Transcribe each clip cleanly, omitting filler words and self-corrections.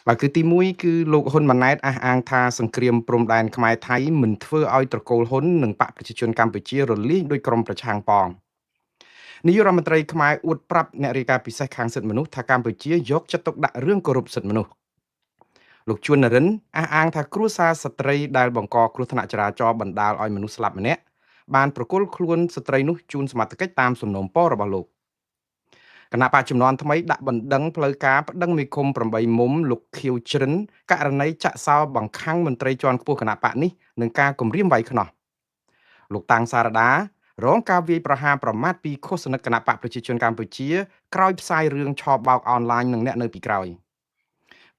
បាទគឺទីមួយគឺលោកហ៊ុនម៉ាណែតអះអាងថាសង្គ្រាមព្រំដែនខ្មែរថៃមិនធ្វើឲ្យត្រកូលហ៊ុននិងបកប្រជាជនកម្ពុជារលាយដោយក្រុមប្រឆាំងប៉ងនាយករដ្ឋមន្ត្រីខ្មែរអួតប្រាប់អ្នករាយការណ៍ពិសេសខាងសិទ្ធិមនុស្សថាកម្ពុជាយកចិត្តទុកដាក់រឿងគោរពសិទ្ធិមនុស្សលោកជួននរិនអះអាងថាគ្រួសារស្ត្រីដែលបង្កគ្រោះថ្នាក់ចរាចរណ៍បណ្ដាលឲ្យមនុស្សស្លាប់ម្នាក់បានប្រគល់ខ្លួនស្ត្រីនោះជូនសមត្ថកិច្ចតាមសំណូមពររបស់លោកគណៈបច្ចុប្បន្នថ្មីដាក់បណ្ដឹងផ្លូវការប្តឹងមេឃុំ8មុំលោកខៀវជ្រិនករណីចាក់សោបង្ខាំងមន្ត្រីជាន់ខ្ពស់គណៈបកនេះនឹងការគម្រាមវាយខ្នោះលោកតាំងសារដារងការវាយប្រហារប្រមាថពីឃោសនិកគណៈបកប្រជាជនកម្ពុជាក្រោយផ្សាយរឿងឆបោកអនឡាញនឹងអ្នកនៅពីក្រោយ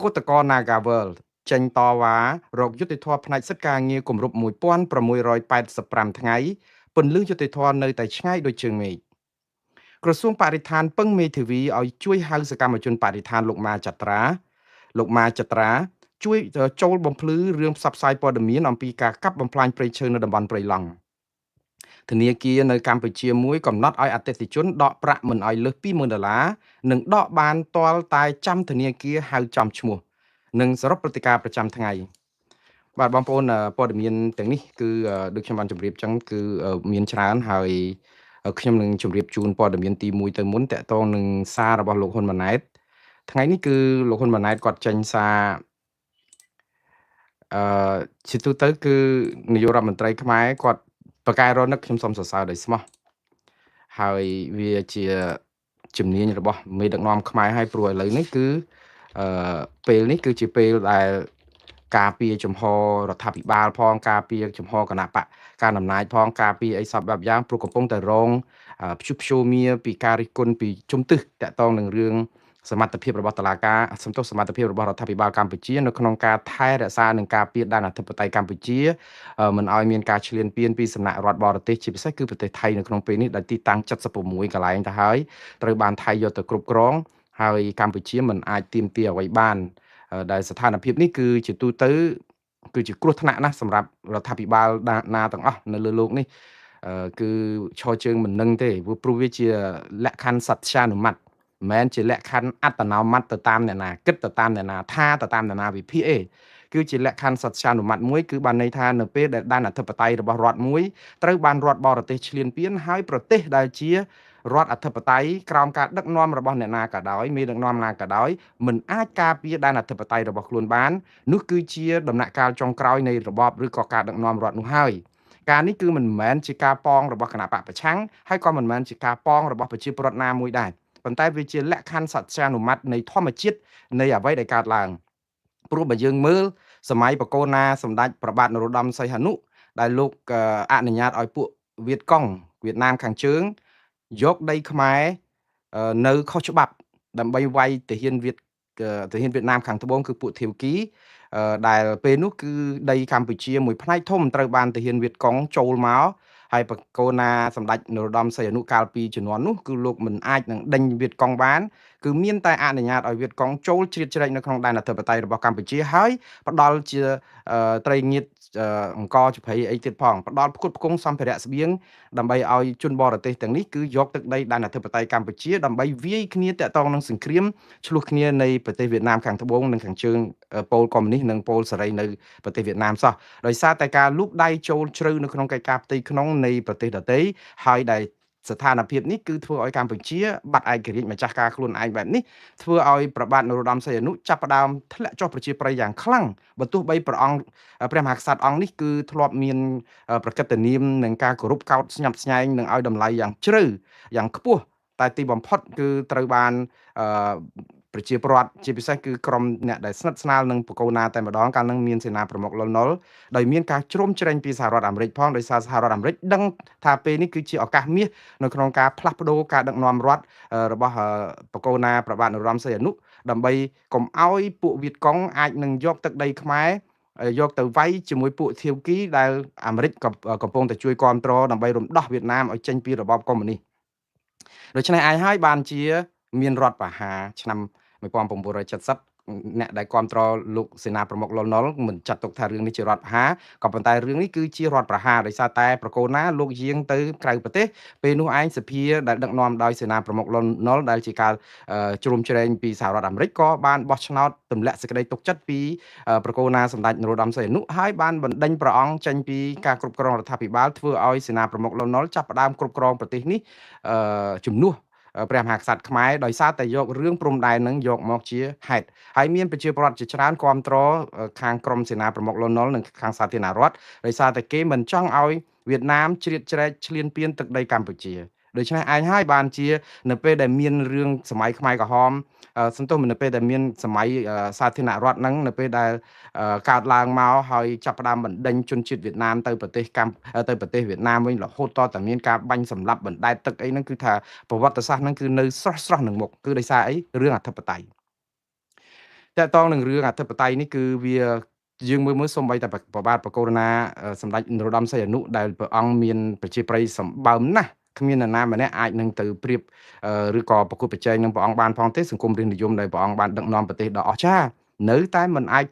គឧតកោ Nagavel ចេញតវ៉ារកយុត្តិធម៌ផ្នែកសិទ្ធិការងារគម្រប់1685ថ្ងៃពន្លឺយុត្តិធម៌នៅតែឆ្ងាយដូចជើងមេឃក្រសួងបរិស្ថានពឹងមេធាវីឲ្យជួយហៅសកម្មជនបរិស្ថានលោកម៉ាចត្រាជួយចូលបំភ្លឺរឿងផ្សព្វផ្សាយព័ត៌មានអំពីការកាប់បំផ្លាញព្រៃឈើនៅតំបន់ព្រៃឡង់ធនាគារនៅកម្ពុជាមួយកំណត់ឲ្យអតិថិជនដកប្រាក់មិនឲ្យលើស$20000និងដកបានទាល់តែចាំធនាគារហៅចំឈ្មោះនិងសរុបព្រឹត្តិការណ៍ប្រចាំថ្ងៃបាទបងប្អូនព័ត៌មានទាំងនេះគឺដូចខ្ញុំបានជម្រាបចឹងគឺមានច្រើនហើយខ្ញុំនឹងជម្រាបជូនព័ត៌មានទី1ទៅមុនតកតងនឹងសាររបស់លោកហ៊ុនម៉ាណែតថ្ងៃនេះគឺលោកហ៊ុនម៉ាណែតគាត់ចេញសារជាទូទៅគឺនាយករដ្ឋមន្ត្រីខ្មែរគាត់បកកែរនឹកខ្ញុំសូមសរសើរដោយស្មោះហើយវាជាជំនាញរបស់មេដឹកនាំខ្មែរហើយព្រោះឥឡូវនេះគឺពេលនេះគឺជាពេលដែលការពារចំហរដ្ឋាភិបាលផងការពារចំហគណៈបកការអំណាចផងការពារអីសពបែបយ៉ាងព្រោះកំពុងតែរងព្យុះព្យូមៀពីការរិះគន់ពីជំទឹះតកតងនឹងរឿងសមត្ថភាពរបស់តុលាការសមត្ថភាពរបស់រដ្ឋាភិបាលកម្ពុជានៅក្នុងការថែរក្សានិងការពារដែនអធិបតេយ្យកម្ពុជាមិនឲ្យមានការឈ្លានពានពីសំណាក់រដ្ឋបរទេសជាពិសេសគឺប្រទេសថៃនៅក្នុងពេលនេះដែលទីតាំង76កន្លែងទៅហើយត្រូវបានថៃយកទៅគ្រប់គ្រងហើយកម្ពុជាមិនអាចទាមទារអ្វីបានដែលស្ថានភាពនេះគឺជាទូទៅគឺជាគ្រោះថ្នាក់ណាស់សម្រាប់រដ្ឋាភិបាលណាទាំងអស់នៅលើโลกនេះគឺឈរជើងមិននឹងទេព្រោះវាជាលក្ខខណ្ឌសត្យានុមត្តមិនមែនជាលក្ខខណ្ឌអត្តនោម័តទៅតាមអ្នកណាគិតទៅតាមអ្នកណាថាទៅតាមអ្នកណាវិភាគឯងគឺជាលក្ខខណ្ឌសត្យានុមត្តមួយគឺបានន័យថានៅពេលដែលដែនអធិបតេយ្យរបស់រដ្ឋមួយត្រូវបានរដ្ឋបរទេសឈ្លានពានហើយប្រទេសដែលជារដ្ឋអធិបតេយ្យក្រោមការដឹកនាំរបស់អ្នកណាក៏ដោយមេដឹកនាំណាក៏ដោយមិនអាចការពារដែនអធិបតេយ្យរបស់ខ្លួនបាននោះគឺជាដំណាក់កាលចុងក្រោយនៃរបបឬក៏ការដឹកនាំរដ្ឋនោះហើយការនេះគឺមិនមែនជាការប៉ងរបស់គណៈបកប្រឆាំងហើយក៏មិនមែនជាការប៉ងរបស់ប្រជាពលរដ្ឋណាមួយដែរប៉ុន្តែវាជាលក្ខខណ្ឌសត្យានុមត្តនៃធម្មជាតិនៃអ្វីដែលកើតឡើងព្រោះបើយើងមើលសម័យបកូនណាសម្ដេចព្រះបាទនរោត្តមសីហនុដែលលោកអនុញ្ញាតឲ្យពួកវៀតកុងវៀតណាមខាងជើងយកដីខ្មែរនៅខុសច្បាប់ដើម្បីវាយទាហានវៀតណាមខាងត្បូងគឺពួកធាវគីដែលពេលនោះគឺដីកម្ពុជាមួយផ្នែកធំត្រូវបានទាហានវៀតកុងចូលមកហើយបកូនណាសម្ដេចនរោត្តមសីហនុកាលពីជំនាន់នោះគឺលោកមិនអាចនឹងដេញវៀតកុងបានគឺមានតែអនុញ្ញាតឲ្យវៀតកុងចូលជ្រៀតជ្រែកនៅក្នុងដែនអធិបតេយ្យរបស់កម្ពុជាហើយផ្ដាល់ជាត្រីងៀតអង្គចំព្រៃអីទៀតផងផ្ដាល់ផ្គត់ផ្គង់សម្ភារៈស្បៀងដើម្បីឲ្យជនបរទេសទាំងនេះគឺយកទឹកដីដែនអធិបតេយ្យកម្ពុជាដើម្បីវាយគ្នាតាក់ទងនឹងសង្គ្រាមឆ្លោះគ្នានៃប្រទេសវៀតណាមខាងត្បូងនិងខាងជើងប៉ូលកុម្មុយនីសនិងប៉ូលសេរីនៅប្រទេសវៀតណាមសោះដោយសារតែការលូកដៃចូលជ្រៅនៅក្នុងកិច្ចការផ្ទៃក្នុងនៃប្រទេសដទៃហើយដែលស្ថានភាពនេះគឺធ្វើឲ្យកម្ពុជាបាត់ឯករាជ្យម្ចាស់ការខ្លួនឯងបែបនេះធ្វើឲ្យព្រះបាទនរោត្តមសីហនុចាប់ផ្ដើមធ្លាក់ចុះប្រជាប្រិយយ៉ាងខ្លាំងបើទោះបីព្រះអង្គព្រះមហាក្សត្រអង្គនេះគឺធ្លាប់មានប្រកិត្តិនាមនិងការគោរពកោតស្ញប់ស្ញែងនិងឲ្យតម្លៃយ៉ាងជ្រៅយ៉ាងខ្ពស់តែទីបំផុតគឺត្រូវបានប្រជាពលរដ្ឋជាពិសេសគឺក្រុមអ្នកដែលស្និទ្ធស្នាលនឹងបកូនណាតែម្ដងកាលនឹងមានសេនាប្រមុខលន់នល់ដោយមានការជ្រោមជ្រែងពីសហរដ្ឋអាមេរិកផងដោយសារសហរដ្ឋអាមេរិកដឹងថាពេលនេះគឺជាឱកាសមាសនៅក្នុងការផ្លាស់ប្ដូរការដឹកនាំរដ្ឋរបស់បកូនណាព្រះបាទនរោត្តមសីហនុដើម្បីកុំឲ្យពួកវៀតកុងអាចនឹងយកទឹកដីខ្មែរយកទៅវាយជាមួយពួកធាវគីដែលអាមេរិកកំពុងតែជួយគ្រប់គ្រងដើម្បីរំដោះវៀតណាមឲ្យចេញពីរបបកុម្មុយនីសដូច្នេះឯងហើយបានជាមានរដ្ឋប្រហារឆ្នាំ1970 អ្នកដែលគ្រប់គ្រងលោកសេនាប្រមុខលន់នល់មិនចាត់ទុកថារឿងនេះជារដ្ឋប្រហារក៏ប៉ុន្តែរឿងនេះគឺជារដ្ឋប្រហារដោយសារតែប្រកូលណាលោកយាងទៅក្រៅប្រទេសពេលនោះឯងសភាដែលដឹកនាំដោយសេនាប្រមុខលន់នល់ដែលជាការជ្រុំជ្រែងពីសហរដ្ឋអាមេរិកក៏បានបោះឆ្នោតទម្លាក់សេចក្តីទុកចិត្តពីប្រកូលណាសម្ដេចនរោត្តមសីហនុហើយបានបណ្ដេញព្រះអង្គចេញពីការគ្រប់គ្រងរដ្ឋាភិបាលធ្វើឲ្យសេនាប្រមុខលន់នល់ចាប់ផ្ដើមគ្រប់គ្រងប្រទេសនេះជំនួសព្រះមហាក្សត្រខ្មែរដោយសារតែយករឿងព្រំដែននឹងយកមកជាហេតុហើយមានប្រជាពលរដ្ឋជាច្រើនគ្រប់គ្រងខាងក្រមសេនាប្រមុខលន់នល់និងខាងសាធារណរដ្ឋដោយសារតែគេមិនចង់ឲ្យវៀតណាមជ្រៀតជ្រែកឈ្លានពានទឹកដីកម្ពុជាដូច្នេះឯងហើយបានជានៅពេលដែលមានរឿងសម័យខ្មែរក្រហមសន្ទុះនៅពេលដែលមានសម័យសាធារណរដ្ឋហ្នឹងនៅពេលដែលកើតឡើងមកហើយចាប់ផ្ដើមបណ្ដេញជនជាតិវៀតណាមទៅប្រទេសទៅប្រទេសវៀតណាមវិញរហូតតតែមានការបាញ់សម្លាប់បណ្ដែតទឹកអីហ្នឹងគឺថាប្រវត្តិសាស្ត្រហ្នឹងគឺនៅស្រស់នឹងមុខគឺដោយសារអីរឿងអធិបតេយ្យតកតងនឹងរឿងអធិបតេយ្យនេះគឺវាយើងមើលសំបីតែប្របាទប្រកូរណាសម្ដេចនរោត្តមសីហនុដែលព្រះអង្គមានប្រជាប្រិយសម្បើមណាស់គ្មាននរណាម្នាក់អាចនឹងទៅប្រៀបឬក៏ប្រកួតប្រជែងនឹងព្រះអង្គបានផងទេសង្គមរាស្ត្រនិយមដែលព្រះអង្គបានដឹកនាំប្រទេសដ៏អស្ចារ្យនៅតែមិនអាច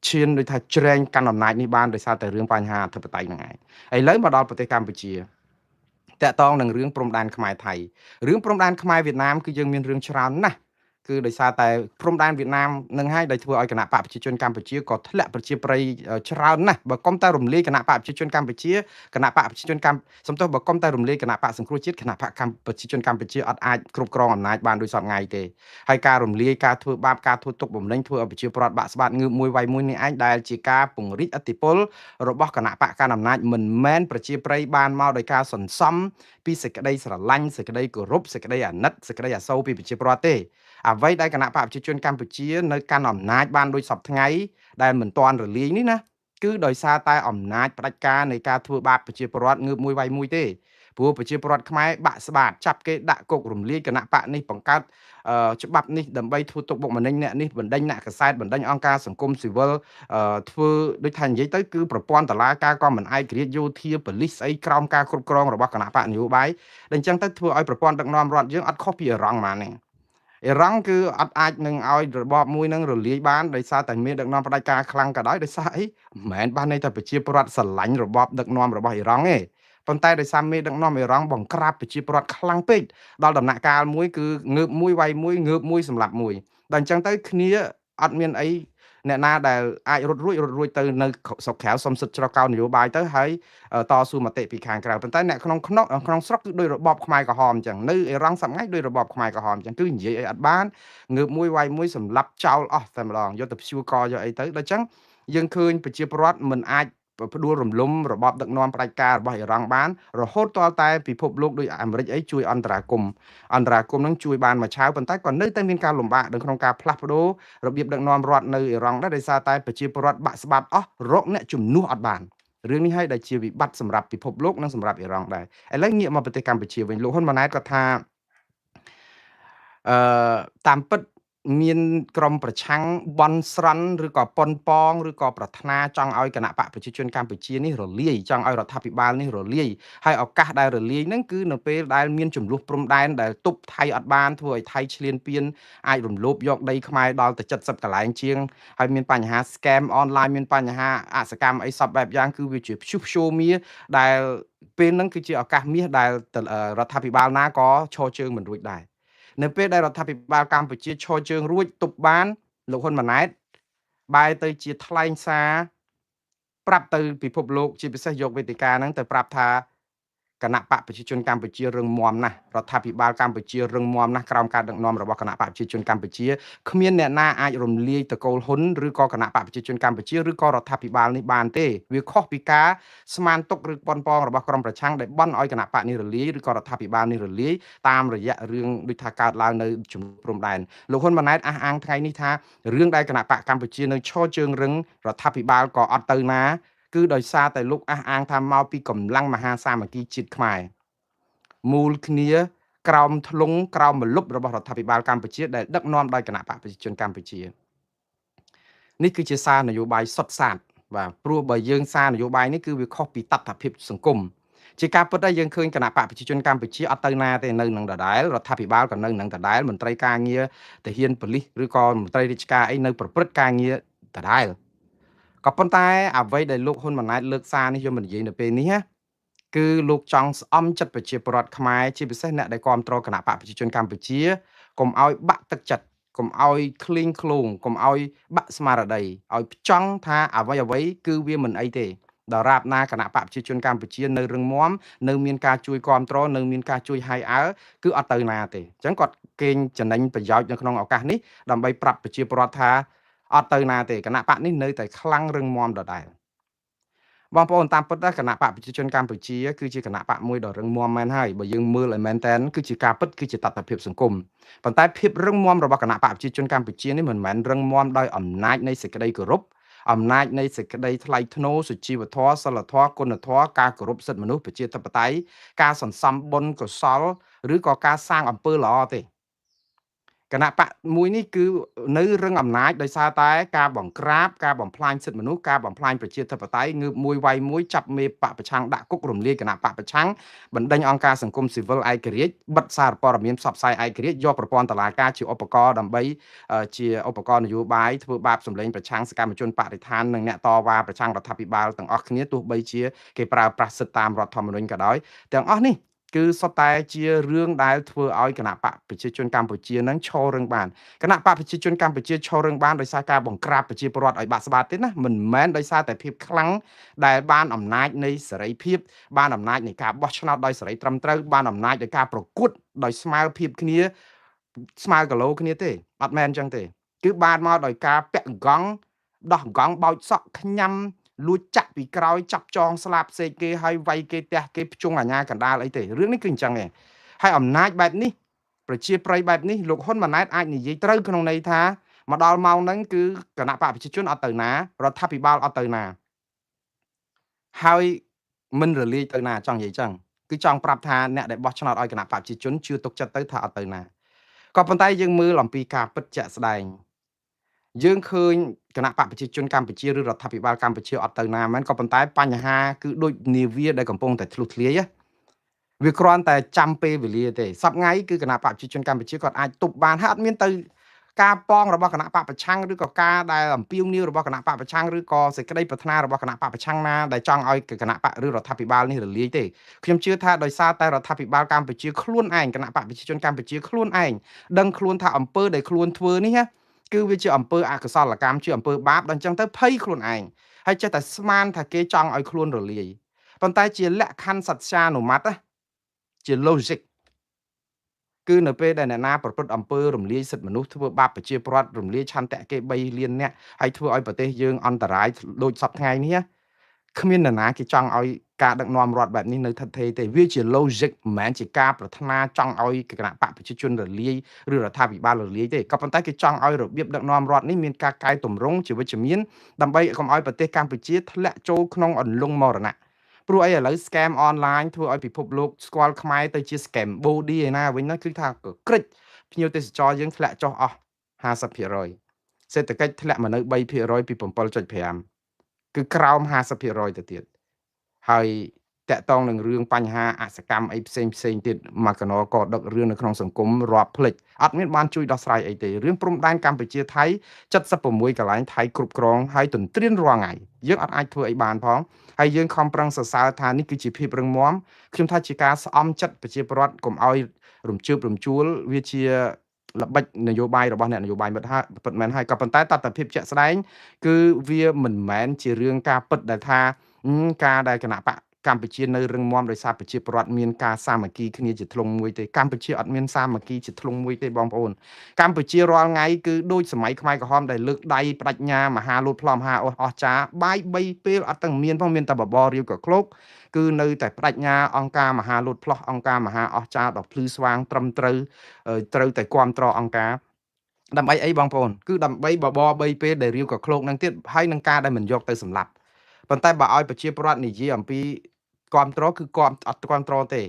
ឈានដូចថាជ្រែងកាន់អំណាចនេះបានដោយសារតែរឿងបញ្ហាអធិបតេយ្យហ្នឹងឯងឥឡូវមកដល់ប្រទេសកម្ពុជាតកតងនឹងរឿងព្រំដែនខ្មែរថៃរឿងព្រំដែនខ្មែរវៀតណាមគឺយើងមានរឿងច្រើនណាស់គឺដោយសារតែព្រំដែនវៀតណាមនឹងហើយដែលធ្វើឲ្យគណៈបកប្រជាជនកម្ពុជាក៏ធ្លាក់ប្រជាប្រិយច្រើនណាស់បើកុំតែរំលាយគណៈបកប្រជាជនកម្ពុជាគណៈបកប្រជាជនកម្ពុជាសំទោសបើកុំតែរំលាយគណៈបកសង្គ្រោះជាតិគណៈបកប្រជាជនកម្ពុជាអត់អាចគ្រប់គ្រងអំណាចបានដោយសពថ្ងៃទេហើយការរំលាយការធ្វើបាបការធ្វើទុកបុកម្នេញធ្វើឲ្យប្រជាពលរដ្ឋបាក់ស្បាតងើបមួយវាយមួយនេះឯងដែលជាការពង្រីកឥទ្ធិពលរបស់គណៈបកកណ្ដាលអំណាចមិនមែនប្រជាប្រិយបានមកដោយការសន្សំពីសេចក្តីស្រឡាញ់សេចក្តីគោរពសេចក្តីអាណិតសេចក្តីអាសូរពីប្រជាពលរដ្ឋទេអ្វីដែលគណៈបកប្រជាជនកម្ពុជានៅកាន់អំណាចបានដោយសពថ្ងៃដែលមិនទាន់រលាយនេះណាគឺដោយសារតែអំណាចផ្ដាច់ការនៃការធ្វើបាបប្រជាពលរដ្ឋងើបមួយវាយមួយទេព្រោះប្រជាពលរដ្ឋខ្មែរបាក់ស្បាតចាប់គេដាក់គុករំលាយគណៈបកនេះបង្កើតច្បាប់នេះដើម្បីធ្វើទុកបុកម្នេញអ្នកនេះបណ្ដេញអ្នកកសែតបណ្ដេញអង្គការសង្គមស៊ីវិលធ្វើដូចថានិយាយទៅគឺប្រព័ន្ធតុលាការក៏មិនឯករាជ្យយោធាប៉ូលីសស្អីក្រោមការគ្រប់គ្រងរបស់គណៈបកនយោបាយដែលអញ្ចឹងទៅធ្វើឲ្យប្រព័ន្ធដឹកនាំរដ្ឋយើងអត់ខុសពីអរងហ្មងហ្នឹងអ៊ីរ៉ង់គឺអត់អាចនឹងឲ្យរបបមួយនឹងរលាយបានដោយសារតែមានដឹកនាំផ្ដាច់ការខ្លាំងក៏ដោយសារអីមិនមែនបានន័យថាប្រជាពលរដ្ឋស្រឡាញ់របបដឹកនាំរបស់អ៊ីរ៉ង់ទេប៉ុន្តែដោយសារមេដឹកនាំអ៊ីរ៉ង់បង្ក្រាបប្រជាពលរដ្ឋខ្លាំងពេកដល់ដំណាក់កាលមួយគឺងើបមួយវាយមួយងើបមួយសម្លាប់មួយដល់អញ្ចឹងទៅគ្នាអត់មានអីអ្នកណាដែលអាចរត់រួចទៅនៅស្រុកក្រៅសុំសិទ្ធិច្រកកោននយោបាយទៅហើយតស៊ូមតិពីខាងក្រៅប៉ុន្តែអ្នកក្នុងស្រុកគឺដោយរបបខ្មែរក្រហមអញ្ចឹងនៅអ៊ីរ៉ង់សប្ងៃដោយរបបខ្មែរក្រហមអញ្ចឹងគឺនិយាយអីអត់បានងើបមួយវាយមួយសម្លាប់ចោលអស់តែម្ដងយកទៅព្យួរកយកអីទៅដល់អញ្ចឹងយើងឃើញប្រជាពលរដ្ឋមិនអាចផ្ដួលរំលំរបបដឹកនាំផ្ដាច់ការរបស់អ៊ីរ៉ង់បានរហូតទាល់តែពិភពលោកដូចអាមេរិកអីជួយអន្តរាគមនឹងជួយបានមួយឆាវប៉ុន្តែក៏នៅតែមានការលំបាកនៅក្នុងការផ្លាស់ប្ដូររបៀបដឹកនាំរដ្ឋនៅអ៊ីរ៉ង់ដែរដោយសារតែប្រជាពលរដ្ឋបាក់ស្បាត់អស់រកអ្នកជំនួសអត់បានរឿងនេះហើយដែលជាវិបត្តិសម្រាប់ពិភពលោកនិងសម្រាប់អ៊ីរ៉ង់ដែរឥឡូវងាកមកប្រទេសកម្ពុជាវិញលោកហ៊ុនម៉ាណែតក៏ថាតាមពិតមានក្រុមប្រឆាំងបន់ស្រន់ឬក៏ប៉ុនប៉ងឬក៏ប្រាថ្នាចង់ឲ្យគណៈបកប្រជាជនកម្ពុជានេះរលាយចង់ឲ្យរដ្ឋាភិបាលនេះរលាយហើយឱកាសដែលរលាយហ្នឹងគឺនៅពេលដែលមានចំនួនព្រំដែនដែលទប់ថៃអត់បានធ្វើឲ្យថៃឈ្លានពានអាចរំលោភយកដីខ្មែរដល់ទៅ70កន្លែងជាងហើយមានបញ្ហា scam អនឡាញមានបញ្ហាអសកម្មអីសពបែបយ៉ាងគឺវាជាព្យុះព្យូមាដែលពេលហ្នឹងគឺជាឱកាសមាសដែលរដ្ឋាភិបាលណាក៏ឈរជើងមិនរួចដែរនៅពេលដែលរដ្ឋាភិបាលកម្ពុជាឈរជើងរួចទប់បានលោកហ៊ុនម៉ាណែតបែរទៅជាថ្លែងសារប្រាប់ទៅពិភពលោកជាពិសេសយកវេទិកាហ្នឹងទៅប្រាប់ថាគណៈបកប្រជាជនកម្ពុជារឹងមាំណាស់រដ្ឋាភិបាលកម្ពុជារឹងមាំណាស់ក្រោមការដឹកនាំរបស់គណៈបកប្រជាជនកម្ពុជាគ្មានអ្នកណាអាចរំលាយតកូលហ៊ុនឬក៏គណៈបកប្រជាជនកម្ពុជាឬក៏រដ្ឋាភិបាលនេះបានទេវាខុសពីការស្មានទុកឬប៉ុនប៉ងរបស់ក្រុមប្រឆាំងដែលបន់ឲ្យគណៈបកនេះរលាយឬក៏រដ្ឋាភិបាលនេះរលាយតាមរយៈរឿងដូចថាកើតឡើងនៅជំនុំព្រំដែនលោកហ៊ុនម៉ាណែតអះអាងថ្ងៃនេះថារឿងដែលគណៈបកកម្ពុជានៅឈរជើងរឹងរដ្ឋាភិបាលក៏អត់ទៅណាគឺដោយសារតែលោកអះអាងថាមកពីកម្លាំងមហាសាមគ្គីជាតិខ្មែរមូលគ្នាក្រោមធ្លុងក្រោមម្លប់របស់រដ្ឋាភិបាលកម្ពុជាដែលដឹកនាំដោយគណៈបកប្រជាជនកម្ពុជានេះគឺជាសារនយោបាយសុទ្ធសាធបាទព្រោះបើយើងសារនយោបាយនេះគឺវាខុសពីតថភាពសង្គម ជាការពិតហើយយើងឃើញគណៈបកប្រជាជនកម្ពុជាអត់ទៅណាទេនៅនឹងដដែលរដ្ឋាភិបាលក៏នៅនឹងដដែលមន្ត្រីការងារទាហានប៉ូលីសឬក៏មន្ត្រីរាជការអីនៅប្រព្រឹត្តការងារដដែលក៏ប៉ុន្តែអ្វីដែលលោកហ៊ុនម៉ាណែតលើកសារនេះយកមកនិយាយនៅពេលនេះណាគឺលោកចង់ស្អំចិត្តប្រជាពលរដ្ឋខ្មែរជាពិសេសអ្នកដែលគ្រប់គ្រងគណៈបកប្រជាជនកម្ពុជាកុំឲ្យបាក់ទឹកចិត្តកុំឲ្យឃ្លៀងឃ្លោងកុំឲ្យបាក់ស្មារតីឲ្យផ្ចង់ថាអ្វីគឺវាមិនអីទេដរាបណាគណៈបកប្រជាជនកម្ពុជានៅរឹងមាំនៅមានការជួយគ្រប់គ្រងនៅមានការជួយហៅអើគឺអត់ទៅណាទេអញ្ចឹងគាត់កេងចំណេញប្រយោជន៍នៅក្នុងឱកាសនេះដើម្បីប្រាប់ប្រជាពលរដ្ឋថាអត់ទៅណាទេគណៈបកនេះនៅតែខ្លាំងរឹងមាំដដែលបងប្អូនតាមពិតគណៈបកប្រជាជនកម្ពុជាគឺជាគណៈបកមួយដ៏រឹងមាំមែនហើយបើយើងមើលឲ្យមែនតែនគឺជាការពិតគឺជាតថភាពសង្គមប៉ុន្តែភាពរឹងមាំរបស់គណៈបកប្រជាជនកម្ពុជានេះមិនមែនរឹងមាំដោយអំណាចនៃសេចក្តីគោរពអំណាចនៃសេចក្តីថ្លៃថ្នូរសុជីវធម៌សិលធម៌គុណធម៌ការគោរពសិទ្ធិមនុស្សប្រជាធិបតេយ្យការសន្សំបុណ្យកុសលឬក៏ការសាងអំពើល្អទេគណៈបកមួយនេះគឺនៅរឹងអំណាចដោយសារតែការបង្ក្រាបការបំផ្លាញសិទ្ធិមនុស្សការបំផ្លាញប្រជាធិបតេយ្យងើបមួយវាយមួយចាប់មេបកប្រឆាំងដាក់គុករំលាយគណៈបកប្រឆាំងបណ្ដេញអង្គការសង្គមស៊ីវិលឯករាជ្យបិទសារព័ត៌មានផ្សព្វផ្សាយឯករាជ្យយកប្រព័ន្ធតុលាការជាឧបករណ៍ដើម្បីជាឧបករណ៍នយោបាយធ្វើបាបសម្លេងប្រឆាំងសកម្មជនបរិស្ថាននិងអ្នកតវ៉ាប្រឆាំងរដ្ឋាភិបាលទាំងអស់គ្នាទោះបីជាគេប្រើប្រាស់សិទ្ធិតាមរដ្ឋធម្មនុញ្ញក៏ដោយទាំងអស់នេះគឺសុទ្ធតែជារឿងដែលធ្វើឲ្យគណៈបកប្រជាជនកម្ពុជានឹងឈររឹងបានគណៈបកប្រជាជនកម្ពុជាឈររឹងបានដោយសារការបង្ក្រាបប្រជាពលរដ្ឋឲ្យបាក់ស្បាតទេណាមិនមែនដោយសារតែភាពខ្លាំងដែលបានអំណាចនៃសេរីភាពបានអំណាចនៃការបោះឆ្នោតដោយសេរីត្រឹមត្រូវបានអំណាចដោយការប្រកួតដោយស្មើភាពគ្នាស្មើគីឡូគ្នាទេអត់មែនអញ្ចឹងទេគឺបានមកដោយការពាក់កង់ដោះកង់បោចសក់ខ្ញាំលួចចាក់ពីក្រោយចាប់ចងស្លាប់ផ្សេងគេហើយវាយគេផ្ទះគេភ្ជង់អាញាកណ្ដាលអីទេរឿងនេះគឺអញ្ចឹងឯងហើយអំណាចបែបនេះប្រជាប្រិយបែបនេះលោកហ៊ុនម៉ាណែតអាចនិយាយត្រូវក្នុងន័យថាមកដល់ម៉ោងហ្នឹងគឺគណៈបកប្រជាជនអត់ទៅណារដ្ឋាភិបាលអត់ទៅណាហើយមិនរលាយទៅណាចង់និយាយចឹងគឺចង់ប្រាប់ថាអ្នកដែលបោះឆ្នោតឲ្យគណៈបកប្រជាជនជឿទុកចិត្តទៅថាអត់ទៅណាក៏ប៉ុន្តែយើងមើលអំពីការពិតជាក់ស្ដែងយើងឃើញគណៈបកប្រជាជនកម្ពុជាឬរដ្ឋាភិបាលកម្ពុជាអត់ទៅណាមែនក៏ប៉ុន្តែបញ្ហាគឺដូចនាវាដែលកំពុងតែធ្លុះធ្លាយវាគ្រាន់តែចាំពេលវេលាទេសប្ងៃគឺគណៈបកប្រជាជនកម្ពុជាគាត់អាចទប់បានហើយអត់មានទៅការប៉ងរបស់គណៈបកប្រឆាំងឬក៏ការដែលអំពាវនាវរបស់គណៈបកប្រឆាំងឬក៏សេចក្តីប្រាថ្នារបស់គណៈបកប្រឆាំងណាដែលចង់ឲ្យគណៈបកឬរដ្ឋាភិបាលនេះរលាយទេខ្ញុំជឿថាដោយសារតែរដ្ឋាភិបាលកម្ពុជាខ្លួនឯងគណៈបកប្រជាជនកម្ពុជាខ្លួនឯងដឹងខ្លួនថាអំពើដែលខ្លួនធ្វើនេះណាគឺវាជាអំពើអកុសលកម្មជាអំពើបាបដល់អញ្ចឹងទៅភ័យខ្លួនឯងហើយចេះតែស្មានថាគេចង់ឲ្យខ្លួនរលាយប៉ុន្តែជាលក្ខខណ្ឌសត្យានុមត្តជា logic គឺនៅពេលដែលអ្នកណាប្រព្រឹត្តអំពើរំលាយសិទ្ធិមនុស្សធ្វើបាបប្រជាពលរដ្ឋរំលាយឆន្ទៈគេ3លាននាក់ហើយធ្វើឲ្យប្រទេសយើងអន្តរាយដូចសពថ្ងៃនេះគ្មាននរណាគេចង់ឲ្យការដឹកនាំរដ្ឋបែបនេះនៅថិតថេរទេវាជា logic មិនមែនជាការប្រាថ្នាចង់ឲ្យគណៈបកប្រជាជនរលាយឬរដ្ឋាភិបាលរលាយទេក៏ប៉ុន្តែគេចង់ឲ្យរបៀបដឹកនាំរដ្ឋនេះមានការកែតម្រង់ជាវិជ្ជមានដើម្បីកុំឲ្យប្រទេសកម្ពុជាធ្លាក់ចូលក្នុងអន្លង់មរណៈព្រោះអីឥឡូវ scam online ធ្វើឲ្យពិភពលោកស្គាល់ខ្មែរទៅជា scam body ឯណាវិញហ្នឹងគឺថាក្រិចភ្ញៀវទេសចរយើងធ្លាក់ចុះអស់ 50% សេដ្ឋកិច្ចធ្លាក់មកនៅ 3% ពី 7.5 គឺក្រោម 50% ទៅទៀតហើយតាក់ទងនឹងរឿងបញ្ហាអសកម្មអីផ្សេងទៀតមកកណក៏ដឹករឿងនៅក្នុងសង្គមរាប់ផ្លេចអត់មានបានជួយដោះស្រាយអីទេរឿងព្រំដែនកម្ពុជាថៃ76កន្លែងថៃគ្រប់គ្រងហើយទន្ទ្រានរាល់ថ្ងៃយើងអត់អាចធ្វើអីបានផងហើយយើងខំប្រឹងសរសើរថានេះគឺជាភាពរឹងមាំខ្ញុំថាជាការស្អំចិត្តប្រជាពលរដ្ឋកុំឲ្យរំជើបរំជួលវាជាល្បិចនយោបាយរបស់អ្នកនយោបាយមិត្តហើយពិតមែនហើយក៏ប៉ុន្តែតថភាពជាក់ស្ដែងគឺវាមិនមែនជារឿងការពិតដែលថាការដែលគណៈបកកម្ពុជានៅរឹងមាំដោយសារប្រជាពលរដ្ឋមានការសាមគ្គីគ្នាជាធ្លុងមួយទេកម្ពុជាអត់មានសាមគ្គីជាធ្លុងមួយទេបងប្អូនកម្ពុជារាល់ថ្ងៃគឺដូចសម័យខ្មែរក្រហមដែលលើកដៃបដិញ្ញាមហាលូតផ្លំមហាអស្ចារ្យបាយ3ពេលអត់ទាំងមានផងមានតែបបររាវក៏ឃ្លោកគឺនៅតែបដិញ្ញាអង្គការមហាលូតផ្លោះអង្គការមហាអស្ចារ្យដ៏ភ្លឺស្វាងត្រឹមត្រូវត្រូវតែគ្រប់គ្រងអង្គការដើម្បីអីបងប្អូនគឺដើម្បីបបរ3ពេលដែលរាវក៏ឃ្លោកនឹងទៀតហើយនឹងការដែលមិនយកទៅសម្លាប់ប៉ុន្តែបើឲ្យប្រជាពលរដ្ឋនិយាយអំពី គាំទ្រគឺគាំអត់គាំទ្រទេ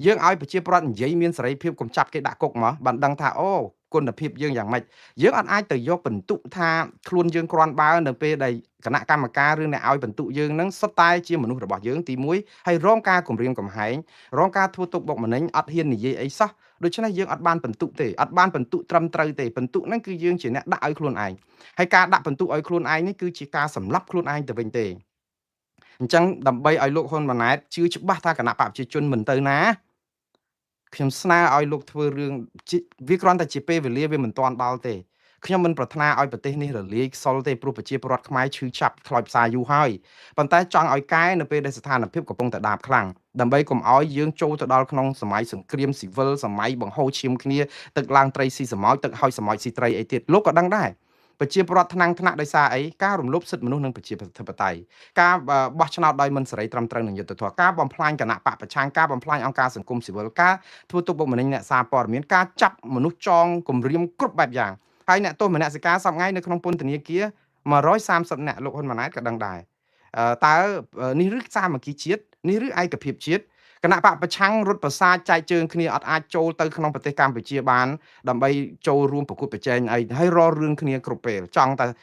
យើងឲ្យប្រជាពលរដ្ឋនិយាយមានសេរីភាពកុំចាប់គេដាក់គុកមកបានដឹងថាអូគុណភាពយើងយ៉ាងម៉េចយើងអត់អាចទៅយកបន្ទុកថាខ្លួនយើងគ្រាន់បើនៅពេលដែលគណៈកម្មការឬអ្នកឲ្យបន្ទុកយើងនឹងសុទ្ធតែជាមនុស្សរបស់យើងទី1ហើយរងការគំរាមកំហែងរងការធ្វើទុកបុកម្នេញអត់ហ៊ាននិយាយអីសោះដូច្នេះយើងអត់បានបន្ទុកទេអត់បានបន្ទុកត្រឹមត្រូវទេបន្ទុកហ្នឹងគឺយើងជាអ្នកដាក់ឲ្យខ្លួនឯងហើយការដាក់បន្ទុកឲ្យខ្លួនឯងនេះគឺជាការសម្លាប់ខ្លួនឯងទៅវិញទេអញ្ចឹងដើម្បីឲ្យលោកហ៊ុនម៉ាណែតជឿច្បាស់ថាគណៈបកប្រជាជនមិនទៅណាខ្ញុំស្នើឲ្យលោកធ្វើរឿងវាគ្រាន់តែជាពេលវេលាវាមិនទាន់ដល់ទេខ្ញុំមិនប្រាថ្នាឲ្យប្រទេសនេះរលាយខ្សលទេព្រោះប្រជាពលរដ្ឋខ្មែរឈឺចាប់ខ្លោចផ្សាយូរហើយប៉ុន្តែចង់ឲ្យកែនៅពេលដែលស្ថានភាពកំពុងតែដាបខ្លាំងដើម្បីកុំឲ្យយើងចូលទៅដល់ក្នុងសម័យសង្គ្រាមស៊ីវិលសម័យបង្ហូរឈាមគ្នាទឹកឡើងត្រីស៊ីសមុទ្រទឹកហុយសមុទ្រស៊ីត្រីអីទៀតលោកក៏ដឹងដែរប្រជាពលរដ្ឋថ្នាក់ដោយសារអីការរំលោភសិទ្ធិមនុស្សនិងប្រជាធិបតេយ្យការបោះឆ្នោតដោយមិនសេរីត្រឹមត្រូវនឹងយុត្តិធម៌ការបំផ្លាញគណៈបកប្រឆាំងការបំផ្លាញអង្គការសង្គមស៊ីវិលការធ្វើទុកបុកម្នេញអ្នកសារព័ត៌មានការចាប់មនុស្សចងគំរាមគ្រប់បែបយ៉ាងហើយអ្នកទោសមនសិការសប្ងៃនៅក្នុងពន្ធនាគារ130នាក់លោកហ៊ុនម៉ាណែតក៏ដឹងដែរតើនេះឬសាមគ្គីជាតិនេះឬឯកភាពជាតិគណៈបកប្រឆាំងរត់ប្រសាចែកជើងគ្នាអត់អាចចូលទៅក្នុងប្រទេសកម្ពុជាបានដើម្បីចូលរួមប្រកួតប្រជែងអីហើយរករឿងគ្នាគ្រប់ពេលចង់តែ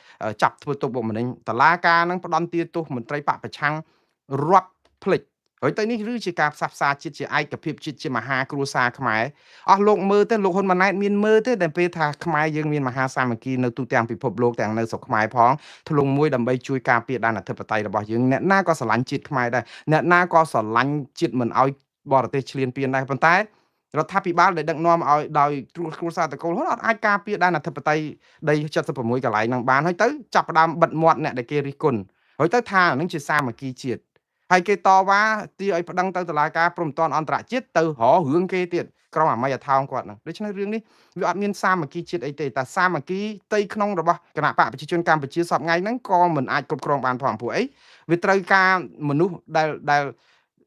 ចាប់ធ្វើទុកបុកម្នេញតឡាការនឹងផ្ដន់ទាទោសមន្ត្រីបកប្រឆាំងរាប់ភ្លេចហើយទៅនេះគឺជាការផ្សះផ្សាជាតិជាឯកភាពជាតិជាមហាគ្រួសារខ្មែរអស់លោកមើលទៅលោកហ៊ុនម៉ាណែតមានមើលទេដែលពេលថាខ្មែរយើងមានមហាសាមគ្គីនៅទូទាំងពិភពលោកទាំងនៅស្រុកខ្មែរផងធ្លុងមួយដើម្បីជួយការពារដែនអធិបតេយ្យរបស់យើងអ្នកណាក៏ស្រឡាញ់ជាតិខ្មែរដែរអ្នកណាក៏ស្រឡាញ់ជាតិមិនឲ្យបរទេសឈ្លានពានដែរប៉ុន្តែរដ្ឋាភិបាលដែលដឹកនាំឲ្យដោយគ្រួសារតកូលហ៊ុនអត់អាចការពារដែនអធិបតេយ្យដី76កន្លែងហ្នឹងបានហើយទៅចាប់ផ្ដើមបិទមាត់អ្នកដែលគេរិះគន់ហើយទៅថានឹងជាសាមគ្គីជាតិហើយគេតវ៉ាទីឲ្យប្តឹងទៅតុលាការព្រំប្រទានអន្តរជាតិទៅរករឿងគេទៀតក្រុមអាមីអាថោងគាត់ហ្នឹងដូច្នេះរឿងនេះវាអត់មានសាមគ្គីជាតិអីទេតែសាមគ្គីផ្ទៃក្នុងរបស់គណៈបកប្រជាជនកម្ពុជាសពថ្ងៃហ្នឹងក៏មិនអាចគ្រប់គ្រងបានផងព្រោះអីវាត្រូវការមនុស្សដែ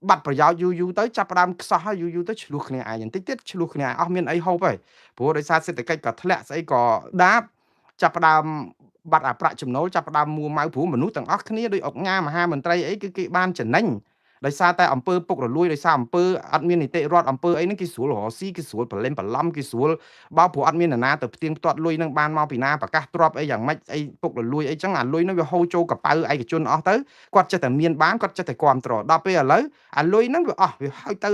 លបាត់ប្រយោជន៍យូរទៅចាប់ផ្ដើមខ្សោះហើយយូរទៅឆ្លោះគ្នាឯងបន្តិចទៀតឆ្លោះគ្នាអស់មានអីហូបហើយព្រោះដោយសារសេដ្ឋកិច្ចក៏ធ្លាក់ស្អីក៏ដាបចាប់ផ្ដើមបាត់អាប្រាក់ចំណូលចាប់ផ្ដើមមួម៉ៅព្រោះមនុស្សទាំងអស់គ្នាដោយអង្គការមហាមន្ត្រីអីគឺគេបានចំណេញដោយសារតែអង្គើពុករលួយដោយសារអង្គើអត់មាននីតិរដ្ឋអង្គើអីហ្នឹងគេស្រួលរកស៊ីគេស្រួលប្រឡែមប្រឡំគេស្រួលបើព្រោះអត់មាននរណាទៅផ្ទៀងផ្ទាត់លុយហ្នឹងបានមកពីណាប្រកាសទ្របអីយ៉ាងម៉េចអីពុករលួយអីចឹងអាលុយហ្នឹងវាហូរចូលកប៉ៅឯកជនអស់ទៅគាត់ចិត្តតែមានបានគាត់ចិត្តតែគ្រប់ត្រដល់ពេលឥឡូវអាលុយហ្នឹងវាអស់វាហើយទ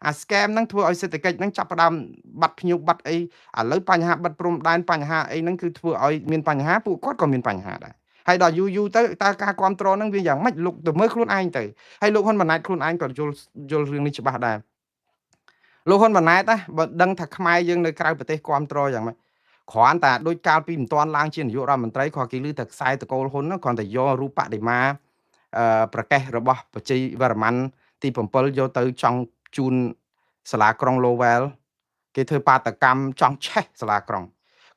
ៅអា scam ហ្នឹងធ្វើឲ្យសេដ្ឋកិច្ចហ្នឹងចាប់ផ្ដើមបាត់ភ្ញៀវបាត់អីឥឡូវបញ្ហាបាត់ព្រំដែនបញ្ហាអីហ្នឹងគឺធ្វើឲ្យមានបញ្ហាពួកគាត់ក៏មានបញ្ហាដែរហើយដល់យូរទៅតើការគ្រប់គ្រងហ្នឹងវាយ៉ាងម៉េចលោកទៅមើលខ្លួនឯងទៅហើយលោកហ៊ុនម៉ាណែតខ្លួនឯងក៏យល់រឿងនេះច្បាស់ដែរលោកហ៊ុនម៉ាណែតណាបើដឹងថាខ្មែរយើងនៅក្រៅប្រទេសគ្រប់គ្រងយ៉ាងម៉េចគ្រាន់តែដូចកាលពីមិនទាន់ឡើងជានាយករដ្ឋមន្ត្រីគាត់គេឮថាខ្សែតកូលហ៊ុនគ្រាន់តែយករូបបដិមាប្រកេះរបស់បច្ចេកវរ្ម័នទី7យកទៅចង់ជូនសាលាក្រុង Lowell គេធ្វើបាតកម្មចង់ឆេះសាលាក្រុង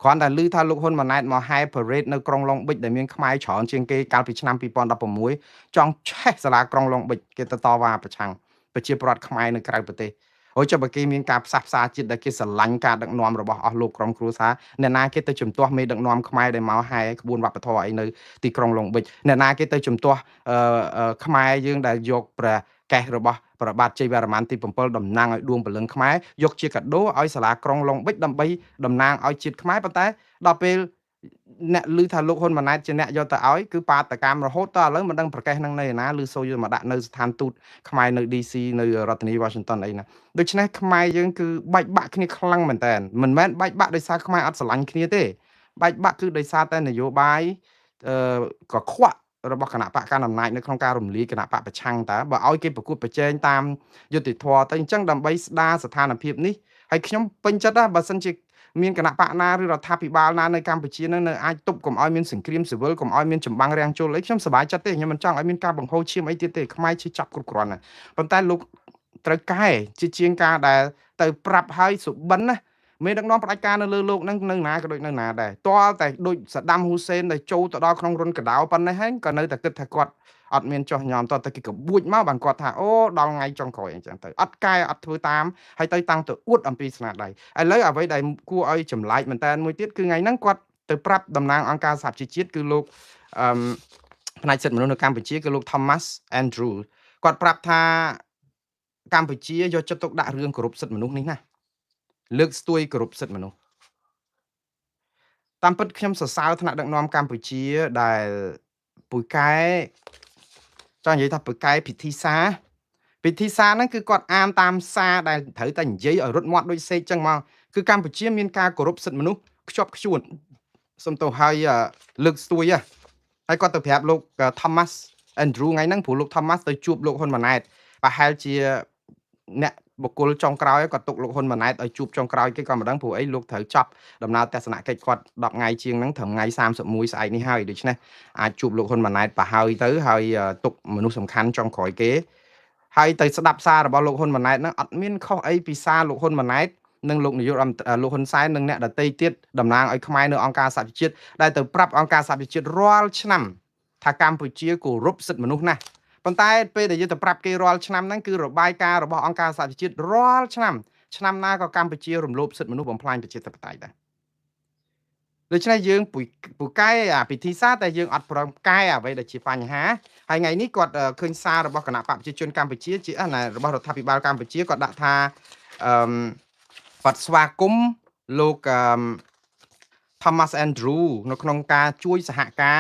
គ្រាន់តែឮថាលោកហ៊ុនម៉ាណែតមកហែ parade នៅក្រុងឡុងប៊ិចដែលមានខ្មែរច្រើនជាងគេកាលពីឆ្នាំ2016ចង់ឆេះសាលាក្រុងឡុងប៊ិចគេទៅតវ៉ាប្រឆាំងប្រជាពលរដ្ឋខ្មែរនៅក្រៅប្រទេសហើយចុះបើគេមានការផ្សះផ្សាជាតិដែលគេស្រឡាញ់ការដឹកនាំរបស់អស់លោកក្រុមគ្រួសារអ្នកណាគេទៅជំទាស់មេដឹកនាំខ្មែរដែលមកហែក្បួនវប្បធម៌អីនៅទីក្រុងឡុងប៊ិចអ្នកណាគេទៅជំទាស់ខ្មែរយើងដែលយកព្រះកេះរបស់ប្របាទជ័យវរ្ម័នទី7តំណាងឲ្យដួងព្រលឹងខ្មែរយកជាកាដូឲ្យសាលាក្រុងឡុងប៊ិចដើម្បីតំណាងឲ្យជាតិខ្មែរប៉ុន្តែដល់ពេលអ្នកឮថាលោកហ៊ុនម៉ាណែតជាអ្នកយកទៅឲ្យគឺបាតកម្មរហូតតឥឡូវមិនដឹងប្រកេះនឹងនៅឯណាឬសូយកមកដាក់នៅស្ថានទូតខ្មែរនៅ DC នៅរដ្ឋធានី Washington អីណាដូច្នេះខ្មែរយើងគឺបែកបាក់គ្នាខ្លាំងមែនតើមិនមែនបែកបាក់ដោយសារខ្មែរអត់ស្រឡាញ់គ្នាទេបែកបាក់គឺដោយសារតែនយោបាយកខ្វក់របស់គណៈបកកណ្ដាលអំណាចនៅក្នុងការរំលាយគណៈបកប្រឆាំងតើបើឲ្យគេប្រកួតប្រជែងតាមយុត្តិធម៌ទៅអញ្ចឹងដើម្បីស្ដារស្ថានភាពនេះហើយខ្ញុំពេញចិត្តណាបើសិនជាមានគណៈបកណាឬរដ្ឋាភិបាលណានៅកម្ពុជានឹងនៅអាចទប់កុំឲ្យមានសង្គ្រាមស៊ីវិលកុំឲ្យមានចម្បាំងរាំងជលអីខ្ញុំសប្បាយចិត្តទេខ្ញុំមិនចង់ឲ្យមានការបង្ហូរឈាមអីទៀតទេខ្មែរជឿចាប់គ្រប់គ្រាន់ណាប៉ុន្តែលោកត្រូវកែជាងការដែលទៅប្រាប់ឲ្យសុបិនណាមេដឹកនាំផ្ដាច់ការនៅលើលោកហ្នឹងនៅណាក៏ដូចនៅណាដែរតើតែដូចសាដាមហ៊ូសេនដែលចូលទៅដល់ក្នុងរុនកដៅប៉ុណ្ណេះហ្នឹងក៏នៅតែគិតថាគាត់អត់មានចោះញោមតតែគេកបួចមកបានគាត់ថាអូដល់ថ្ងៃចុងក្រោយអញ្ចឹងទៅអត់កែអត់ធ្វើតាមហើយទៅតាំងទៅអួតអំពីស្នាដៃឥឡូវអ្វីដែលគួរឲ្យចម្លែកមែនតើមួយទៀតគឺថ្ងៃហ្នឹងគាត់ទៅប្រាប់តំណាងអង្គការសហជីវជាតិគឺលោកផ្នែកសិទ្ធិមនុស្សនៅកម្ពុជាគឺលោក Thomas Andrew គាត់ប្រាប់ថាកម្ពុជាយកចិត្តទុកដាក់រឿងគោរពសិទ្ធិមនុស្សនេះណាលើកស្ទួយគោរពសិទ្ធិមនុស្សតាមពិតខ្ញុំសរសើរថ្នាក់ដឹកនាំកម្ពុជាដែលពូកែចង់និយាយថាពូកែពិធីសារហ្នឹងគឺគាត់អានតាមសារដែលត្រូវតែនិយាយឲ្យរត់មាត់ដូចសេកចឹងមកគឺកម្ពុជាមានការគោរពសិទ្ធិមនុស្សខ្ជាប់ខ្ជួនសុំទោសឲ្យលើកស្ទួយហើយគាត់ទៅប្រាប់លោក Thomas Andrew ថ្ងៃហ្នឹងព្រោះលោក Thomas ទៅជួបលោកហ៊ុនម៉ាណែតប្រហែលជាអ្នកបុគ្គលចុងក្រោយគាត់ទុកលោកហ៊ុនម៉ាណែតឲ្យជួបចុងក្រោយគេក៏មិនដឹងព្រោះអីលោកត្រូវចប់ដំណើរទស្សនកិច្ចគាត់10ថ្ងៃជាងហ្នឹងត្រឹមថ្ងៃ31ស្អែកនេះហើយដូច្នេះអាចជួបលោកហ៊ុនម៉ាណែតប្រហើយទៅហើយទុកមនុស្សសំខាន់ចុងក្រោយគេហើយទៅស្ដាប់សាររបស់លោកហ៊ុនម៉ាណែតហ្នឹងអត់មានខុសអីពីសារលោកហ៊ុនម៉ាណែតនិងលោកនាយកលោកហ៊ុនសែននិងអ្នកដទៃទៀតតំណាងឲ្យខ្មែរនៅអង្គការសហប្រជាជាតិដែលទៅប្រាប់អង្គការសហប្រជាជាតិរាល់ឆ្នាំថាកម្ពុជាគោរពសិទ្ធិមនុស្សណាស់ប៉ុន្តែពេលដែលយើងទៅប្រាប់គេរាល់ឆ្នាំហ្នឹងគឺរបាយការណ៍របស់អង្គការសហប្រជាជាតិរាល់ឆ្នាំណាក៏កម្ពុជារំលោភសិទ្ធិមនុស្សបំផ្លាញប្រជាធិបតេយ្យដែរដូច្នេះយើងពូកែអាពិធីសារតែយើងអត់ព្រមកែអ្វីដែលជាបញ្ហាហើយថ្ងៃនេះគាត់ឃើញសាររបស់គណៈបកប្រជាជនកម្ពុជាជារបស់រដ្ឋាភិបាលកម្ពុជាគាត់ដាក់ថាគាត់ស្វាគមន៍លោក Thomas Andrew នៅក្នុងការជួយសហកា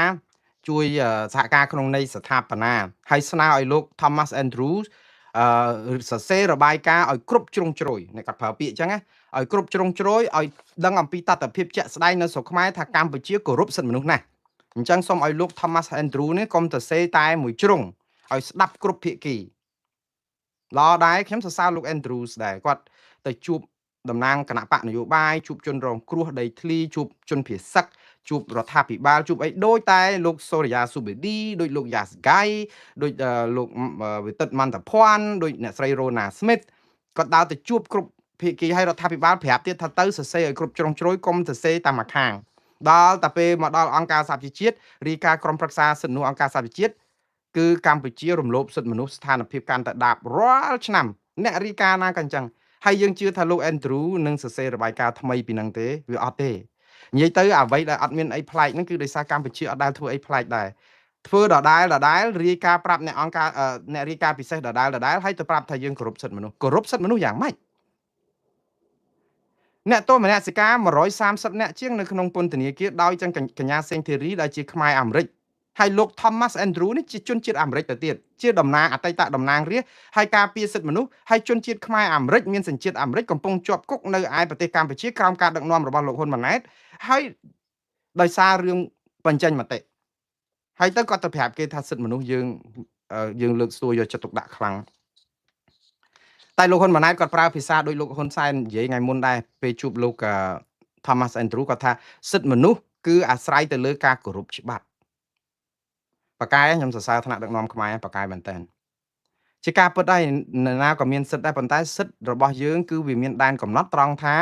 រក្នុងន័យស្ថាបនាហើយស្នើឲ្យលោក Thomas Andrew សរសេររបាយការណ៍ឲ្យគ្រប់ជ្រុងជ្រោយអ្នកគាត់ប្រើពាក្យអញ្ចឹងណាឲ្យគ្រប់ជ្រុងជ្រោយឲ្យដឹងអំពីតថភាពជាក់ស្ដែងនៅស្រុកខ្មែរថាកម្ពុជាគោរពសិទ្ធិមនុស្សណាស់អញ្ចឹងសូមឲ្យលោក Thomas Andrew នេះកុំទៅសេតែមួយជ្រុងឲ្យស្ដាប់គ្រប់ភាគីល្អដែរខ្ញុំសរសើរលោក Andrews ដែរគាត់ទៅជួបតំណាងគណៈបកនយោបាយជួបជនរងគ្រោះដីធ្លីជួបជនភៀសឹកជួបរដ្ឋាភិបាលជួបអីដូចតែលោកសូរិយាស៊ូបេឌីដូចលោកយ៉ាសហ្គៃដូចលោកវិទិតមន្តភ័ណ្ឌដូចអ្នកស្រីរ៉ូណាស្មីតគាត់ដើរទៅជួបគ្រប់ភាគីឲ្យរដ្ឋាភិបាលប្រាប់ទៀតថាទៅសរសេរឲ្យគ្រប់ជ្រុងជ្រោយកុំសរសេរតាមមួយខាងដល់តែពេលមកដល់អង្គការសហប្រជាជាតិរាយការណ៍ក្រុមប្រឹក្សាសិទ្ធិមនុស្សអង្គការសហប្រជាជាតិគឺកម្ពុជារំលោភសិទ្ធិមនុស្សស្ថានភាពកាន់តែដាបរាល់ឆ្នាំអ្នករាយការណ៍ណាក៏អញ្ចឹងហើយយើងជឿថាលោក Andrew នឹងសរសេររបាយការណ៍ថ្មីពីនឹងទេវាអត់ទេនិយាយទៅអ្វីដែលអត់មានអីប្លែកហ្នឹងគឺដោយសារកម្ពុជាអត់ដែលធ្វើអីប្លែកដែរធ្វើដដែលរាយការណ៍ប្រាប់អ្នកអង្គការអ្នករាយការណ៍ពិសេសដដែលហើយទៅប្រាប់ថាយើងគោរពសិទ្ធិមនុស្សយ៉ាងម៉េចអ្នកទោសមនសិការ130នាក់ជាងនៅក្នុងពន្ធនាគារដោយចឹងកញ្ញាសេងធីរីដែលជាខ្មែរអាមេរិកហើយលោក Thomas Andrew នេះជាជនជាតិអាមេរិកទៅទៀតជាតំណាងអតីតតំណាងរាស្ត្រហើយការពារសិទ្ធិមនុស្សហើយជនជាតិខ្មែរអាមេរិកមានសញ្ជាតិអាមេរិកកំពុងជាប់គុកនៅឯប្រទេសកម្ពុជាក្រោមការដឹកនាំរបស់លោកហ៊ុនម៉ាណែតហើយដោយសាររឿងបញ្ចេញមតិហើយទៅគាត់ទៅប្រាប់គេថាសិទ្ធិមនុស្សយើងលើកស្ទួយយកចិត្តទុកដាក់ខ្លាំងតែលោកហ៊ុនម៉ាណែតគាត់ប្រើភាសាដោយលោកហ៊ុនសែននិយាយថ្ងៃមុនដែរពេលជួបលោក Thomas Andrew គាត់ថាសិទ្ធិមនុស្សគឺអាស្រ័យទៅលើការគោរពច្បាប់បកែខ្ញុំសរសើរថ្នាក់ដឹកនាំខ្មែរបកែមែនតើជាការពិតហើយណាក៏មានសិទ្ធិដែរប៉ុន្តែសិទ្ធិរបស់យើងគឺវាមានដែនកំណត់ត្រង់ថា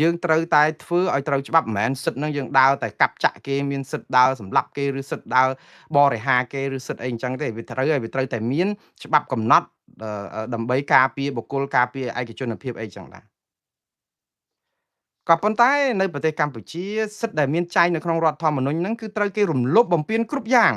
យើងត្រូវតែធ្វើឲ្យត្រូវច្បាប់មិនមែនសិទ្ធិនឹងយើងដើរតែកាប់ចាក់គេមានសិទ្ធិដើរសម្លាប់គេឬសិទ្ធិដើរបរិហាគេឬសិទ្ធិអីអញ្ចឹងទេវាត្រូវតែមានច្បាប់កំណត់ដើម្បីការពារបុគ្គលការពារឯកជនភាពអីចឹងដែរក៏ប៉ុន្តែនៅប្រទេសកម្ពុជាសិទ្ធិដែលមានចែងនៅក្នុងរដ្ឋធម្មនុញ្ញហ្នឹងគឺត្រូវគេរំលោភបំពានគ្រប់យ៉ាង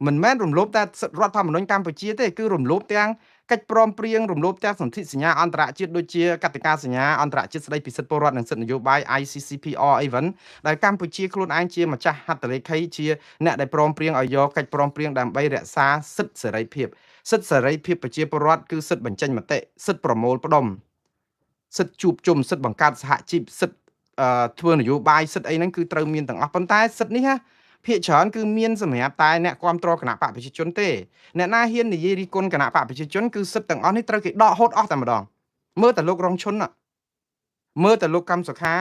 មិនមែនរំលោភតែរដ្ឋធម្មនុញ្ញកម្ពុជាទេគឺរំលោភទាំងកិច្ចព្រមព្រៀងរំលោភទាំងសន្ធិសញ្ញាអន្តរជាតិដូចជាកតិកាសញ្ញាអន្តរជាតិស្តីពីសិទ្ធិពលរដ្ឋនិងសិទ្ធិនយោបាយ ICCPR អីវិញដែលកម្ពុជាខ្លួនឯងជាម្ចាស់ហត្ថលេខីជាអ្នកដែលព្រមព្រៀងឲ្យយកកិច្ចព្រមព្រៀងដើម្បីរក្សាសិទ្ធិសេរីភាពប្រជាពលរដ្ឋគឺសិទ្ធិបញ្ចេញមតិសិទ្ធិប្រមូលផ្ដុំសិទ្ធិជួបជុំសិទ្ធិបង្កើតសហជីពសិទ្ធិធ្វើនយោបាយសិទ្ធិអីហ្នឹងគឺត្រូវមានទាំងអស់ប៉ុន្តែសិទ្ធិនេះភាគច្រើនគឺមានសម្រាប់តែអ្នកគ្រប់គ្រងគណៈបកប្រជាជនទេអ្នកណាហ៊ាននិយាយរិះគន់គណៈបកប្រជាជនគឺសិទ្ធិទាំងអស់នេះត្រូវគេដកហូតអស់តែម្ដងមើលតែលោករងឈុនមើលតែលោកកម្មសុខា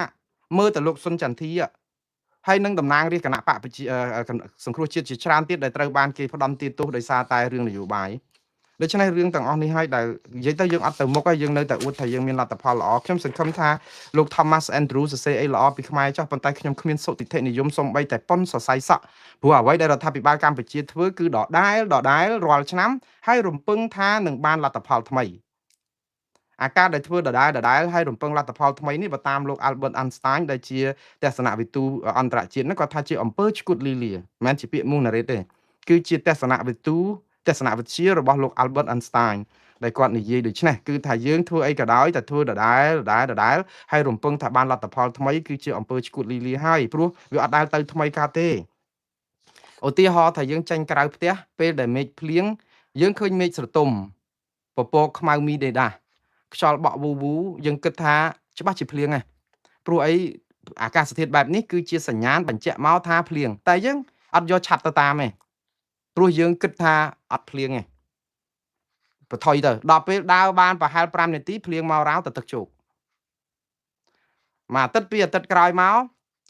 មើលតែលោកសុនចន្ទធីហើយនឹងតំណាងរាជគណៈបកសង្គ្រោះជាតិជាច្រើនទៀតដែលត្រូវបានគេផ្ដន់ទាទោសដោយសារតែរឿងនយោបាយដូច្នេះរឿងទាំងអស់នេះហើយដែលនិយាយទៅយើងអត់ទៅមុខហើយយើងនៅតែអួតថាយើងមានលទ្ធផលល្អខ្ញុំសង្ឃឹមថាលោក Thomas Andrew សរសេរអីល្អពីខ្មែរចោះប៉ុន្តែខ្ញុំគ្មានសុតិធិនិយមសំបីតែប៉ុនសរសៃសក់ព្រោះអ្វីដែលរដ្ឋាភិបាលកម្ពុជាធ្វើគឺដដែលរាល់ឆ្នាំហើយរំពឹងថានឹងបានលទ្ធផលថ្មីអាការដែលធ្វើដដែលហើយរំពឹងលទ្ធផលថ្មីនេះបើតាមលោក Albert Einstein ដែលជាទស្សនវិទូអន្តរជាតិហ្នឹងគាត់ថាជាអំពើឆ្កួតលីលាមិនមែនជាពាក្យមុខណារ៉េតទេគឺជាទស្សនវិទូ ទស្សនវិជ្ជារបស់លោក Albert Einstein ដែលគាត់និយាយដូច្នេះគឺថាយើងធ្វើអីក៏ដោយតែធ្វើដដែលហើយរំពឹងថាបានលទ្ធផលថ្មីគឺជាអំពើឈួតលីលាហើយព្រោះវាអត់ដែលទៅថ្មីកើតទេឧទាហរណ៍ថាយើងចេញក្រៅផ្ទះពេលដែលមេឃភ្លៀងយើងឃើញមេឃស្រទុំពពកខ្មៅមីដេដាខ្យល់បក់វូយើងគិតថាច្បាស់ជាភ្លៀងហ្នឹងព្រោះអីអាកាសធាតុបែបនេះគឺជាសញ្ញាណបញ្ជាក់មកថាភ្លៀងតែយើងអត់យកឆាត់ទៅតាមទេព្រោះយើងគិតថាអត់ភ្លៀងទេបន្ថយទៅដល់ពេលដើរបានប្រហែល5នាទីភ្លៀងមករ៉ាវទៅទឹកជោគមួយអាទិត្យពីរអាទិត្យក្រោយមក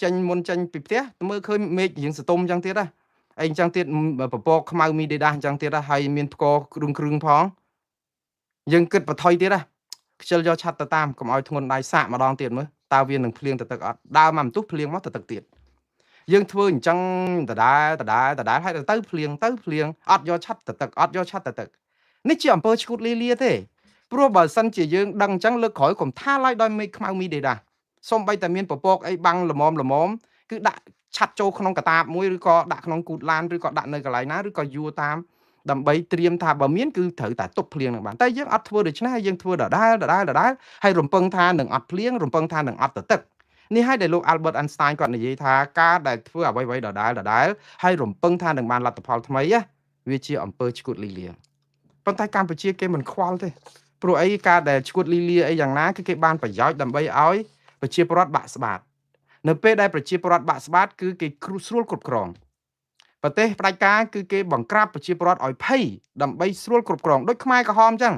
ចេញមុនចេញពីផ្ទះមើលឃើញមេឃរៀងសតុំអញ្ចឹងទៀតអីអញ្ចឹងទៀតពពកខ្មៅមីដេដាអញ្ចឹងទៀតហើយមានផ្គរគ្រឿងផងយើងគិតបន្ថយទៀតខ្ជិលយកឆាត់ទៅតាមកុំឲ្យធ្ងន់ដៃសាកម្ដងទៀតមើលតើវានឹងភ្លៀងទៅទឹកអត់ដើរមកបន្ទុះភ្លៀងមកទៅទឹកទៀតយើងធ្វើអញ្ចឹងដដែលហើយទៅភ្លៀងអត់យកឆាត់ទៅទឹកអត់យកឆាត់ទៅទឹកនេះជាអំពើឈួតលីលាទេព្រោះបើសិនជាយើងដឹងអញ្ចឹងលើកក្រោយកុំថាឡើយដោយមេឃខ្មៅមីដេដាសូម្បីតែមានពពកអីបាំងល្មមគឺដាក់ឆាត់ចូលក្នុងកាតាបមួយឬក៏ដាក់ក្នុងគូតឡានឬក៏ដាក់នៅកន្លែងណាឬក៏យួរតាមដើម្បីត្រៀមថាបើមានគឺត្រូវតែទប់ភ្លៀងនឹងបានតែយើងអត់ធ្វើដូច្នេះហើយយើងធ្វើដដែលហើយរំពឹងថានឹងអត់ភ្លៀងរំពឹងថានឹងអត់ទៅទឹកនេះហើយដែលលោក Albert Einstein គាត់និយាយថាការដែលធ្វើអ្វីៗដដែលហើយរំពឹងថានឹងបានលទ្ធផលថ្មីវាជាអំពើឈួតលីលាប៉ុន្តែកម្ពុជាគេមិនខ្វល់ទេព្រោះអីការដែលឈួតលីលាអីយ៉ាងណាគឺគេបានប្រយោជន៍ដើម្បីឲ្យប្រជាពលរដ្ឋបាក់ស្បាតនៅពេលដែលប្រជាពលរដ្ឋបាក់ស្បាតគឺគេស្រួលគ្រប់គ្រងប្រទេសផ្ដាច់ការគឺគេបង្ក្រាបប្រជាពលរដ្ឋឲ្យភ័យដើម្បីស្រួលគ្រប់គ្រងដូចខ្មែរក្រហមអញ្ចឹង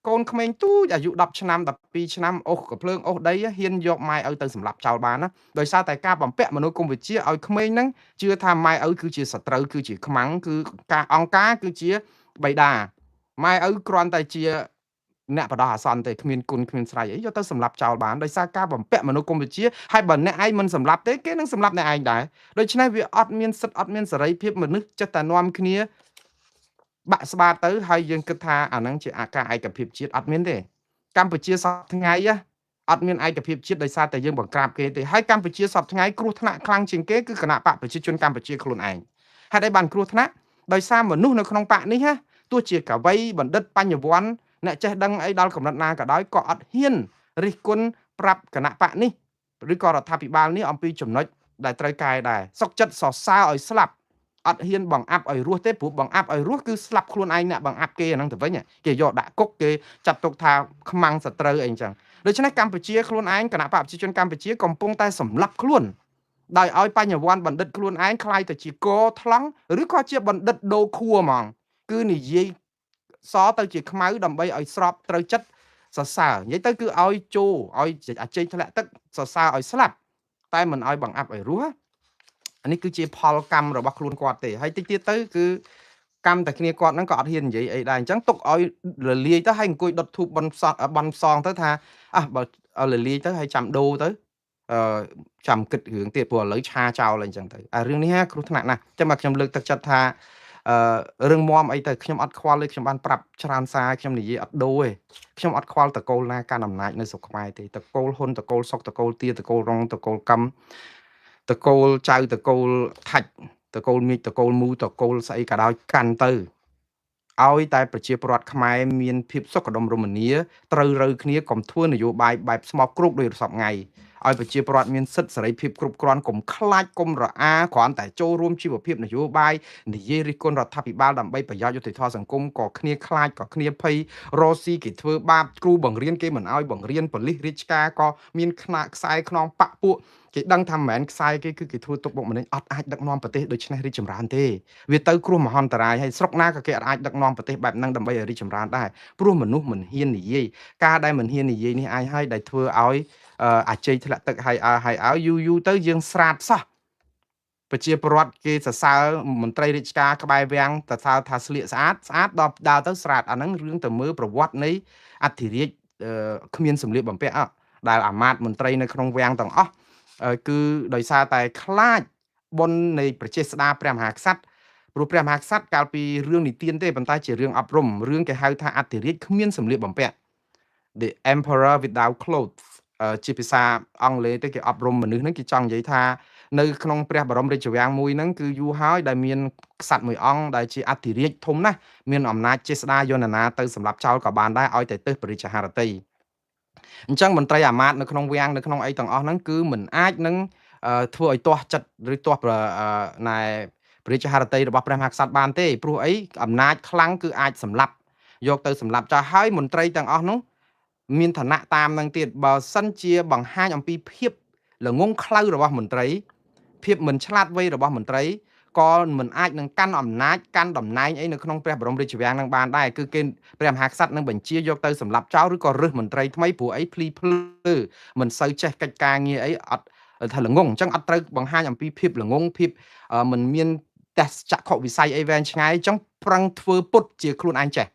កូនក្មេងទូចអាយុ10ឆ្នាំ12ឆ្នាំអូសកំភ្លើងអូសដីហ៊ានយកម៉ែឪទៅសម្លាប់ចោលបានណាដោយសារតែការបំពាក់មនោគមវិជ្ជាឲ្យក្មេងហ្នឹងជឿថាម៉ែឪគឺជាសត្រូវគឺជាខ្មាំងគឺការអង្គការគឺជាបិតាម៉ែឪគ្រាន់តែជាអ្នកបដោះអាសន្នទេគ្មានគុណគ្មានស្រ័យអីយកទៅសម្លាប់ចោលបានដោយសារការបំពាក់មនោគមវិជ្ជាហើយបើអ្នកឯងមិនសម្លាប់ទេគេនឹងសម្លាប់អ្នកឯងដែរដូច្នេះវាអត់មានសិទ្ធិអត់មានសេរីភាពមនុស្សចិត្តតែនាំគ្នាបាក់ស្បាតទៅហើយយើងគិតថាអាហ្នឹងជាអាការឯកភាពជាតិអត់មានទេកម្ពុជាសពថ្ងៃអត់មានឯកភាពជាតិដោយសារតែយើងបង្ក្រាបគេទេហើយកម្ពុជាសពថ្ងៃគ្រោះថ្នាក់ខ្លាំងជាងគេគឺគណៈបកប្រជាជនកម្ពុជាខ្លួនឯងហេតុអីបានគ្រោះថ្នាក់ដោយសារមនុស្សនៅក្នុងបកនេះទោះជាកវីបណ្ឌិតបញ្ញវន្តអ្នកចេះដឹងអីដល់កម្រិតណាក៏ដោយក៏អត់ហ៊ានរិះគន់ប្រាប់គណៈបកនេះឬក៏រដ្ឋាភិបាលនេះអំពីចំណុចដែលត្រូវកែដែរសុកចិត្តសរសើរឲ្យស្លាប់អត់ហ៊ានបង្អាប់ឲ្យរស់ទេព្រោះបង្អាប់ឲ្យរស់គឺស្លាប់ខ្លួនឯងអ្នកបង្អាប់គេអាហ្នឹងទៅវិញគេយកដាក់គុកគេចាត់ទុកថាខ្មាំងសត្រូវអីអញ្ចឹងដូច្នេះកម្ពុជាខ្លួនឯងគណៈបកប្រជាជនកម្ពុជាកំពុងតែសម្លាប់ខ្លួនដោយឲ្យបញ្ញវន្តបណ្ឌិតខ្លួនឯងខ្លាយទៅជាកថ្លង់ឬក៏ជាបណ្ឌិតដូខួរហ្មងគឺនិយាយសទៅជាខ្មៅដើម្បីឲ្យស្របត្រូវចិត្តសរសើរនិយាយទៅគឺឲ្យជោឲ្យអាចេញធ្លាក់ទឹកសរសើរឲ្យស្លាប់តែមិនឲ្យបង្អាប់ឲ្យរស់អានេះគឺជាផលកម្មរបស់ខ្លួនគាត់ទេហើយតិចទៀតទៅគឺកម្មតែគ្នាគាត់ហ្នឹងក៏អត់ហ៊ាននិយាយអីដែរអញ្ចឹងទុកឲ្យរលាយទៅហើយអង្គុយដុតធូបបន់ផ្សងទៅថាបើរលាយទៅហើយចាំដូរទៅចាំគិតរឿងទៀតព្រោះឥឡូវឆាចោលអីអញ្ចឹងទៅរឿងនេះគ្រោះថ្នាក់ណាស់ចឹងមកខ្ញុំលើកទឹកចិត្តថារឿងមមអីទៅខ្ញុំអត់ខ្វល់ទេខ្ញុំបានប្រាប់ច្រើនសារខ្ញុំនិយាយអត់ដូរទេខ្ញុំអត់ខ្វល់តកូលណាកាន់អំណាចនៅស្រុកខ្មែរទេតកូលហ៊ុនតកូលសុកតកូលទាតកូលរងតកូលកម្មតកូលចៅតកូលថាច់តកូលមីតកូលមូតកូលស្អីក៏ដោយកាន់ទៅឲ្យតែប្រជាពលរដ្ឋខ្មែរមានភាពសុខដុមរមនាត្រូវរើគ្នាកុំធ្វើនយោបាយបែបស្មោកគ្រោកដោយសពថ្ងៃឲ្យប្រជាពលរដ្ឋមានសិទ្ធិសេរីភាពគ្រប់គ្រាន់កុំខ្លាចកុំរអាគ្រាន់តែចូលរួមជីវភាពនយោបាយនិយាយរិះគន់រដ្ឋាភិបាលដើម្បីប្រយោជន៍យុត្តិធម៌សង្គមក៏គ្នាខ្លាចក៏គ្នាភ័យរស់ស៊ីគេធ្វើបាបគ្រូបង្រៀនគេមិនឲ្យបង្រៀនប៉ូលីសរាជការក៏មានខ្នាខ្សែខ្នងបកពួកគេដឹងថាមិនមែនខ្សែគេគឺគេធ្វើទុកបុកម្នេញអត់អាចដឹកនាំប្រទេសដូច្នេះរីកចម្រើនទេវាទៅគ្រោះមហន្តរាយហើយស្រុកណាក៏គេអាចដឹកនាំប្រទេសបែបហ្នឹងដើម្បីឲ្យរីកចម្រើនដែរព្រោះមនុស្សមិនហ៊ាននិយាយការដែលមិនហ៊ាននិយាយនេះអាចឲ្យដែលធ្វើឲ្យអាជ័យធ្លាក់ទឹកហើយយូរទៅយើងស្រាតសោះប្រជាពលរដ្ឋគេសរសើរមន្ត្រីរាជការក្បែរវាំងសរសើរថាស្លៀកស្អាតដល់ដើរទៅស្រាតអាហ្នឹងរឿងទៅមើលប្រវត្តិនៃអធិរាជគ្មានសម្លៀកបំពាក់ដែលអាមាត្យមន្ត្រីនៅក្នុងវាំងទាំងអស់គឺដោយសារតែខ្លាចបុណ្យនៃប្រជាស្ដាព្រះមហាក្សត្រព្រោះព្រះមហាក្សត្រកាលពីរឿងនិទានទេប៉ុន្តែជារឿងអប់រំរឿងគេហៅថាអធិរាជគ្មានសម្លៀកបំពាក់ The Emperor Without Clothes ជាភាសាអង់គ្លេសទៅគេអប់រំមនុស្សហ្នឹងគេចង់និយាយថា នៅក្នុងព្រះបរមរាជវាំងមួយហ្នឹងគឺយូរហើយដែលមានក្សត្រមួយអង្គដែលជាអធិរាជធំណាស់មានអំណាចជាស្ដារយន្តនាទៅសម្រាប់ចោលក៏បានដែរឲ្យតែទើសព្រះរាជហឫទ័យអញ្ចឹងមន្ត្រីអាមាត្យនៅក្នុងវាំងនៅក្នុងអីទាំងអស់ហ្នឹងគឺមិនអាចនឹងធ្វើឲ្យទាស់ចិត្តឬទាស់ណែព្រះរាជហឫទ័យរបស់ព្រះមហាក្សត្របានទេព្រោះអីអំណាចខ្លាំងគឺអាចសម្លាប់យកទៅសម្លាប់ចោលហើយមន្ត្រីទាំងអស់នោះមានឋានៈតាមនឹងទៀតបើសិនជាបង្ហាញអំពីភាពល្ងងខ្លៅរបស់មន្ត្រីភាពមិនឆ្លាតវៃរបស់មន្ត្រីក៏មិនអាចនឹងកាន់អំណាចកាន់តំណែងអីនៅក្នុងព្រះបរមរាជវាំងនឹងបានដែរគឺគេព្រះមហាក្សត្រនឹងបញ្ជាយកទៅសម្លាប់ចោលឬក៏រើសមន្ត្រីថ្មីព្រោះអីភ្លីភ្លឺមិនសូវចេះកិច្ចការងារអីអត់ថាល្ងងអញ្ចឹងអត់ត្រូវបង្ហាញអំពីភាពល្ងងភាពមិនមានទស្សចក្ខុវិស័យអីវែងឆ្ងាយអញ្ចឹងប្រឹងធ្វើពុតជាខ្លួនឯងចេះ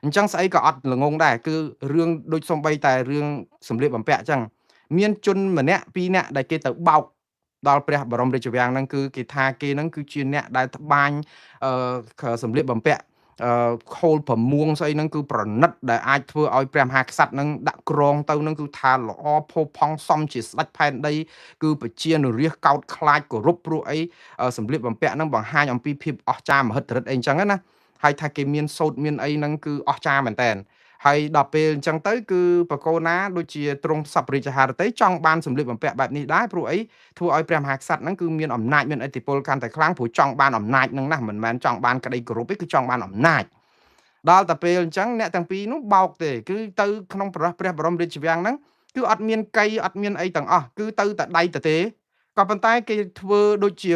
អញ្ចឹងស្អីក៏អត់ល្ងងដែរគឺរឿងដូចសំបីតែរឿងសម្លៀកបំពាក់អញ្ចឹងមានជនម្នាក់ពីរនាក់ដែលគេទៅបោកដល់ព្រះបរមរាជវាំងហ្នឹងគឺគេថាគេហ្នឹងគឺជាអ្នកដែលត្បាញសម្លៀកបំពាក់ខូលប្រមួងស្អីហ្នឹងគឺប្រណិតដែលអាចធ្វើឲ្យព្រះមហាក្សត្រហ្នឹងដាក់ក្រងទៅហ្នឹងគឺថាល្អផូរផង់សមជាស្ដេចផែនដីគឺប្រជានុរាស្ត្រកោតខ្លាចគោរពព្រោះអីសម្លៀកបំពាក់ហ្នឹងបង្ហាញអំពីភាពអស្ចារ្យមហិទ្ធិឫទ្ធិអីអញ្ចឹងណាហើយថាគេមានសូត្រមានអីហ្នឹងគឺអស្ចារ្យមែនតើហើយដល់ពេលអញ្ចឹងទៅគឺបកគោណាដូចជាទ្រង់សពរាជហឫទ័យចង់បានសម្លៀកបំពាក់បែបនេះដែរព្រោះអីធ្វើឲ្យព្រះមហាក្សត្រហ្នឹងគឺមានអំណាចមានឥទ្ធិពលកាន់តែខ្លាំងព្រោះចង់បានអំណាចហ្នឹងណាមិនមែនចង់បានក្តីគោរពទេគឺចង់បានអំណាចដល់តែពេលអញ្ចឹងអ្នកទាំងពីរនោះបោកទេគឺទៅក្នុងព្រះបរមរាជវាំងហ្នឹងគឺអត់មានកៃអត់មានអីទាំងអស់គឺទៅតែដៃទៅទេក៏ប៉ុន្តែគេធ្វើដូចជា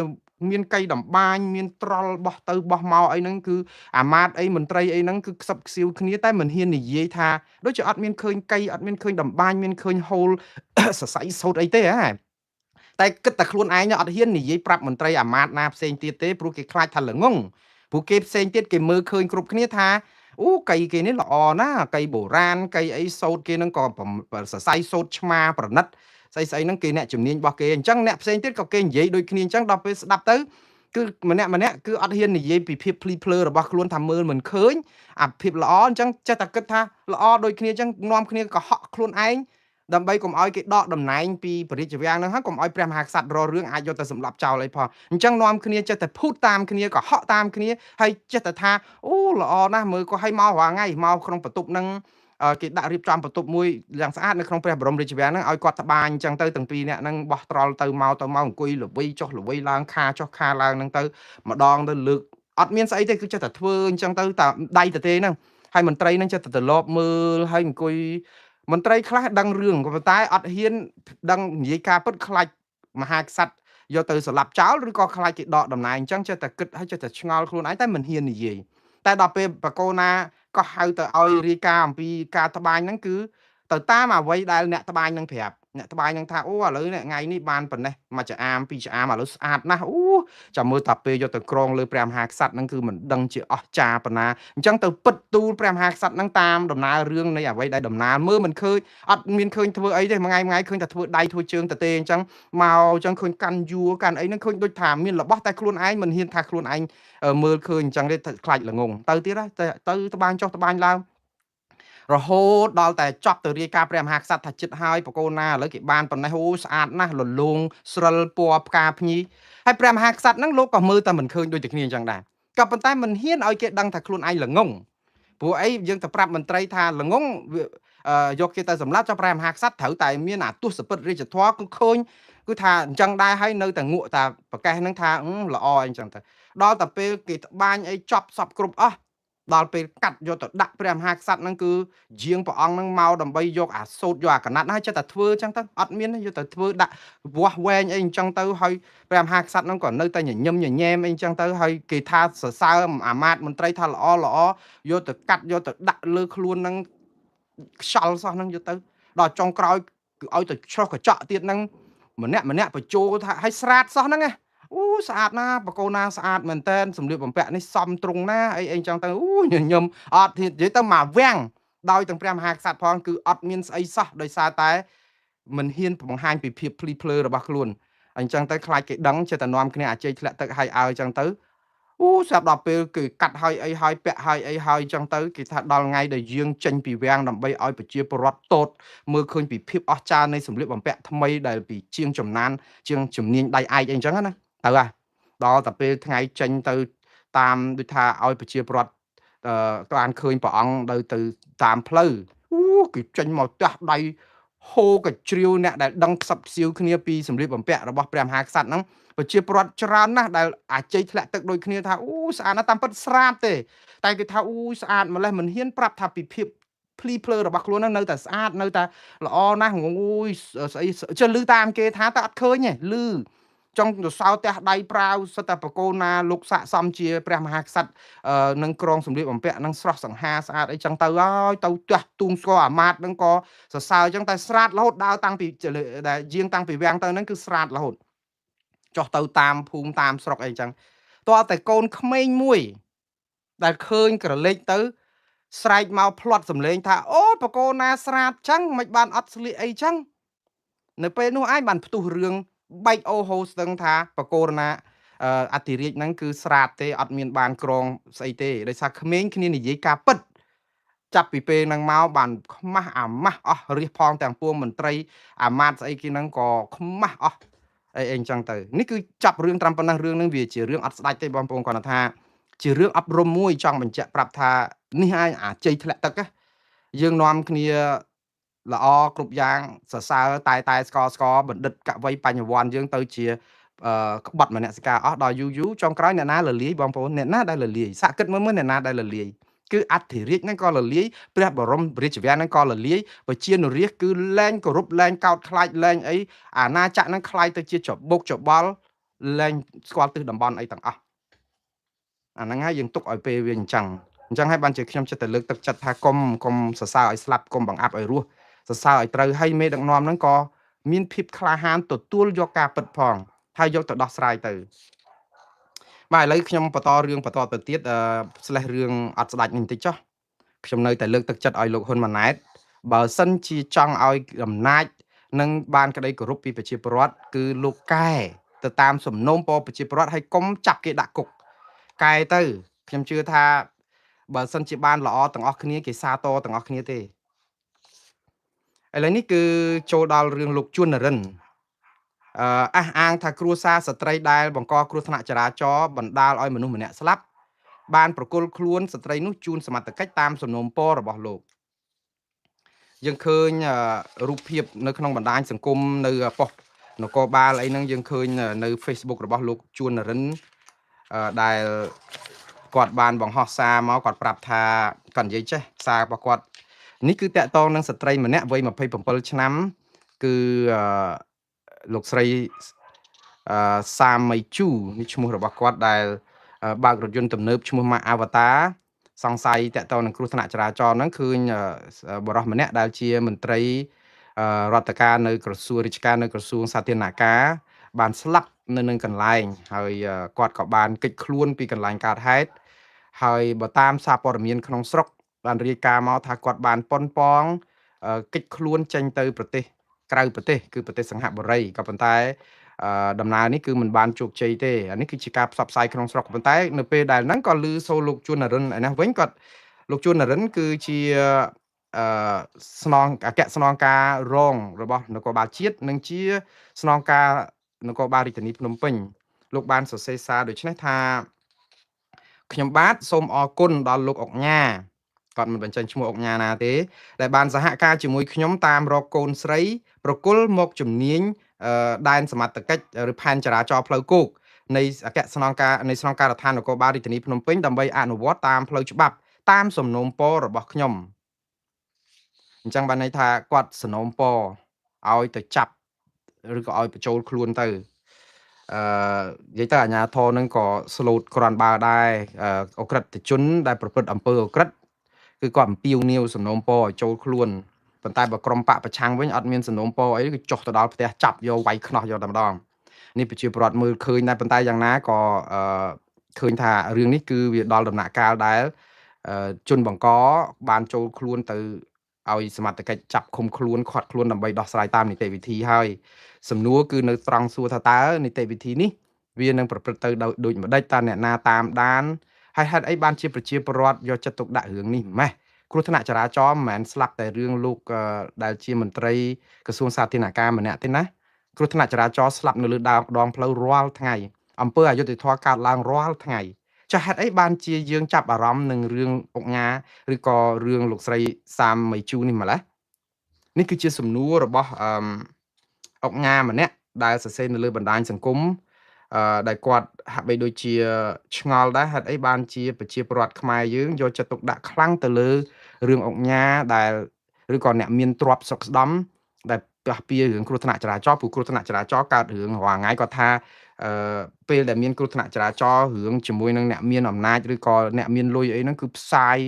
មានកៃដំបាញមានត្រល់បោះទៅបោះមកអីហ្នឹងគឺអាមាត្យអីមន្ត្រីអីហ្នឹងគឺខ្សឹបខ្សៀវគ្នាតែមិនហ៊ាននិយាយថាដូចជាអត់មានឃើញកៃអត់មានឃើញដំបាញមានឃើញហូលសរសៃសូត្រអីទេហ៎តែគិតតែខ្លួនឯងអត់ហ៊ាននិយាយប្រាប់មន្ត្រីអាមាត្យណាផ្សេងទៀតទេព្រោះគេខ្លាចថាល្ងងព្រោះគេផ្សេងទៀតគេមើលឃើញគ្រប់គ្នាថាអូកៃគេនេះល្អណាស់កៃបុរាណកៃអីសូត្រគេនឹងក៏សរសៃសូត្រឆ្មាប្រណិតស្អីហ្នឹងគេអ្នកជំនាញរបស់គេអញ្ចឹងអ្នកផ្សេងទៀតក៏គេនិយាយដូចគ្នាអញ្ចឹងដល់ពេលស្ដាប់ទៅគឺម្នាក់គឺអត់ហ៊ាននិយាយពីភាពភ្លីភ្លើរបស់ខ្លួនថាមើលមិនឃើញអាភាពល្អអញ្ចឹងចេះតែគិតថាល្អដូចគ្នាអញ្ចឹងនាំគ្នាកុហកខ្លួនឯងដើម្បីកុំឲ្យគេដកតំណែងពីព្រះរាជវាំងហ្នឹងហើយកុំឲ្យព្រះមហាក្សត្ររករឿងអាចយកទៅសម្លាប់ចោលអីផងអញ្ចឹងនាំគ្នាចេះតែភូតតាមគ្នាកុហកតាមគ្នាហើយចេះតែថាអូល្អណាស់មើលក៏ឲ្យមករាល់ថ្ងៃមកក្នុងបន្ទប់ហ្នឹងគេដាក់រៀបចំបន្ទប់មួយយ៉ាងស្អាតនៅក្នុងព្រះបរមរាជវាំងហ្នឹងឲ្យគាត់ត្បាញអញ្ចឹងទៅទាំងពីរនាក់ហ្នឹងបោះត្រល់ទៅមកអង្គុយល្វីចុះល្វីឡើងខាចុះខាឡើងហ្នឹងទៅម្ដងទៅលើកអត់មានស្អីទេគឺចេះតែធ្វើអញ្ចឹងទៅតែដៃទៅទេហ្នឹងហើយមន្ត្រីហ្នឹងចេះតែត្រឡប់មើលហើយអង្គុយមន្ត្រីខ្លះដឹងរឿងក៏ប៉ុន្តែអត់ហ៊ានដឹងនិយាយការពិតខ្លាចមហាក្សត្រយកទៅសម្លាប់ចោលឬក៏ខ្លាចគេដកតំណែងអញ្ចឹងចេះតែគិតហើយចេះតែឆ្ងល់ខ្លួនឯងតែមិនហ៊ាននិយាយតែដល់ពេលបកគោណាក៏ហៅទៅឲ្យរាយការណ៍អំពីការត្បាញហ្នឹងគឺទៅតាមអ្វីដែលអ្នកត្បាញនឹងប្រាប់អ្នកត្បាញនឹងថាអូឥឡូវថ្ងៃនេះបានប៉ុណ្ណេះមួយចាអាមពីរចាអាមឥឡូវស្អាតណាស់អូចាំមើលតាពេលយកទៅក្រងលើព្រះមហាក្សត្រហ្នឹងគឺមិនដឹងជាអស្ចារ្យប៉ុណ្ណាអញ្ចឹងទៅពិតទូលព្រះមហាក្សត្រហ្នឹងតាមដំណើររឿងនៃអ្វីដែលដំណើរមើលមិនឃើញអត់មានឃើញធ្វើអីទេមួយថ្ងៃឃើញតែធ្វើដៃធ្វើជើងទៅទេអញ្ចឹងមកអញ្ចឹងឃើញកាន់យួរកាន់អីហ្នឹងឃើញដូចថាមានរបស់តែខ្លួនឯងមិនហ៊ានថាខ្លួនឯងមើលឃើញអញ្ចឹងទេខ្លាចល្ងងទៅទៀតទៅត្បាញចុះត្បាញឡើងរហូតដល់តែចប់ទៅរាយការណ៍ព្រះមហាក្សត្រថាចិត្តហើយបកូនណាឥឡូវគេបានប៉ុណ្ណេះអូស្អាតណាស់លលងស្រិលពណ៌ផ្កាភ្ញីហើយព្រះមហាក្សត្រហ្នឹងលោកក៏មើលតែមិនឃើញដូចតែគ្នាអញ្ចឹងដែរក៏ប៉ុន្តែមិនហ៊ានឲ្យគេដឹងថាខ្លួនឯងល្ងងព្រោះអីយើងទៅប្រាប់មន្ត្រីថាល្ងងយកគេទៅសម្លាប់ចុះព្រះមហាក្សត្រត្រូវតែមានអាទស្សពិតរាជធម៌គឺឃើញគឺថាអញ្ចឹងដែរហើយនៅតែងក់តាប្រកេះហ្នឹងថាល្អអញ្ចឹងទៅដល់តែពេលគេត្បាញអីចប់សពគ្រប់អស់ដល់ពេលកាត់យកទៅដាក់ព្រះមហាក្សត្រហ្នឹងគឺយាងព្រះអង្គហ្នឹងមកដើម្បីយកអាសូត្រយកអាកណាត់ហើយចិត្តតែធ្វើអញ្ចឹងទៅអត់មានយកទៅធ្វើដាក់វាស់វែងអីអញ្ចឹងទៅហើយព្រះមហាក្សត្រហ្នឹងក៏នៅតែញញឹមញញែមអីអញ្ចឹងទៅហើយគេថាសរសើរអាមាត្យមន្ត្រីថាល្អយកទៅកាត់យកទៅដាក់លើខ្លួនហ្នឹងខ្យល់សោះហ្នឹងយកទៅដល់ចុងក្រោយគឺឲ្យទៅឆ្លោះកញ្ចក់ទៀតហ្នឹងម្នាក់បញ្ជោថាឲ្យស្រាតសោះហ្នឹងណាអូស្អាតណាបកូនណាស្អាតមែនតែនសម្លៀកបំពាក់នេះសមត្រង់ណាអីអញ្ចឹងទៅអូញញឹមអត់និយាយទៅមកវាំងដោយទាំងព្រះមហាក្សត្រផងគឺអត់មានស្អីសោះដោយសារតែមិនហ៊ានបង្ហាញពីភាពភ្លីភ្លើរបស់ខ្លួនអញ្ចឹងទៅខ្លាចគេដឹងចេះតែនាំគ្នាអាជ័យធ្លាក់ទឹកឲ្យអញ្ចឹងទៅ ស្រាប់ដល់ពេលគេកាត់ហើយអីហើយពាក់ហើយអីហើយអញ្ចឹងទៅគេថាដល់ថ្ងៃដែលយើងចេញពីវាំងដើម្បីឲ្យប្រជាពលរដ្ឋតូតមើលឃើញពីភាពអស្ចារ្យនៃសម្លៀកបំពាក់ថ្មីដែលពីជាងចំណានជាងជំនាញដៃឯកអីអញ្ចឹងណាទៅដល់តែពេលថ្ងៃចេញទៅតាមដូចថាឲ្យប្រជាពលរដ្ឋបានឃើញព្រះអង្គទៅតាមផ្លូវគេចេញមកទះដៃហូរកជ្រាវអ្នកដែលដឹងខ្សឹបខ្សៀវគ្នាពីសម្លៀកបំពាក់របស់ព្រះមហាក្សត្រហ្នឹងប្រជាពលរដ្ឋច្រើនណាស់ដែលអាចជ័យធ្លាក់ទឹកដូចគ្នាថាស្អាតណាស់តាមពិតស្រាតទេតែគេថាស្អាតម្លេះមិនហ៊ានប្រាប់ថាពីភាពភ្លីភ្លើរបស់ខ្លួនហ្នឹងនៅតែស្អាតនៅតែល្អណាស់ស្អីចុះលឺតាមគេថាតែអត់ឃើញទេលឺចង់ទៅសោទះដៃប្រាវសិតតែបកូនណាលោកស័កសមជាព្រះមហាក្សត្រនឹងក្រងសម្លៀកបំពាក់នឹងស្រស់សង្ហាស្អាតអីចឹងទៅហើយទៅទះទូងស្គរអាម៉ាតនឹងក៏សរសើរចឹងតែស្រាតរហូតដើរតាំងពីដែលយាងតាំងពីវាំងទៅហ្នឹងគឺស្រាតរហូតចុះទៅតាមភូមិតាមស្រុកអីចឹងតើតែកូនក្មេងមួយដែលឃើញក្រឡេកទៅស្រែកមកផ្្លាត់សម្លេងថាអូបកូនណាស្រាតចឹងមិនបានអត់ស្លៀកអីចឹងនៅពេលនោះឯងបានផ្ទុះរឿងបែកអូហូស្ទឹងថាបកូនណាអធិរាជហ្នឹងគឺស្រាតទេអត់មានបានក្រងស្អីទេដោយសារក្មេងគ្នានិយាយការពិតចាប់ពីពេលហ្នឹងមកបានខ្មាស់អាម៉ាស់អស់រះផងទាំងពួងមន្ត្រីអាម៉ាតស្អីគេហ្នឹងក៏ខ្មាស់អស់អីអញ្ចឹងទៅនេះគឺចាប់រឿងត្រឹមប៉ុណ្ណេះរឿងហ្នឹងវាជារឿងអត់ស្ដាច់ទេបងប្អូនគាត់ថាជារឿងអប់រំមួយចង់បញ្ជាក់ប្រាប់ថានេះឯងអាជ័យធ្លាក់ទឹកយើងនាំគ្នាល្អគ្រប់យ៉ាងសរសើរតែស្កបណ្ឌិតកវីបញ្ញវន្តយើងទៅជាក្បត់មនសិការអស់ដល់យូរចុងក្រោយអ្នកណាលលាយបងប្អូនអ្នកណាដែលលលាយសាកគិតមើលអ្នកណាដែលលលាយគឺអធិរាជហ្នឹងក៏លលាយព្រះបរមរាជវាំងហ្នឹងក៏លលាយប្រជានុរាស្ត្រគឺលែងគោរពលែងកោតខ្លាចលែងអីអាណាចក្រហ្នឹងខ្លាយទៅជាច្បុកច្បល់លែងស្គាល់ទិសតំបន់អីទាំងអស់អាហ្នឹងហើយយើងទុកឲ្យពេលវាអញ្ចឹងហើយបានជាខ្ញុំចិត្តតែលើកទឹកចិត្តថាកុំសរសើរឲ្យស្លាប់កុំបង្អាប់ឲ្យរស់សរសើរឲ្យត្រូវហើយមេដឹកនាំហ្នឹងក៏មានភាពក្លាហានទទួលយកការពិតផងហើយយកទៅដោះស្រាយទៅបាទឥឡូវខ្ញុំបន្តរឿងបន្តទៅទៀតស្លេះរឿងអត់ស្ដាច់នេះបន្តិចចុះខ្ញុំនៅតែលើកទឹកចិត្តឲ្យលោកហ៊ុនម៉ាណែតបើសិនជាចង់ឲ្យអំណាចនឹងបានក្តីគោរពពីប្រជាពលរដ្ឋគឺលោកកែទៅតាមសំណូមពរប្រជាពលរដ្ឋហើយកុំចាប់គេដាក់គុកកែទៅខ្ញុំជឿថាបើសិនជាបានល្អទាំងអស់គ្នាគេសាទរទាំងអស់គ្នាទេឥឡូវនេះគឺចូលដល់រឿងលោកជួននរិនអះអាងថាគ្រួសារស្ត្រីដែលបង្កគ្រោះថ្នាក់ចរាចរណ៍បណ្ដាលឲ្យមនុស្សម្នាក់ស្លាប់បានប្រគល់ខ្លួនស្ត្រីនោះជូនសមត្ថកិច្ចតាមសំណូមពររបស់លោកយើងឃើញរូបភាពនៅក្នុងបណ្ដាញសង្គមនៅប៉ុស្តិ៍នគរបាលអីហ្នឹងយើងឃើញនៅ Facebook របស់លោកជួននរិនដែលគាត់បានបង្ហោះសារមកគាត់ប្រាប់ថាគាត់និយាយចេះសាររបស់គាត់នេះគឺតាក់ទងនឹងស្ត្រីម្នាក់វ័យ27ឆ្នាំគឺលោកស្រីសាមីជូនេះឈ្មោះរបស់គាត់ដែលបើករថយន្តទំនើបឈ្មោះម៉ាកអាវតាសង្ស័យតាក់ទងនឹងគ្រោះថ្នាក់ចរាចរណ៍ហ្នឹងឃើញបរិសម្នាក់ដែលជាមន្ត្រីរដ្ឋការនៅក្រសួងរាជការនៅក្រសួងសាធារណការបានស្លាប់នៅនឹងកន្លែងហើយគាត់ក៏បានគេចខ្លួនពីកន្លែងកើតហេតុហើយបើតាមសារព័ត៌មានក្នុងស្រុកបានរាយការណ៍មកថាគាត់បានប៉ុនប៉ងគេចខ្លួនចេញទៅប្រទេសក្រៅប្រទេសគឺប្រទេសសិង្ហបុរីក៏ប៉ុន្តែដំណើរនេះគឺមិនបានជោគជ័យទេអានេះគឺជាការផ្សព្វផ្សាយក្នុងស្រុកប៉ុន្តែនៅពេលដែលហ្នឹងក៏ឮសូរលោកជួននរិនឯនេះវិញគាត់លោកជួននរិនគឺជាអគ្គស្នងការរងរបស់នគរបាលជាតិនិងជាស្នងការនគរបាលរាជធានីភ្នំពេញលោកបានសរសេរសារដូចនេះថាខ្ញុំបាទសូមអរគុណដល់លោកអុកញ៉ាគាត់មិនបញ្ចេញឈ្មោះអុកញ៉ាណាទេដែលបានសហការជាមួយខ្ញុំតាមរកកូនស្រីប្រគល់មកជំនាញដែនសមត្ថកិច្ចឬផែនចរាចរណ៍ផ្លូវគោកនៃអគ្គស្នងការនៃស្នងការដ្ឋាននគរបាលរាជធានីភ្នំពេញដើម្បីអនុវត្តតាមផ្លូវច្បាប់តាមសំណូមពររបស់ខ្ញុំអញ្ចឹងបានន័យថាគាត់សំណូមពរឲ្យទៅចាប់ឬក៏ឲ្យបញ្ចូលខ្លួនទៅនិយាយទៅអាជ្ញាធរនឹងក៏ស្លូតក្រាន់បើដែរអក្រិតជនដែលប្រព្រឹត្តអំពើអក្រិតគឺគាត់អំពាវនាវសំណូមពរឲ្យចូលខ្លួនប៉ុន្តែបើក្រុមបកប្រឆាំងវិញអត់មានសំណូមពរអីគឺចុះទៅដល់ផ្ទះចាប់យកវាយខ្នោះយកតែម្ដងនេះប្រជាពលរដ្ឋមើលឃើញដែរប៉ុន្តែយ៉ាងណាក៏ឃើញថារឿងនេះគឺវាដល់ដំណាក់កាលដែលជនបង្កបានចូលខ្លួនទៅឲ្យសមត្ថកិច្ចចាប់ឃុំខ្លួនឃាត់ខ្លួនដើម្បីដោះស្រាយតាមនីតិវិធីហើយសំណួរគឺនៅត្រង់សួរថាតើនីតិវិធីនេះ វានឹងប្រព្រឹត្តទៅដូចម្ដេចតើអ្នកណាតាមដានហើយហេតុអីបានជាប្រជាពលរដ្ឋយកចិត្តទុកដាក់រឿងនេះម៉េះគ្រោះថ្នាក់ចរាចរណ៍មិនមែនស្លាប់តែរឿងលោកដែលជាមន្ត្រីក្រសួងសាធារណការម្នាក់ទេណាគ្រោះថ្នាក់ចរាចរណ៍ស្លាប់នៅលើដងផ្លូវរាល់ថ្ងៃអំពើអយុត្តិធម៌កើតឡើងរាល់ថ្ងៃចាហេតុអីបានជាយើងចាប់អារម្មណ៍នឹងរឿងអុកញ៉ាឬក៏រឿងលោកស្រីសាមមីជូនេះម្ល៉េះនេះគឺជាសំណួររបស់អុកញ៉ាម្នាក់ដែលសរសេរនៅលើបណ្ដាញសង្គមដែលគាត់ហាក់បីដូចជាឆ្ងល់ដែរហេតុអីបានជាប្រជាពលរដ្ឋខ្មែរយើងយកចិត្តទុកដាក់ខ្លាំងទៅលើរឿងអុកញ៉ាដែលឬក៏អ្នកមានទ្រព្យសុខស្ដំដែលប៉ះពាល់រឿងគ្រោះថ្នាក់ចរាចរណ៍ព្រោះគ្រោះថ្នាក់ចរាចរណ៍កើតរឿងរាល់ថ្ងៃគាត់ថាពេលដែលមានគ្រោះថ្នាក់ចរាចរណ៍រឿងជាមួយនឹងអ្នកមានអំណាចឬក៏អ្នកមានលុយអីហ្នឹងគឺផ្សាយ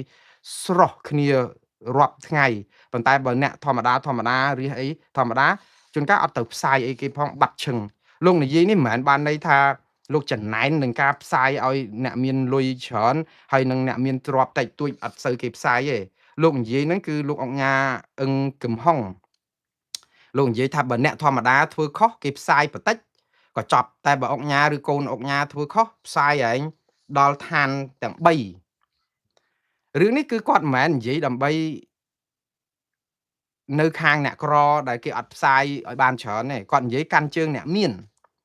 ស្រោះគ្នារាប់ថ្ងៃប៉ុន្តែបើអ្នកធម្មតារះអីធម្មតាជួនកាលអត់ទៅផ្សាយអីគេផងបាត់ឈឹងលោកនិយាយនេះមិនមែនបានន័យថាលោកចំណែននឹងការផ្សាយឲ្យអ្នកមានលុយច្រើនហើយនឹងអ្នកមានទ្រព្យតិចតួចអត់សូវគេផ្សាយទេលោកនិយាយហ្នឹងគឺលោកអង្ញាអឹងកឹមហុងលោកនិយាយថាបើអ្នកធម្មតាធ្វើខុសគេផ្សាយបន្តិចក៏ចប់តែបើអុកញ៉ាឬកូនអុកញ៉ាធ្វើខុសផ្សាយឯងដល់ឋានទាំង3រឿងនេះគឺគាត់មិនមែននិយាយដើម្បីនៅខាងអ្នកក្រដែលគេអត់ផ្សាយឲ្យបានច្រើនទេគាត់និយាយកាន់ជើងអ្នកមាន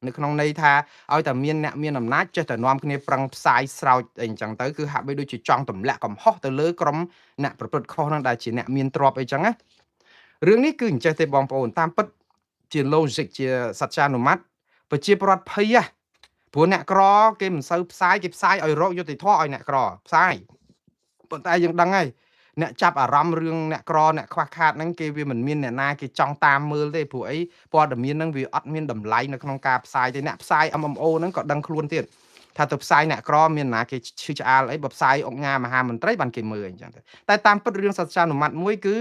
នៅក្នុងន័យថាឲ្យតែមានអ្នកមានអំណាចចេះតែនាំគ្នាប្រឹងផ្សាយស្រោចអីអញ្ចឹងទៅគឺហាក់បីដូចជាចង់ទម្លាក់កំហុសទៅលើក្រុមអ្នកប្រព្រឹត្តខុសហ្នឹងដែលជាអ្នកមានទ្រព្យអីចឹងណារឿងនេះគឺអញ្ចេះទេបងប្អូនតាមពិតជា logic ជាសច្ចានុម័តប្រជាពលរដ្ឋភ័យហ៎ព្រោះអ្នកក្រគេមិនសូវផ្សាយគេផ្សាយឲ្យរកយុត្តិធម៌ឲ្យអ្នកក្រផ្សាយប៉ុន្តែយើងដឹងហើយអ្នកចាប់អារម្មណ៍រឿងអ្នកក្រអ្នកខ្វះខាតហ្នឹងគេវាមិនមានអ្នកណាគេចង់តាមមើលទេព្រោះអីព័ត៌មានហ្នឹងវាអត់មានតម្លៃនៅក្នុងការផ្សាយទេអ្នកផ្សាយ MMO ហ្នឹងក៏ដឹងខ្លួនទៀតថាទៅផ្សាយអ្នកក្រមានណាគេឈឺឆ្អាលអីបើផ្សាយអុកញ៉ាមហាមន្ត្រីបានគេមើលអញ្ចឹងតែតាមពិតរឿងសច្ចានុម័តមួយគឺ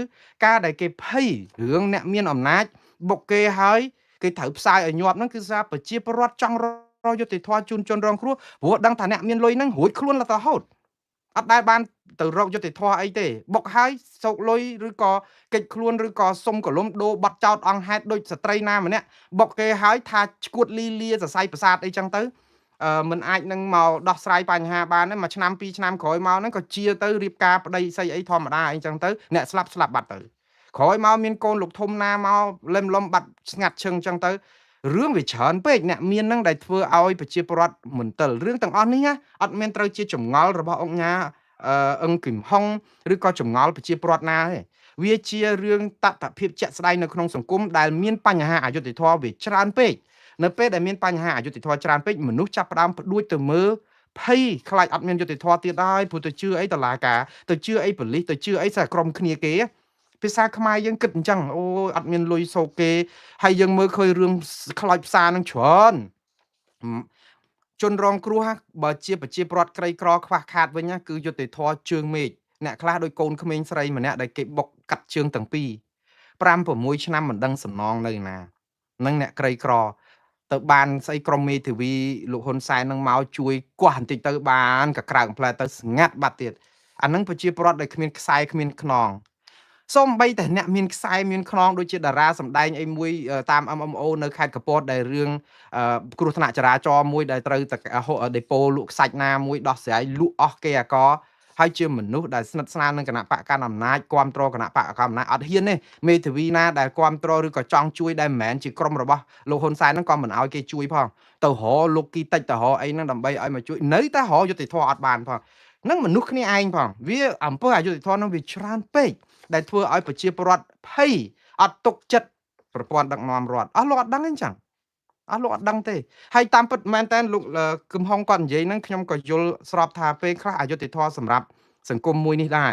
ការដែលគេភ័យរឿងអ្នកមានអំណាចបុកគេហើយគេត្រូវផ្សាយឲ្យញាប់ហ្នឹងគឺថាប្រជាពលរដ្ឋចង់រកយុត្តិធម៌ជូនជនរងគ្រោះព្រោះដឹងថាអ្នកមានលុយហ្នឹងរួចខ្លួនរហូតអត់ដែលបានទៅរកយុត្តិធម៌អីទេបុកហើយសោកលុយឬក៏កិច្ចខ្លួនឬក៏សុំកលុំដូរបាត់ចោតអង្គហេតុដូចស្ត្រីណាម្នាក់បុកគេហើយថាឈួតលីលាសរសៃប្រសាទអីចឹងទៅមិនអាចនឹងមកដោះស្រាយបញ្ហាបានទេមួយឆ្នាំ2ឆ្នាំក្រោយមកហ្នឹងក៏ជាទៅរៀបការប្តីស្អីអីធម្មតាអីចឹងទៅអ្នកស្លាប់បាត់ទៅក្រោយមកមានកូនលោកធំណាមកលឹមលំបាត់ស្ងាត់ឈឹងចឹងទៅរឿងវាច្រើនពេកអ្នកមានហ្នឹងដែលធ្វើឲ្យប្រជាពលរដ្ឋមន្ទិលរឿងទាំងអស់នេះណាអត់មានត្រូវជាចម្ងល់របស់អង្គញាអឹងគឹមហុងឬក៏ចម្ងល់ប្រជាពលរដ្ឋណាទេវាជារឿងតថភាពជាក់ស្ដែងនៅក្នុងសង្គមដែលមានបញ្ហាអយុត្តិធម៌វាច្រើនពេកនៅពេលដែលមានបញ្ហាអយុត្តិធម៌ច្រើនពេកមនុស្សចាប់ផ្ដើមផ្ដួចទៅមើលភ័យខ្លាចអត់មានយុត្តិធម៌ទៀតហើយព្រោះទៅជឿអីតឡាការទៅជឿអីប៉ូលីសទៅជឿអីសារក្រុមគ្នាគេភាសាខ្មែរយើងគិតអញ្ចឹងអូយអត់មានលុយសោកគេហើយយើងមើលឃើញរឿងខ្លោចផ្សារនឹងច្រើនជនរងគ្រោះបើជាប្រជាពលរដ្ឋក្រីក្រខ្វះខាតវិញគឺយុត្តិធម៌ជើងមេឃអ្នកខ្លះដោយកូនក្មេងស្រីម្នាក់ដែលគេបុកកាត់ជើងទាំងពីរ5 6ឆ្នាំមិនដឹងសំណងនៅណានឹងអ្នកក្រីក្រទៅបានស្អីក្រុមមេធាវីលោកហ៊ុនសែននឹងមកជួយគាស់បន្តិចទៅបានកក្រៅកំ pl ែទៅស្ងាត់បាត់ទៀតអានឹងប្រជាពលរដ្ឋដែលគ្មានខ្សែគ្មានខ្នងសូម្បីតែអ្នកមានខ្សែមានខ្នងដូចជាតារាសម្ដែងអីមួយតាម MMO នៅខេត្តកពតដែលរឿងគ្រោះថ្នាក់ចរាចរណ៍មួយដែលត្រូវតែដេប៉ូលក់ខ្សាច់ណាមួយដោះស្រាយលក់អស់គេអាកហើយជាមនុស្សដែលស្និទ្ធស្នាលនឹងគណៈបកកណ្ដាលអំណាចគ្រប់គ្រងគណៈបកកណ្ដាលអំណាចអត់ហ៊ានទេមេធាវីណាដែលគ្រប់គ្រងឬក៏ចង់ជួយដែលមិនមែនជាក្រុមរបស់លោកហ៊ុនសែនហ្នឹងក៏មិនអោយគេជួយផងទៅរកលោកគីតិចទៅរកអីហ្នឹងដើម្បីឲ្យមកជួយនៅតែរកយុត្តិធម៌អត់បានផងហ្នឹងមនុស្សគ្នាឯងផងវាអំពើអយុត្តិធម៌ហ្នឹងវាច្រើនពេកដែលធ្វើឲ្យប្រជាពលរដ្ឋភ័យអត់ទុកចិត្តប្រព័ន្ធដឹកនាំរដ្ឋអស់លោកអត់ដឹងទេអញ្ចឹងអស់លោកអត់ដឹងទេហើយតាមពិតមែនតើលោកគឹមហុងគាត់និយាយហ្នឹងខ្ញុំក៏យល់ស្របថាពេលខ្លះអយុត្តិធម៌សម្រាប់សង្គមមួយនេះដែរ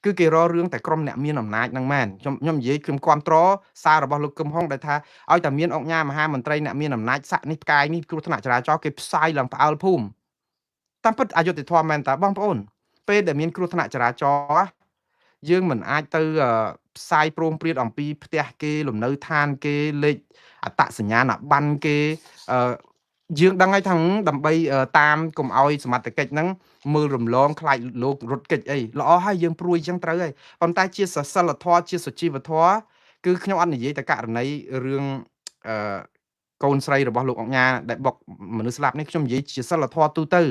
គឺគេរករឿងតែក្រុមអ្នកមានអំណាចហ្នឹងមែនខ្ញុំនិយាយខ្ញុំគ្រប់គ្រងសាររបស់លោកគឹមហុងដែលថាឲ្យតែមានអង្គញាមហាមន្ត្រីអ្នកមានអំណាចសាក់នេះផ្កាយនេះគ្រោះថ្នាក់ចរាចរណ៍គេផ្សាយឡើងផ្អើលភូមិតាមពិតអយុត្តិធម៌មែនតើបងប្អូនពេលដែលមានគ្រោះថ្នាក់ចរាចរណ៍យើងមិនអាចទៅផ្សាយព្រមព្រៀងអំពីផ្ទះគេលំនៅឋានគេលេខអត្តសញ្ញាណប័ណ្ណគេយើងដឹងហើយថាដើម្បីតាមកុំឲ្យសមត្ថកិច្ចហ្នឹងមើលរំលងខ្លាចលោករត់កិច្ចអីល្អហើយយើងព្រួយអញ្ចឹងត្រូវហើយប៉ុន្តែជាសសិលធម៌ជាសុជីវធម៌គឺខ្ញុំអត់និយាយតែករណីរឿង កូនស្រីរបស់លោកអង្គញាដែលបុកមនុស្សស្លាប់នេះខ្ញុំនិយាយជាសិលធម៌ទូទ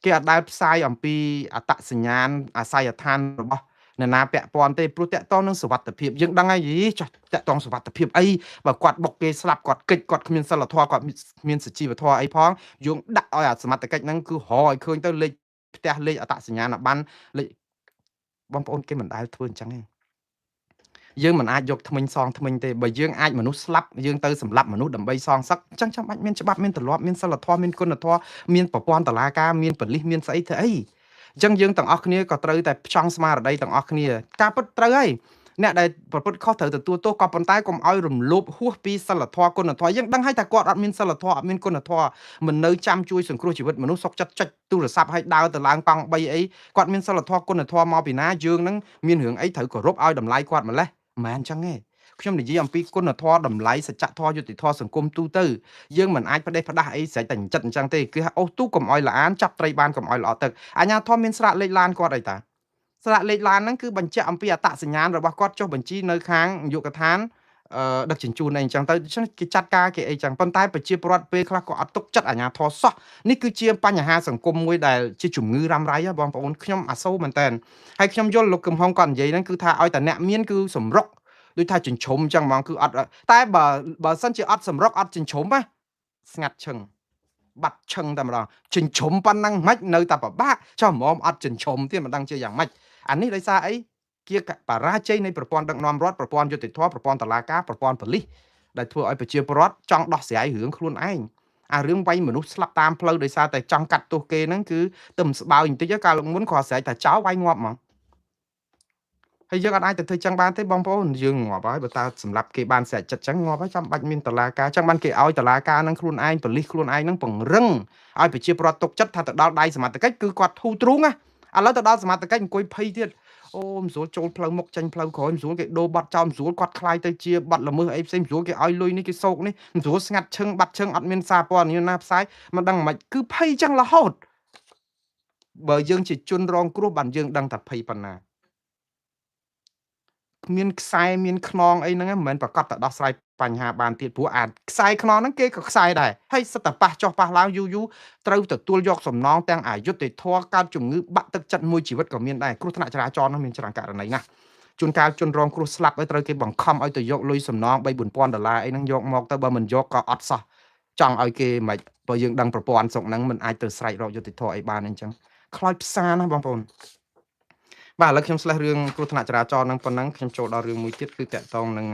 ៅគេអត់ដែលផ្សាយអំពីអត្តសញ្ញាណអាស័យដ្ឋានរបស់អ្នកណាពាក់ព័ន្ធទេព្រោះតាក់ទងនឹងសុវត្ថិភាពយើងដឹងហើយចោះតាក់ទងសុវត្ថិភាពអីបើគាត់បុកគេស្លាប់គាត់កិច្ចគាត់គ្មានសិលធម៌គាត់គ្មានសុជីវធម៌អីផងយើងដាក់ឲ្យអាសមត្ថកិច្ចហ្នឹងគឺរកឲ្យឃើញទៅលេខផ្ទះលេខអត្តសញ្ញាណប័ណ្ណលេខបងប្អូនគេមិនដែលធ្វើអញ្ចឹងទេយើងមិនអាចយកថ្មិញសងថ្មិញទេបើយើងអាចមនុស្សស្លាប់យើងទៅសម្លាប់មនុស្សដើម្បីសងសឹកអញ្ចឹងចាំបាច់មានច្បាប់មានទម្លាប់មានសិលធម៌មានគុណធម៌មានប្រព័ន្ធតុលាការមានប៉ូលីសមានស្អីធ្វើអីអញ្ចឹងយើងទាំងអស់គ្នាក៏ត្រូវតែផ្ចង់ស្មារតីទាំងអស់គ្នាការពិតត្រូវហើយអ្នកដែលប្រព្រឹត្តខុសត្រូវទទួលទោសក៏ប៉ុន្តែកុំឲ្យរំលោភហួសពីសិលធម៌គុណធម៌យើងដឹងហើយថាគាត់អត់មានសិលធម៌អត់មានគុណធម៌មិននៅចាំជួយសង្គ្រោះជីវិតមនុស្សសុកចិត្តចុចទូរស័ព្ទឲ្យដើរទៅឡើងកង់3អីគាត់មានសិលធម៌គុណធម៌មកពីណាយើងនឹងមានរឿងអីត្រូវគោរពឲ្យតម្លៃគាត់ម្លេះមិនមែនអញ្ចឹងទេខ្ញុំនិយាយអំពីគុណធម៌តម្លៃសច្ចធម៌យុត្តិធម៌សង្គមទូទៅយើងមិនអាចផ្ដេសផ្ដាស់អីស្រេចតែចិត្តអញ្ចឹងទេគឺអូសទូកុំឲ្យល្អានចាប់ត្រីបានកុំឲ្យល្អទឹកអាញាធម៌មានស្រាកលេខឡានគាត់អីតាស្រាកលេខឡានហ្នឹងគឺបញ្ជាក់អំពីអត្តសញ្ញាណរបស់គាត់ចុះបញ្ជីនៅខាងនាយកដ្ឋានដឹកជញ្ជូនអីអញ្ចឹងទៅគេចាត់ការគេអីចឹងប៉ុន្តែប្រជាពលរដ្ឋពេលខ្លះក៏អត់ទុកចិត្តអាញាធរសោះនេះគឺជាបញ្ហាសង្គមមួយដែលជាជំងឺរ៉ាំរ៉ៃបងប្អូនខ្ញុំអាសូរមែនតើហើយខ្ញុំយល់លោកកឹមហុងគាត់និយាយហ្នឹងគឺថាឲ្យតែអ្នកមានគឺសម្រុកដូចថាចិញ្ចឹមចឹងហ្មងគឺអត់តែបើសិនជាអត់សម្រុកអត់ចិញ្ចឹមណាស្ងាត់ឈឹងបាត់ឈឹងតែម្ដងចិញ្ចឹមប៉ុណ្ណឹងមិននៅតែពិបាកចុះហ្មងអត់ចិញ្ចឹមទៀតមិនដឹងជាយ៉ាងម៉េចអានេះដោយសារអីជាបរាជ័យនៃប្រព័ន្ធដឹកនាំរដ្ឋប្រព័ន្ធយុតិធធម៌ប្រព័ន្ធតុលាការប្រព័ន្ធប៉ូលីសដែលធ្វើឲ្យប្រជាពលរដ្ឋចង់ដោះស្រាយរឿងខ្លួនឯងអារឿងវាយមនុស្សស្លាប់តាមផ្លូវដោយសារតែចង់កាត់ទោសគេហ្នឹងគឺទៅស្បើយបន្តិចកាលមុនគ្រាន់ស្រែកតែចោលវាយងាប់ហ្មងហើយយើងអាចទៅធ្វើចឹងបានទេបងប្អូនយើងងាប់ហើយបើតើសម្រាប់គេបានស្រែកចិត្តចឹងងាប់ហើយចាំបាច់មានតឡាការចឹងបានគេឲ្យតឡាការនឹងខ្លួនឯងប៉ូលីសខ្លួនឯងនឹងពង្រឹងឲ្យប្រជាពលរដ្ឋទុកចិត្តថាទៅដល់ដៃសមត្ថកិច្ចគឺគាត់ធូរទ្រូងណាឥឡូវទៅដល់សមត្ថកិច្ចអង្គុយភ័យទៀតអូមិនស្រួលចូលផ្លូវមុខចេញផ្លូវក្រោយមិនស្រួលគេដូរបាត់ចោលមិនស្រួលគាត់ខ្លាយទៅជាបាត់ល្មើសអីផ្សេងមិនស្រួលគេឲ្យលុយនេះគេសោកនេះមិនស្រួលស្ងាត់ឈឹងបាត់ឈឹងអត់មានសារព័ត៌មានណាផ្សាយមិនដឹងមិនគឺភ័យចឹងរហូតបើយើងជាជនរងគ្រោះបានយើងដឹងថាភ័យប៉ុណ្ណាមានខ្សែមានខ្នងអីហ្នឹងមិនមែនប្រកាសទៅដោះស្រាយបញ្ហាបានទៀតព្រោះអាចខ្សែខ្នងហ្នឹងគេក៏ខ្សែដែរហើយសិតតែប៉ះចុះប៉ះឡើងយូរត្រូវទទួលយកសំណងទាំងអយុត្តិធម៌កើតជំងឺបាក់ទឹកចិត្តមួយជីវិតក៏មានដែរគ្រោះថ្នាក់ចរាចរណ៍ហ្នឹងមានច្រើនករណីណាស់ជួនកាលជនរងគ្រោះស្លាប់ឲ្យត្រូវគេបង្ខំឲ្យទៅយកលុយសំណង$3-4,000អីហ្នឹងយកមកទៅបើមិនយកក៏អត់សោះចង់ឲ្យគេមិនបើយើងដឹងប្រព័ន្ធសុកហ្នឹងមិនអាចទៅស្រែករកយុត្តិធម៌អីបានអញ្ចឹងខ្លោចផ្សារណាបងប្អូនបាទឥឡូវខ្ញុំស្លេះរឿងគ្រោះថ្នាក់ចរាចរណ៍ហ្នឹងប៉ុណ្ណឹងខ្ញុំចូលដល់រឿងមួយទៀតគឺតកតងនឹ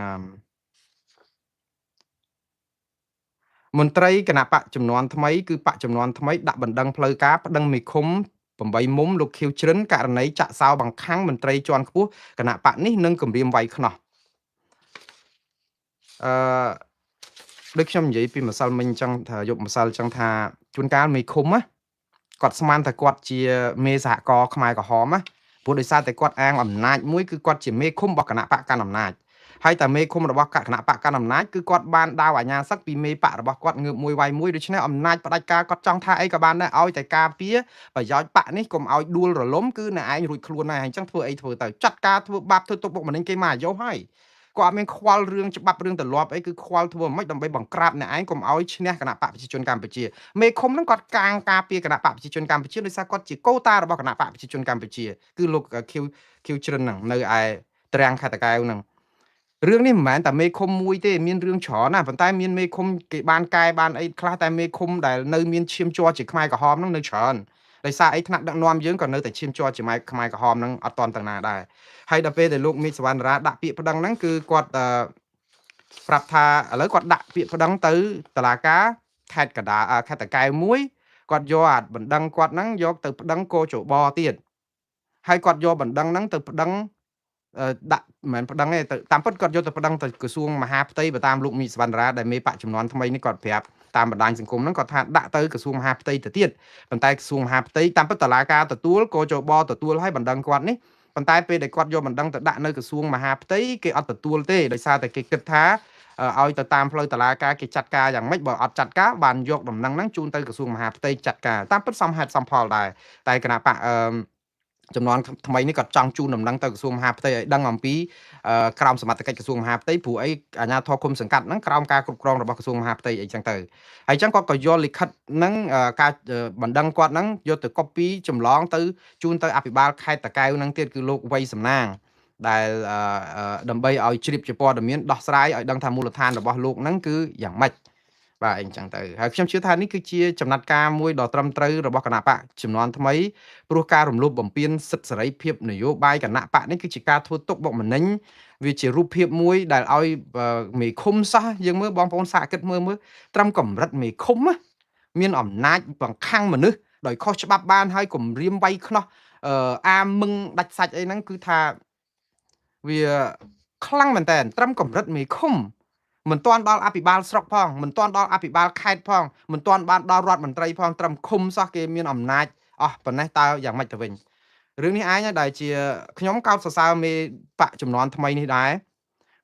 ងមន្ត្រីគណៈបកចំនួនថ្មីគឺបកចំនួនថ្មីដាក់បណ្ដឹងផ្លូវការប្តឹងមេឃុំ8មុំលោកខៀវជ្រិនករណីចាក់សោបង្ខាំងមន្ត្រីជាន់ខ្ពស់គណៈបកនេះនឹងគម្រាមវាយខ្នោះដូចខ្ញុំនិយាយពីម្សិលមិញអញ្ចឹងថាយកម្សិលអញ្ចឹងថាជួនកាលមេឃុំណាគាត់ស្មានថាគាត់ជាមេសហគមន៍ខ្មែរក្រហមណាព្រោះដោយសារតែគាត់អាងអំណាចមួយគឺគាត់ជាមេឃុំរបស់គណៈបកកណ្ដាលអំណាចហើយតែមេឃុំរបស់គណៈបកកណ្ដាលអំណាចគឺគាត់បានដាវអាញាសឹកពីមេបករបស់គាត់ងើបមួយវាយមួយដូច្នេះអំណាចផ្ដាច់ការគាត់ចង់ថាអីក៏បានដែរឲ្យតែការពារប្រយោជន៍បកនេះកុំឲ្យដួលរលំគឺអ្នកឯងរួចខ្លួនហើយអញ្ចឹងធ្វើអីធ្វើទៅចាត់ការធ្វើបាបធ្វើទុកបុកម្នេញគេមកអាយុហើយគាត់អត់មានខ្វល់រឿងច្បាប់រឿងទម្លាប់អីគឺខ្វល់ធ្វើមិនដើម្បីបង្ក្រាបអ្នកឯងកុំឲ្យឈ្នះគណៈបកប្រជាជនកម្ពុជាមេឃុំហ្នឹងគាត់កាងការពារគណៈបកប្រជាជនកម្ពុជាដោយសារគាត់ជាកូតារបស់គណៈបកប្រជាជនកម្ពុជាគឺលោកខៀវជ្រិនហ្នឹងនៅឯត្រាំងខេត្តតាកែវហ្នឹងរឿងនេះមិនមែនតែមេឃុំមួយទេមានរឿងច្រើនណាស់ប៉ុន្តែមានមេឃុំគេបានកែបានអីខ្លះតែមេឃុំដែលនៅមានឈាមជ័រជាខ្មែរក្រហមហ្នឹងនៅច្រើនដោយសារអីថ្នាក់ដឹកនាំយើងក៏នៅតែឈាមជ័រជាខ្មែរក្រហមហ្នឹងអត់តន់ទាំងណាដែរហើយដល់ពេលដែលលោកមីសវណ្ណរាដាក់ពាក្យប្តឹងហ្នឹងគឺគាត់ប្រាប់ថាឥឡូវគាត់ដាក់ពាក្យប្តឹងទៅតុលាការខេត្តតាកែវមួយគាត់យកអាបណ្ដឹងគាត់ហ្នឹងយកទៅប្តឹងកោជបទៀតហើយគាត់យកបណ្ដឹងហ្នឹងទៅប្តឹងដាក់មិនមែនប្តឹងទេទៅតាមពិតគាត់យកទៅប្តឹងទៅក្រសួងមហាផ្ទៃបើតាមលោកមីសវណ្ណរាដែលមេបកចំនួនថ្មីនេះគាត់ប្រាប់តាមបណ្ដាញសង្គមហ្នឹងគាត់ថាដាក់ទៅក្រសួងមហាផ្ទៃទៅទៀតប៉ុន្តែក្រសួងមហាផ្ទៃតាមពិតតុលាការទទួលកោជបទទួលឲ្យបណ្ដឹងគាត់នេះប៉ុន្តែពេលដែលគាត់យកបណ្ដឹងទៅដាក់នៅក្រសួងមហាផ្ទៃគេអត់ទទួលទេដោយសារតែគេគិតថាឲ្យទៅតាមផ្លូវតុលាការគេចាត់ការយ៉ាងម៉េចបើអត់ចាត់ការបានយកដំណឹងហ្នឹងជូនទៅក្រសួងមហាផ្ទៃចាត់ការតាមពិតសមហេតុសមផលដែរតែគណៈបក ចំនួនថ្មីនេះគាត់ចង់ជូនដំណឹងទៅក្រសួងមហាផ្ទៃឲ្យដឹងអំពីក្រមសមត្ថកិច្ចក្រសួងមហាផ្ទៃព្រោះអីអាជ្ញាធរគុំសង្កាត់ហ្នឹងក្រោមការគ្រប់គ្រងរបស់ក្រសួងមហាផ្ទៃអីចឹងទៅហើយចឹងគាត់ក៏យកលិខិតហ្នឹងការបណ្ដឹងគាត់ហ្នឹងយកទៅ copy ចម្លងទៅជូនទៅអភិបាលខេត្តតាកែវហ្នឹងទៀតគឺលោកវៃសំណាងដែលដើម្បីឲ្យជ្រាបជាព័ត៌មានដោះស្រាយឲ្យដឹងថាមូលដ្ឋានរបស់លោកហ្នឹងគឺយ៉ាងម៉េចបាទអញ្ចឹងទៅហើយខ្ញុំជឿថានេះគឺជាចំណាត់ការមួយដ៏ត្រឹមត្រូវរបស់គណៈបកចំនួនថ្មីព្រោះការរំលោភបំពានសិទ្ធិសេរីភាពនយោបាយគណៈបកនេះគឺជាការធ្វើទុកបុកម្នេញវាជារូបភាពមួយដែលឲ្យមេឃុំសោះយើងមើលបងប្អូនសាកគិតមើលត្រឹមកម្រិតមេឃុំមានអំណាចបង្ខាំងមនុស្សដោយខុសច្បាប់បានហើយគំរាមវាយខ្នោះអាមឹងដាច់សាច់អីហ្នឹងគឺថាវាខ្លាំងមែនតើត្រឹមកម្រិតមេឃុំមិនទាន់ដល់អភិបាលស្រុកផងមិនទាន់ដល់អភិបាលខេត្តផងមិនទាន់បានដល់រដ្ឋមន្ត្រីផងត្រឹមឃុំសោះគេមានអំណាចអស់ប៉ុណ្ណេះតើយ៉ាងម៉េចទៅវិញរឿងនេះឯងដែលជាខ្ញុំកោតសរសើរមេបកចំនួនថ្មីនេះដែរ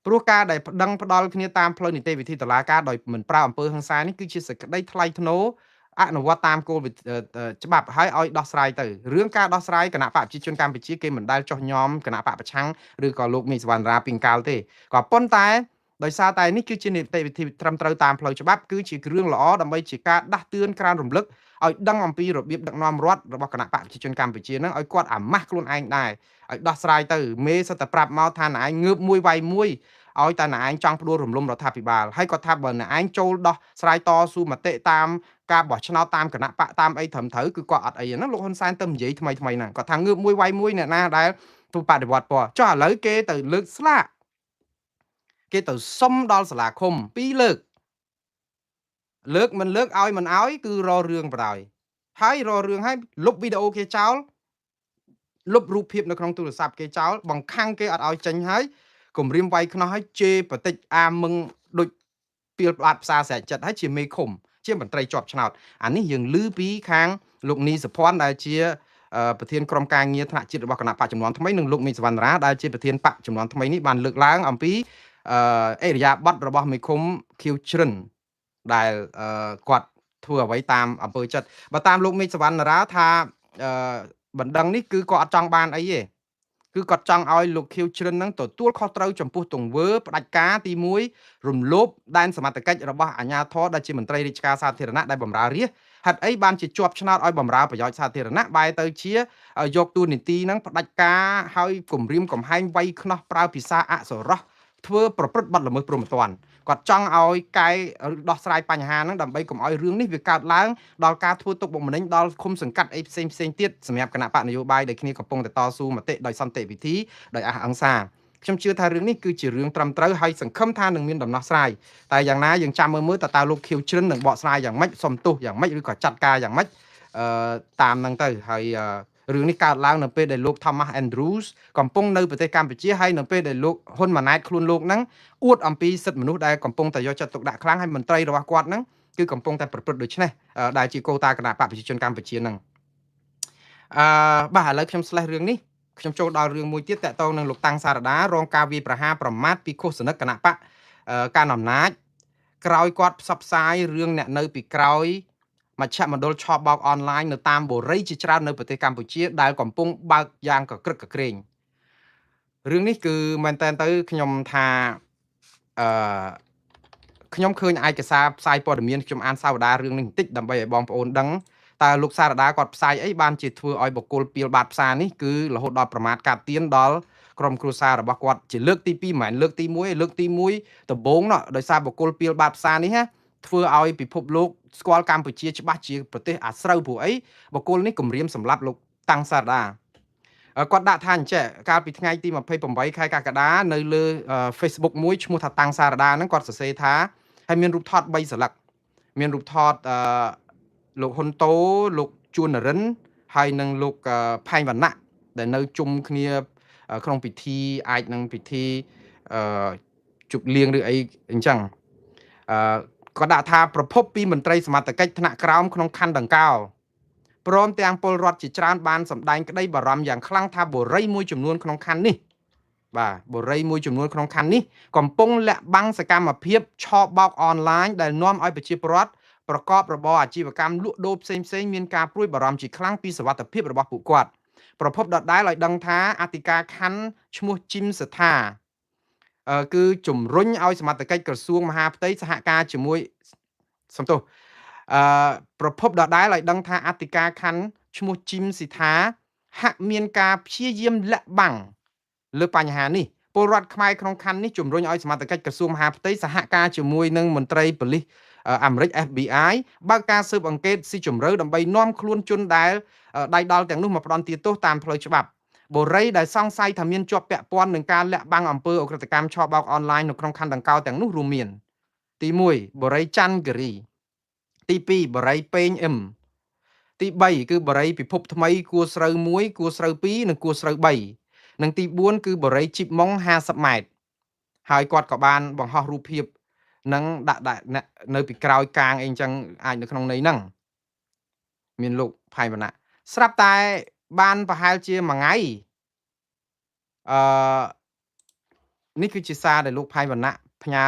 ព្រោះការដែលប្តឹងផ្ដាល់គ្នាតាមផ្លូវនីតិវិធីតុលាការដោយមិនប្រើអំពើហិង្សានេះគឺជាសេចក្តីថ្លៃថ្នូរអនុវត្តតាមគោលច្បាប់ហើយឲ្យដោះស្រាយទៅរឿងការដោះស្រាយគណៈបកប្រជាជនកម្ពុជាគេមិនដែលចោះញោមគណៈបកប្រឆាំងឬក៏លោកមីសវណ្ណរាពីងកាលទេក៏ប៉ុន្តែដោយសារតែនេះគឺជានីតិវិធីត្រឹមត្រូវតាមផ្លូវច្បាប់គឺជាគ្រឿងល្អដើម្បីជាការដាស់តឿនក្រើនរំលឹកឲ្យដឹងអំពីរបៀបដឹកនាំរដ្ឋរបស់គណៈបកប្រជាជនកម្ពុជានឹងឲ្យគាត់អាម៉ាស់ខ្លួនឯងដែរឲ្យដោះស្រាយទៅមេសិតតែប្រាប់មកថាណែឯងងើបមួយវាយមួយឲ្យតែណែឯងចង់ផ្ដួលរំលំរដ្ឋាភិបាលហើយគាត់ថាបើណែឯងចូលដោះស្រាយតស៊ូមតិតាមការបោះឆ្នោតតាមគណៈបកតាមអីត្រឹមត្រូវគឺគាត់អត់អីហ្នឹងលោកហ៊ុនសែនទៅនិយាយថ្មីហ្នឹងគាត់ថាងើបមួយវាយមួយអ្នកណាដែលទូបដិវត្តពណ៌ចុះឥឡូវគេទៅលើកស្លាកគេទៅសុំដល់សាលាឃុំ2លើកមិនលើកឲ្យមិនឲ្យគឺររឿងបណ្ដោយហើយររឿងឲ្យលុបវីដេអូគេចោលលុបរូបភាពនៅក្នុងទូរស័ព្ទគេចោលបង្ខាំងគេអត់ឲ្យចេញហើយគំរាមវាយខ្នោះឲ្យជេរបតិចអាមឹងដូចពីលបាត់ផ្សារស្រែកចិត្តហើយជាមេឃុំជាមន្ត្រីជាប់ឆ្នោតអានេះយើងឮពីខាងលោកនីសុភ័ណ្ឌដែលជាប្រធានក្រុមការងារថ្នាក់ជាតិរបស់គណៈបកចំនួនថ្មីនិងលោកមីសវណ្ណរាដែលជាប្រធានបកចំនួនថ្មីនេះបានលើកឡើងអំពីអេរយាប័តរបស់មេឃុំខៀវជ្រិនដែលគាត់ធ្វើអ្វីតាមអំពើចិត្តបើតាមលោកមេឃសវណ្ណរាថាបណ្ដឹងនេះគឺគាត់អត់ចង់បានអីទេគឺគាត់ចង់ឲ្យលោកខៀវជ្រិននឹងទទួលខុសត្រូវចំពោះទង្វើផ្ដាច់ការទី1រំលោភដែនសមត្ថកិច្ចរបស់អាជ្ញាធរដែលជាមន្ត្រីរាជការសាធារណៈដែលបម្រើរាជហេតុអីបានជាជាប់ឆ្នោតឲ្យបម្រើប្រយោជន៍សាធារណៈបែរទៅជាយកទូនីតិនឹងផ្ដាច់ការឲ្យគំរាមកំហែងវាយខ្នោះប្រើភាសាអសរោះធ្វើប្រព្រឹត្តបទល្មើសព្រហ្មទណ្ឌគាត់ចង់ឲ្យកែដោះស្រាយបញ្ហាហ្នឹងដើម្បីកុំឲ្យរឿងនេះវាកើតឡើងដល់ការធ្វើទុកបុកម្នេញដល់ឃុំសង្កាត់អីផ្សេងទៀតសម្រាប់គណៈបកនយោបាយដែលគ្នាកំពុងតែតស៊ូមតិដោយសន្តិវិធីដោយអះអង្សាខ្ញុំជឿថារឿងនេះគឺជារឿងត្រឹមត្រូវហើយសង្ឃឹមថានឹងមានដំណោះស្រាយតែយ៉ាងណាយើងចាំមើលតើលោកខៀវជ្រិននឹងបកស្រាយយ៉ាងម៉េចសុំទោសយ៉ាងម៉េចឬក៏ចាត់ការយ៉ាងម៉េចតាមហ្នឹងទៅហើយរឿងនេះកើតឡើងនៅពេលដែលលោក Thomas Andrews កំពុងនៅប្រទេសកម្ពុជាហើយនៅពេលដែលលោកហ៊ុនម៉ាណែតខ្លួនលោកហ្នឹងអួតអំពីសិទ្ធិមនុស្សដែលកំពុងតែយកចិត្តទុកដាក់ខ្លាំងហើយមន្ត្រីរបស់គាត់ហ្នឹងគឺកំពុងតែប្រព្រឹត្តដូចនេះដែលជាកូតាគណៈបកប្រជាជនកម្ពុជាហ្នឹងបាទឥឡូវខ្ញុំស្លេះរឿងនេះខ្ញុំចូលដល់រឿងមួយទៀតតកតងនឹងលោកតាំងសារដារងការវាយប្រហារប្រមាថពីឃោសនិកគណៈបកកាន់អំណាចក្រោយគាត់ផ្សព្វផ្សាយរឿងអ្នកនៅពីក្រោយមជ្ឈមណ្ឌលឆបបោកអនឡាញនៅតាមបូរីជាច្រើននៅប្រទេសកម្ពុជាដែលកំពុងបើកយ៉ាងកក្រឹកកក្រែងរឿងនេះគឺមែនតើទៅខ្ញុំថាខ្ញុំឃើញឯកសារផ្សាយព័ត៌មានខ្ញុំអានសាវតារឿងនេះបន្តិចដើម្បីឲ្យបងប្អូនដឹងតើលោកសារដាគាត់ផ្សាយអីបានជាធ្វើឲ្យបុគ្គលពីលបាតផ្សារនេះគឺរហូតដល់ប្រមាថកាត់ទៀនដល់ក្រុមគ្រួសាររបស់គាត់ជាលើកទី2មិនមែនលើកទី1ទេលើកទី1ដំបូងនោះដោយសារបុគ្គលពីលបាតផ្សារនេះណាធ្វើឲ្យពិភពលោកស្គាល់កម្ពុជាច្បាស់ជាប្រទេសអាស្រូវព្រោះអីបុគ្គលនេះគម្រាមសម្លាប់លោកតាំងសារដាគាត់ដាក់ថាអញ្ចឹងកាលពីថ្ងៃទី28ខែកក្កដានៅលើ Facebook មួយឈ្មោះថាតាំងសារដាហ្នឹងគាត់សរសេរថាហើយមានរូបថត3សន្លឹកមានរូបថតលោកហ៊ុនតូលោកជួននរិនហើយនិងលោកផែងវណ្ណៈដែលនៅជុំគ្នាក្នុងពិធីអាចនឹងពិធីជប់លៀងឬអីអញ្ចឹងគាត់ដាក់ថាប្រភពពីមន្ត្រីសមត្ថកិច្ចថ្នាក់ក្រោមក្នុងខណ្ឌដង្កោព្រមទាំងពលរដ្ឋជាច្រើនបានសម្ដែងក្តីបារម្ភយ៉ាងខ្លាំងថាបុរីមួយចំនួនក្នុងខណ្ឌនេះបាទបុរីមួយចំនួនក្នុងខណ្ឌនេះកំពុងលាក់បាំងសកម្មភាពឆបោកអនឡាញដែលនាំឲ្យប្រជាពលរដ្ឋប្រកបរបរអាជីវកម្មលក់ដូរផ្សេងមានការព្រួយបារម្ភជាខ្លាំងពីសុវត្ថិភាពរបស់ពួកគាត់ ប្រភពដដែលឲ្យដឹងថាអធិការខណ្ឌឈ្មោះជីមសថាគឺជំរុញឲ្យសមត្ថកិច្ចក្រសួងមហាផ្ទៃសហការជាមួយសំទោសប្រភពដដែលឲ្យដឹងថាអធិការខណ្ឌឈ្មោះជីមសិថាហាក់មានការព្យាយាមលាក់បាំងលើបញ្ហានេះពលរដ្ឋខ្មែរក្នុងខណ្ឌនេះជំរុញឲ្យសមត្ថកិច្ចក្រសួងមហាផ្ទៃសហការជាមួយនឹងមន្ត្រីប៉ូលីសអាមេរិក FBI បើកការស៊ើបអង្កេតស៊ីជម្រៅដើម្បីនាំខ្លួនជនដែលដៃដល់ទាំងនោះមកផ្ដន្ទាទោសតាមផ្លូវច្បាប់បុរីដែលសង្ស័យថាមានជាប់ពាក់ព័ន្ធនឹងការលាក់បាំងអំពើអក្រិតកម្មឆបោកអនឡាញនៅក្នុងខណ្ឌដង្កោទាំងនោះរួមមានទី1បុរីច័ន្ទគិរីទី2បុរីពេងអ៊ឹមទី3គឺបុរីពិភពថ្មីគួរស្រូវ1គួរស្រូវ2និងគួរស្រូវ3និងទី4គឺបុរីជីបម៉ុង50ម៉ែត្រហើយគាត់ក៏បានបង្ហោះរូបភាពនឹងដាក់នៅពីក្រោយកាងអីអញ្ចឹងអាចនៅក្នុងន័យហ្នឹងមានលោកផៃវណ្ណៈស្រាប់តែបានប្រហែលជាមួយថ្ងៃអឺនេះគឺជាសារដែលលោកផៃវណ្ណៈផ្ញើ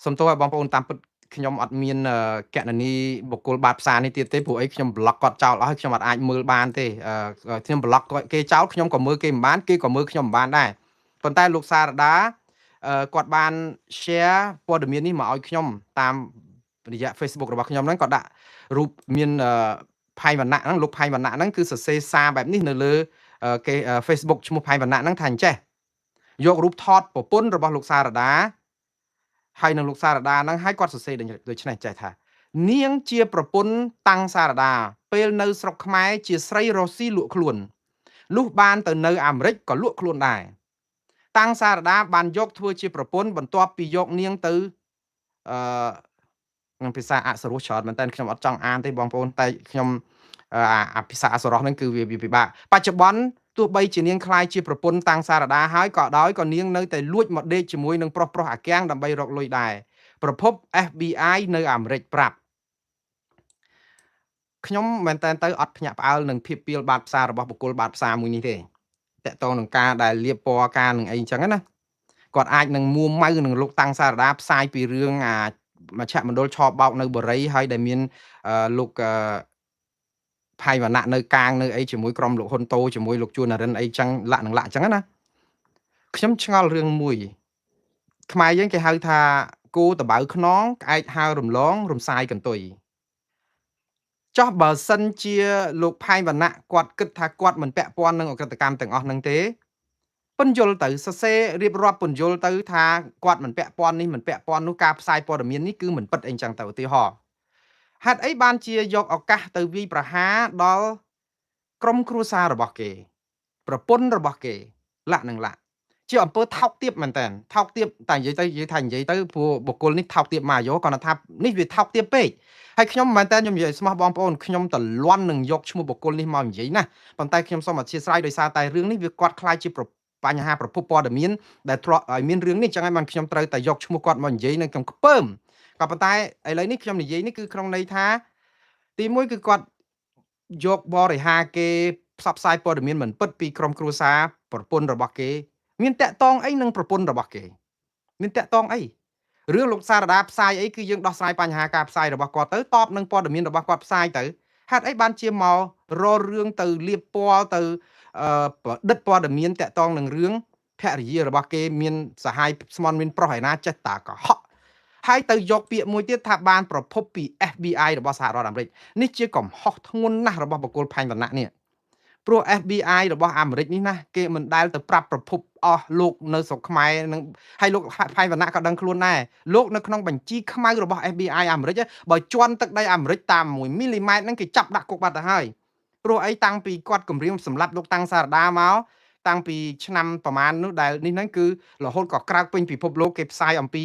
សំទោសឲ្យបងប្អូនតាមពិតខ្ញុំអត់មានគណនីបុគ្គលបាតផ្សារនេះទៀតទេព្រោះអីខ្ញុំប្លុកគាត់ចោលអស់ហើយខ្ញុំអត់អាចមើលបានទេខ្ញុំប្លុកគេចោលខ្ញុំក៏មើលគេមិនបានគេក៏មើលខ្ញុំមិនបានដែរប៉ុន្តែលោកសារដាគាត់បាន share ព័ត៌មាននេះមកឲ្យខ្ញុំតាមរយៈ Facebook របស់ខ្ញុំហ្នឹងក៏ដាក់រូបមានផៃវណ្ណៈហ្នឹងលោកផៃវណ្ណៈហ្នឹងគឺសរសេរសារបែបនេះនៅលើគេ Facebook ឈ្មោះផៃវណ្ណៈហ្នឹងថាអញ្ចេះយករូបថតប្រពន្ធរបស់លោកសារដាហើយនឹងលោកសារដាហ្នឹងហើយគាត់សរសេរដូចនេះចេះថានាងជាប្រពន្ធតាំងសារដាពេលនៅស្រុកខ្មែរជាស្រីរស់ស៊ីលក់ខ្លួនលុះបានទៅនៅអាមេរិកក៏លក់ខ្លួនដែរតាំងសារដាបានយកធ្វើជាប្រពន្ធបន្ទាប់ពីយកនាងទៅនឹងភាសាអសរោះច្រើនមែនតើខ្ញុំអត់ចង់អានទេបងប្អូនតែខ្ញុំអាភាសាអសរោះហ្នឹងគឺវាពិបាកបច្ចុប្បន្នទោះបីជានាងខ្លាយជាប្រពន្ធតាំងសារដាហើយក៏ដោយក៏នាងនៅតែលួចមកដេកជាមួយនឹងប្រុសអាគាំងដើម្បីរកលុយដែរប្រភព FBI នៅអាមេរិកប្រាប់ខ្ញុំមែនតើទៅអត់ភ្ញាក់ផ្អើលនឹងភាពពីលបាតផ្សាររបស់បុគ្គលបាតផ្សារមួយនេះទេតកតងនឹងការដែលលាបពណ៌ការនឹងអីអញ្ចឹងណាគាត់អាចនឹងមួម៉ៅនឹងលោកតាំងសារដាផ្សាយពីរឿងមជ្ឈមណ្ឌលឆបោកនៅបរិយហើយដែលមានលោកផៃវណ្ណៈនៅកាងនៅអីជាមួយក្រុមលោកហ៊ុនតូជាមួយលោកជួននរិនអីចឹងលាក់នឹងលាក់ចឹងណាខ្ញុំឆ្ងល់រឿងមួយខ្មែរយើងគេហៅថាគោតបៅខ្នងក្អែកហើរំលងរំសាយកន្ទុយចោះបើសិនជាលោកផៃវណ្ណៈគាត់គិតថាគាត់មិនពាក់ព័ន្ធនឹងអក្រិតកម្មទាំងអស់ហ្នឹងទេពន្យល់ទៅសរសេររៀបរាប់ពន្យល់ទៅថាគាត់មិនពាក់ព័ន្ធនេះមិនពាក់ព័ន្ធនោះការផ្សាយព័ត៌មាននេះគឺមិនពិតអីចឹងទៅឧទាហរណ៍ហេតុអីបានជាយកឱកាសទៅវាយប្រហារដល់ក្រុមគ្រួសាររបស់គេប្រពន្ធរបស់គេលាក់នឹងលាក់ជាអំពើថោកទាបមែនតើថោកទាបតែនិយាយទៅព្រោះបុគ្គលនេះថោកទាបមកយោគាត់ថានេះវាថោកទាបពេកហើយខ្ញុំមែនតើខ្ញុំនិយាយស្មោះបងប្អូនខ្ញុំតលន់នឹងយកឈ្មោះបុគ្គលនេះមកនិយាយណាប៉ុន្តែខ្ញុំសូមអធិស្ឋានដោយសារតែរឿងនេះវាគាត់ខ្លាចជាបញ្ហាប្រភពព័ត៌មានដែលធ្លាប់ឲ្យមានរឿងនេះចឹងហើយបានខ្ញុំត្រូវតែយកឈ្មោះគាត់មកនិយាយនឹងខ្ញុំខ្ពើមក៏ប៉ុន្តែឥឡូវនេះខ្ញុំនិយាយនេះគឺក្នុងន័យថាទី1គឺគាត់យកបរិហាគេផ្សព្វផ្សាយព័ត៌មានមិនពិតពីក្រុមគ្រួសារប្រពន្ធរបស់គេមានតាក់តងអីនឹងប្រពន្ធរបស់គេមានតាក់តងអីរឿងលោកសារដាផ្សាយអីគឺយើងដោះស្រាយបញ្ហាការផ្សាយរបស់គាត់ទៅតបនឹងព័ត៌មានរបស់គាត់ផ្សាយទៅហេតុអីបានជាមកររឿងទៅលៀបពណ៌ទៅប្រឌិតព័ត៌មានតាក់តងនឹងរឿងភរិយារបស់គេមានសហាយស្មន់មានប្រុសឯណាចេះតាកុហកហើយទៅយកពាក្យមួយទៀតថាបានប្រភពពី FBI របស់សហរដ្ឋអាមេរិកនេះជាកំហុសធ្ងន់ណាស់របស់បុគ្គលផែនវណ្ណៈនេះព្រោះ FBI របស់អាមេរិកនេះណាគេមិនដែលទៅប្រាប់ប្រភពអស់លោកនៅស្រុកខ្មែរនឹងហើយលោកផែនវណ្ណៈក៏ដឹងខ្លួនដែរលោកនៅក្នុងបញ្ជីខ្មៅរបស់ FBI អាមេរិកបើជន់ទឹកដីអាមេរិកតាម1មីលីម៉ែត្រហ្នឹងគេចាប់ដាក់គុកបាត់ទៅហើយព្រោះអីតាំងពីគាត់គម្រាមសម្លាប់លោកតាំងសារដាមកតាំងពីឆ្នាំប្រមាណនោះដែលនេះហ្នឹងគឺរហូតក៏ក្រើកពេញពិភពលោកគេផ្សាយអំពី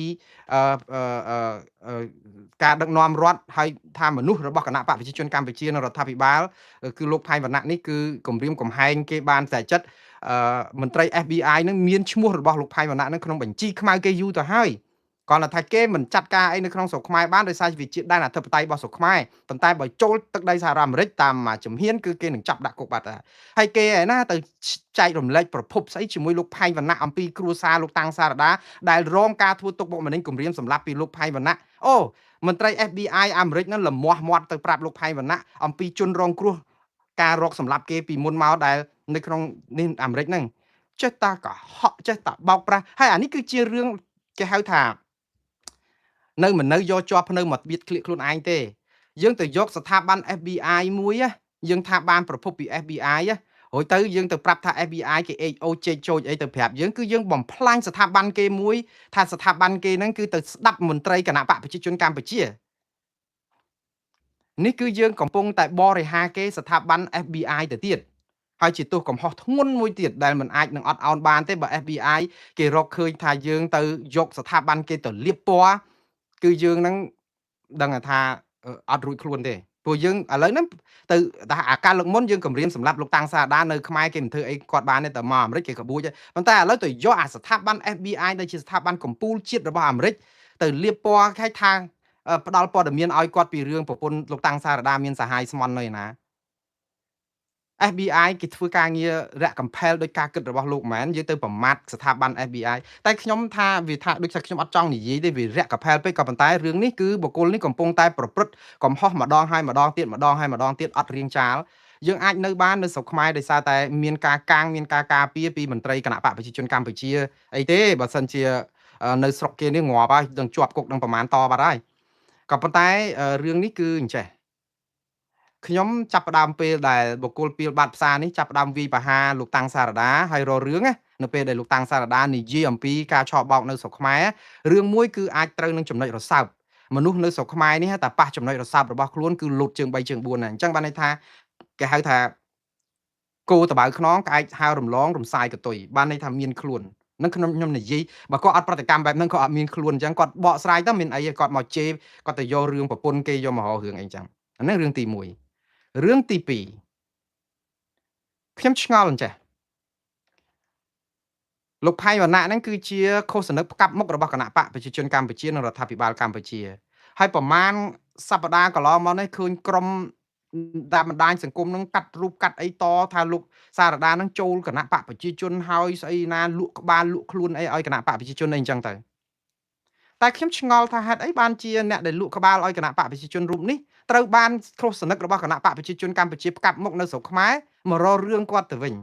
ការដឹកនាំរដ្ឋហើយថាមនុស្សរបស់គណៈបកប្រជាជនកម្ពុជានិងរដ្ឋាភិបាលគឺលោកផៃវណ្ណៈនេះគឺគម្រាមកំហែងគេបានតែចិត្តមន្ត្រី FBI នឹងមានឈ្មោះរបស់លោកផៃវណ្ណៈនឹងក្នុងបញ្ជីខ្មៅគេយូរទៅហើយគាត់ថាគេមិនចាត់ការអីនៅក្នុងស្រុកខ្មែរបានដោយសារវិជាដែនអធិបតេយ្យរបស់ស្រុកខ្មែរប៉ុន្តែបើចូលទឹកដីសហរដ្ឋអាមេរិកតាមជំហានគឺគេនឹងចាប់ដាក់គុកបាត់ហើយហើយគេឯណាទៅចែករំលែកប្រភពស្អីជាមួយលោកផៃវណ្ណៈអំពីគ្រួសារលោកតាំងសារដាដែលរងការធ្វើទុកបុកម្នេញគំរាមសម្លាប់ពីលោកផៃវណ្ណៈអូមន្ត្រី FBI អាមេរិកនឹងលមាស់មាត់ទៅប្រាប់លោកផៃវណ្ណៈអំពីជនរងគ្រោះ ការរកសម្រាប់គេពីមុនមកដែលនៅក្នុងនេះអាមេរិកហ្នឹងចេះតាកុហកចេះតាបោកប្រាស់ហើយអានេះគឺជារឿងគេហៅថានៅមិននៅយកជាប់ភ្នៅមកបៀតក្លៀកខ្លួនឯងទេយើងទៅយកស្ថាប័ន FBI មួយយើងថាបានប្រភពពី FBI រួចទៅយើងទៅប្រាប់ថា FBI គេ HO ជែកចូលអីទៅប្រាប់យើងគឺយើងបំផ្លាញស្ថាប័នគេមួយថាស្ថាប័នគេហ្នឹងគឺទៅស្ដាប់មន្ត្រីគណៈបកប្រជាជនកម្ពុជានេះគឺយើងកំពុងតែបរិហាគេស្ថាប័ន FBI ទៅទៀតហើយជាទោសកំហុសធ្ងន់មួយទៀតដែលមិនអាចនឹងអត់ឱនបានទេបើ FBI គេរកឃើញថាយើងទៅយកស្ថាប័នគេទៅលាបពណ៌គឺយើងនឹងដឹងថាអត់រួចខ្លួនទេព្រោះយើងឥឡូវហ្នឹងទៅអាកាលលើកមុនយើងគម្រាមសម្រាប់លោកតាំងសាដានៅខ្មែរគេមិនធ្វើអីគាត់បានទេតែមកអាមេរិកគេក្បួចប៉ុន្តែឥឡូវទៅយកអាស្ថាប័ន FBI ដែលជាស្ថាប័នកម្ពុជាជាតិរបស់អាមេរិកទៅលាបពណ៌ខែថាផ្ដាល់ព័ត៌មានឲ្យគាត់ពីរឿងប្រពន្ធលោកតាំងសារដាមានសហាយស្មន់នៅឯណា FBI គេធ្វើការងាររាក់កំផែលដោយការគិតរបស់លោកមែនយើងទៅប្រមាថស្ថាប័ន FBI តែខ្ញុំថាវាថាដូចថាខ្ញុំអត់ចង់និយាយទេវារាក់កំផែលពេកក៏ប៉ុន្តែរឿងនេះគឺបុគ្គលនេះកំពុងតែប្រព្រឹត្តកំហុសម្ដងហើយម្ដងទៀតម្ដងហើយម្ដងទៀតអត់រៀងចាលយើងអាចនៅបាននៅស្រុកខ្មែរដោយសារតែមានការកាងមានការការពារពីមន្ត្រីគណៈបកប្រជាជនកម្ពុជាអីទេបើសិនជានៅស្រុកគេនេះងាប់ហើយនឹងជាប់គុកនឹងប្រមាណតបាត់ហើយក៏ប៉ុន្តែរឿងនេះគឺអញ្ចេះខ្ញុំចាប់ផ្ដើមពេលដែលបុគ្គលពីលបាត់ផ្សារនេះចាប់ផ្ដើមវាយប្រហារលោកតាំងសារដាហើយរករឿងនៅពេលដែលលោកតាំងសារដានិយាយអំពីការឆោបបោកនៅស្រុកខ្មែររឿងមួយគឺអាចត្រូវនឹងចំណុចរសើបមនុស្សនៅស្រុកខ្មែរនេះតែប៉ះចំណុចរសើបរបស់ខ្លួនគឺលូតជើង3ជើង4ហ្នឹងអញ្ចឹងបានន័យថាគេហៅថាគោតបៅខ្នងក្អែកហៅរំលងរំសាយកតុយបានន័យថាមានខ្លួននឹងខ្ញុំនិយាយបើគាត់អត់ប្រតិកម្មបែបហ្នឹងគាត់អត់មានខ្លួនអញ្ចឹងគាត់បកស្រាយទៅមានអីគាត់មកជេរគាត់ទៅយករឿងប្រពន្ធគេយកមករករឿងអីអញ្ចឹងអានេះរឿងទី1រឿងទី2ខ្ញុំឆ្ងល់អញ្ចេះលោកផៃវណ្ណៈហ្នឹងគឺជាឃោសនិកផ្កាប់មុខរបស់គណៈបកប្រជាជនកម្ពុជានិងរដ្ឋាភិបាលកម្ពុជាហើយប្រមាណសប្តាហ៍កន្លងមកនេះឃើញក្រុមតាមបណ្ដាញសង្គមហ្នឹងកាត់រូបកាត់អីតថាលោកសារដាហ្នឹងចូលគណៈបកប្រជាជនហើយស្អីណាលក់ក្បាលលក់ខ្លួនអីឲ្យគណៈបកប្រជាជនអីអញ្ចឹងទៅតែខ្ញុំឆ្ងល់ថាហេតុអីបានជាអ្នកដែលលក់ក្បាលឲ្យគណៈបកប្រជាជនរូបនេះត្រូវបានឃោសនិករបស់គណៈបកប្រជាជនកម្ពុជាផ្កាប់មុខនៅស្រុកខ្មែរមករករឿងគាត់ទៅវិញ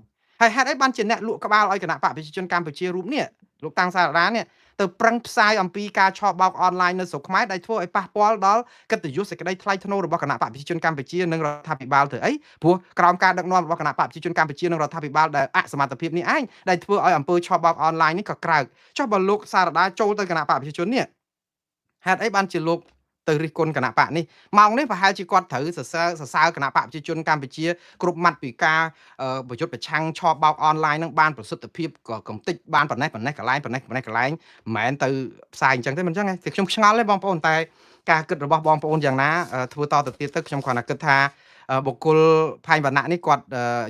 ហើយហេតុអីបានជាអ្នកលក់ក្បាលឲ្យគណៈបកប្រជាជនកម្ពុជារូបនេះលោកតាំងសារដានេះទៅប្រឹងផ្សាយអំពីការឆោបបោកអនឡាញនៅស្រុកខ្មែរដែលធ្វើឲ្យប៉ះពាល់ដល់កិត្តិយសសេចក្តីថ្លៃថ្នូររបស់គណៈបកប្រជាជនកម្ពុជានិងរដ្ឋាភិបាលទៅអីព្រោះក្រោមការដឹកនាំរបស់គណៈបកប្រជាជនកម្ពុជានិងរដ្ឋាភិបាលដែលអសមត្ថភាពនេះឯងដែលធ្វើឲ្យអំពើឆោបបោកអនឡាញនេះក៏ក្រើកចុះបើលោកសារដាចូលទៅគណៈបកប្រជាជននេះហេតុអីបានជាលោកទៅរិះគន់គណៈបកនេះម៉ោងនេះប្រហែលជាគាត់ត្រូវសរសើរគណៈបកប្រជាជនកម្ពុជាគ្រប់ម៉ាត់ពីការប្រយុទ្ធប្រឆាំងឆោបបោកអនឡាញនឹងបានប្រសិទ្ធភាពក៏កំតិចបានប៉ុណ្ណេះកន្លែងមិនមែនទៅផ្សាយអញ្ចឹងទេមិនអញ្ចឹងទេខ្ញុំឆ្ងល់ទេបងប្អូនតែការគិតរបស់បងប្អូនយ៉ាងណាធ្វើតទៅទៀតទៅខ្ញុំគ្រាន់តែគិតថាបុគ្គលផែនវណ្ណៈនេះគាត់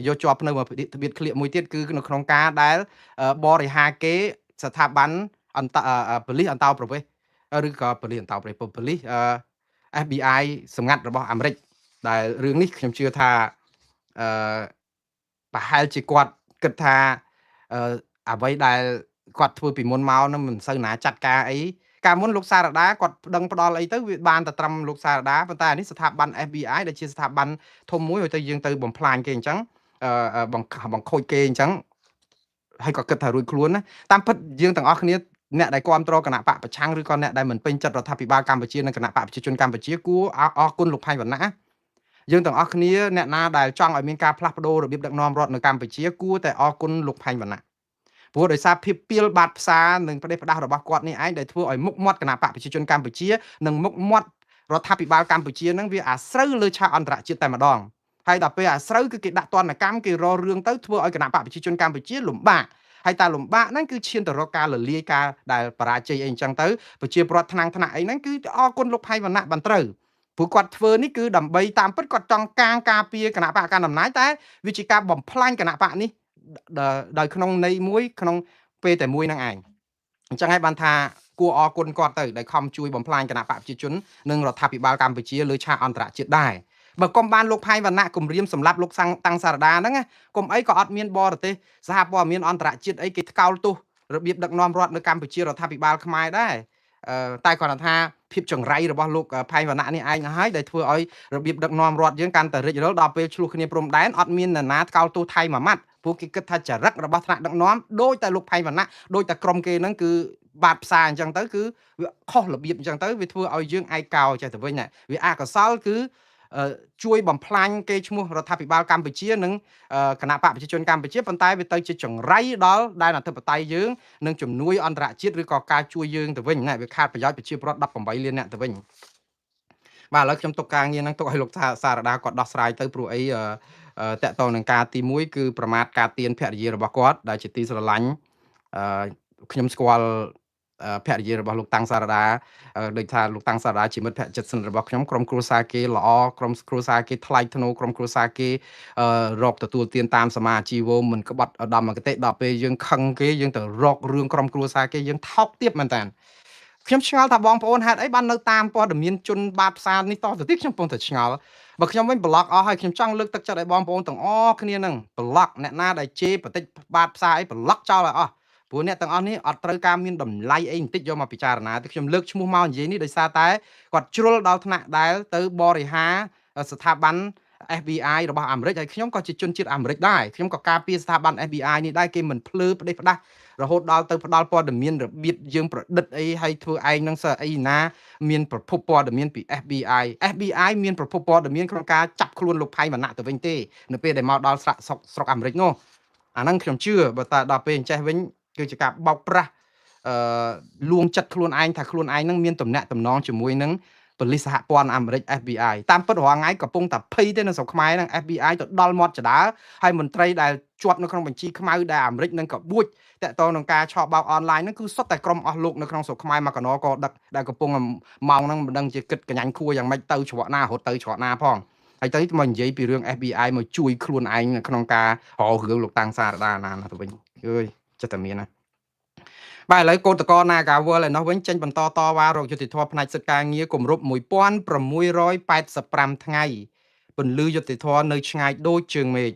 យកជាប់នៅមួយទ្បៀតឃ្លៀកមួយទៀតគឺនៅក្នុងការដែលបរិហាគេស្ថាប័នប៉ូលីសអន្តោប្រវេសន៍ឬក៏ប៉ូលីសអន្តោប្រវេសន៍ប៉ូលីសFBI សម្ងាត់របស់អាមេរិកដែលរឿងនេះខ្ញុំជឿថាប្រហែលជាគាត់គិតថាអ្វីដែលគាត់ធ្វើពីមុនមកនឹងមិនសូវណាចាត់ការអីកាលមុនលោកសារដាគាត់ប្តឹងផ្ដាល់អីទៅវាបានតែត្រឹមលោកសារដាប៉ុន្តែនេះស្ថាប័ន FBI ដែលជាស្ថាប័នធំមួយហើយទៅយើងទៅបំផ្លាញគេអញ្ចឹងបង្ខូចគេអញ្ចឹងហើយក៏គិតថារួចខ្លួនណាតាមពិតយើងទាំងអស់គ្នាអ្នកដែលគ្រប់គ្រងគណៈបកប្រឆាំងឬក៏អ្នកដែលមិនពេញចិត្តរដ្ឋាភិបាលកម្ពុជានិងគណៈបកប្រជាជនកម្ពុជាគួរអរគុណលោកផៃវណ្ណៈយើងទាំងអស់គ្នាអ្នកណាដែលចង់ឲ្យមានការផ្លាស់ប្ដូររបៀបដឹកនាំរដ្ឋនៅកម្ពុជាគួរតែអរគុណលោកផៃវណ្ណៈព្រោះដោយសារភាពពីលបាត់ផ្សារនិងប្រទេសផ្ដាស់របស់គាត់នេះឯងដែលធ្វើឲ្យមុខមាត់គណៈបកប្រជាជនកម្ពុជានិងមុខមាត់រដ្ឋាភិបាលកម្ពុជានឹងវាអាស្រូវលើឆាកអន្តរជាតិតែម្ដងហើយដល់ពេលអាស្រូវគឺគេដាក់ទណ្ឌកម្មគេរករឿងទៅធ្វើឲ្យគណៈបកប្រជាជនកម្ពុជាលំបាកហើយតែលំបាកហ្នឹងគឺឈានទៅរកការលលាយការដែលបរាជ័យអីអញ្ចឹងទៅប្រជាប្រដ្ឋថ្នាក់អីហ្នឹងគឺអរគុណលោកផៃវណ្ណៈបានត្រូវព្រោះគាត់ធ្វើនេះគឺដើម្បីតាមពិតគាត់ចង់ការពារគណៈបកកណ្ដាលអំណាចតែវាជាការបំផ្លាញគណៈបកនេះដោយក្នុងន័យមួយក្នុងពេលតែមួយហ្នឹងឯងអញ្ចឹងហើយបានថាគួរអរគុណគាត់ទៅដែលខំជួយបំផ្លាញគណៈបកប្រជាជននិងរដ្ឋាភិបាលកម្ពុជាលើឆាកអន្តរជាតិដែរបើកុំបានលោកផៃវណ្ណៈគម្រាមសម្រាប់លោកតាំងសារដាហ្នឹងកុំអីក៏អត់មានបរទេសសហព័ត៌មានអន្តរជាតិអីគេថ្កោលទោសរបៀបដឹកនាំរដ្ឋនៅកម្ពុជារដ្ឋាភិបាលខ្មែរដែរតែគាត់ថាភ ភាពចង្រៃរបស់លោកផៃវណ្ណៈនេះឯងហើយដែលធ្វើឲ្យរបៀបដឹកនាំរដ្ឋយើងកាន់តែរិចរិលដល់ពេលឆ្លោះគ្នាព្រំដែនអត់មាននរណាថ្កោលទោសថៃមួយម៉ាត់ព្រោះគេគិតថាចរិតរបស់ថ្នាក់ដឹកនាំដោយតែលោកផៃវណ្ណៈដោយតែក្រុមគេហ្នឹងគឺបាតផ្សារអញ្ចឹងទៅគឺវាខុសរបៀបអញ្ចឹងទៅវាធ្វើឲ្យយើងឯកោចេះទៅវិញណាវាអកុសលគឺជួយបំផ្លាញគេឈ្មោះរដ្ឋាភិបាលកម្ពុជានិងគណៈបកប្រជាជនកម្ពុជាប៉ុន្តែវាទៅជាចង្រៃដល់ដែនអធិបតេយ្យយើងនិងជំនួយអន្តរជាតិឬក៏ការជួយយើងទៅវិញណាវាខាតប្រយោជន៍ប្រជាពលរដ្ឋ18លានអ្នកទៅវិញបាទឥឡូវខ្ញុំទុកការងារហ្នឹងទុកឲ្យលោកសារដាគាត់ដោះស្រាយទៅព្រោះអីតកតងនឹងការទី1គឺប្រមាថការទៀនភរិយារបស់គាត់ដែលជាទីស្រឡាញ់ខ្ញុំស្គាល់ភរិយារបស់លោកតាំងសារដាដូចថាលោកតាំងសារដាជាមិត្តភក្តិជិតស្និទ្ធរបស់ខ្ញុំក្រុមគ្រួសារគេល្អក្រុមគ្រួសារគេថ្លៃថ្នូរក្រុមគ្រួសារគេរកទទួលទានតាមសមាជីវោមិនក្បត់ឧត្តមគតិដល់ពេលយើងខឹងគេយើងទៅរករឿងក្រុមគ្រួសារគេយើងថោកទាបមែនតើខ្ញុំឆ្ងល់ថាបងប្អូនហេតុអីបាននៅតាមព័ត៌មានជនបាតផ្សារនេះតទៅទៀតខ្ញុំពងតែឆ្ងល់បើខ្ញុំវិញប្លុកអស់ហើយខ្ញុំចង់លើកទឹកចិត្តឲ្យបងប្អូនទាំងអស់គ្នានឹងប្លុកអ្នកណាដែលជេរបន្តិចបាតផ្សារអីប្លុកចោលឲ្យអស់ព្រោះអ្នកទាំងអស់នេះអត់ត្រូវការមានតម្លៃអីបន្តិចយកមកពិចារណាទេខ្ញុំលើកឈ្មោះមកនិយាយនេះដោយសារតែគាត់ជ្រុលដល់ថ្នាក់ដែលទៅបរិហាស្ថាប័ន FBI របស់អាមេរិកហើយខ្ញុំក៏ជាជនជាតិអាមេរិកដែរខ្ញុំក៏ការពារស្ថាប័ន FBI នេះដែរគេមិនភ្លើផ្ដេសផ្ដាស់រហូតដល់ទៅផ្ដាល់ព័ត៌មានរបៀបយើងប្រឌិតអីហើយធ្វើឯងនឹងសើអីណាមានប្រភពព័ត៌មានពី FBI មានប្រភពព័ត៌មានក្នុងការចាប់ខ្លួនលោកផៃវណ្ណៈទៅវិញទេនៅពេលដែលមកដល់ស្រុកអាមេរិកនោះអាហ្នឹងខ្ញុំជឿបើតែដល់ពេលអញ្ចេះវិញគឺជាការបោកប្រាស់លួងចិត្តខ្លួនឯងថាខ្លួនឯងនឹងមានទំនាក់ទំនងជាមួយនឹងប៉ូលីសសហព័ន្ធអាមេរិក FBI តាមពិតរាល់ថ្ងៃកំពុងតែភ័យទេនៅស្រុកខ្មែរហ្នឹង FBI ទៅដល់មាត់ចដាលហើយមន្ត្រីដែលជាប់នៅក្នុងបញ្ជីខ្មៅដែលអាមេរិកនឹងកបួចតាក់ទងនឹងការឆោបបោកអនឡាញហ្នឹងគឺសុទ្ធតែក្រុមអស់លោកនៅក្នុងស្រុកខ្មែរមកកណកដឹកដែលកំពុងម៉ោងហ្នឹងមិនដឹងជាគិតកញ្ញាញ់ខួរយ៉ាងម៉េចទៅច្រកណារត់ទៅច្រកណាផងហើយទៅមកនិយាយពីរឿង FBI មកជួយខ្លួនឯងក្នុងការរករឿងលោកតាំងសារដាណាទៅវិញអើយចិត្តតែមានណាបាទឥឡូវកោតក្រ Nagawal ឯនោះវិញចេញបន្តតវ៉ារកយុត្តិធម៌ផ្នែកសិទ្ធិការងារគម្រប់1685ថ្ងៃពន្លឺយុត្តិធម៌នៅឆ្ងាយដូចជើងមេឃ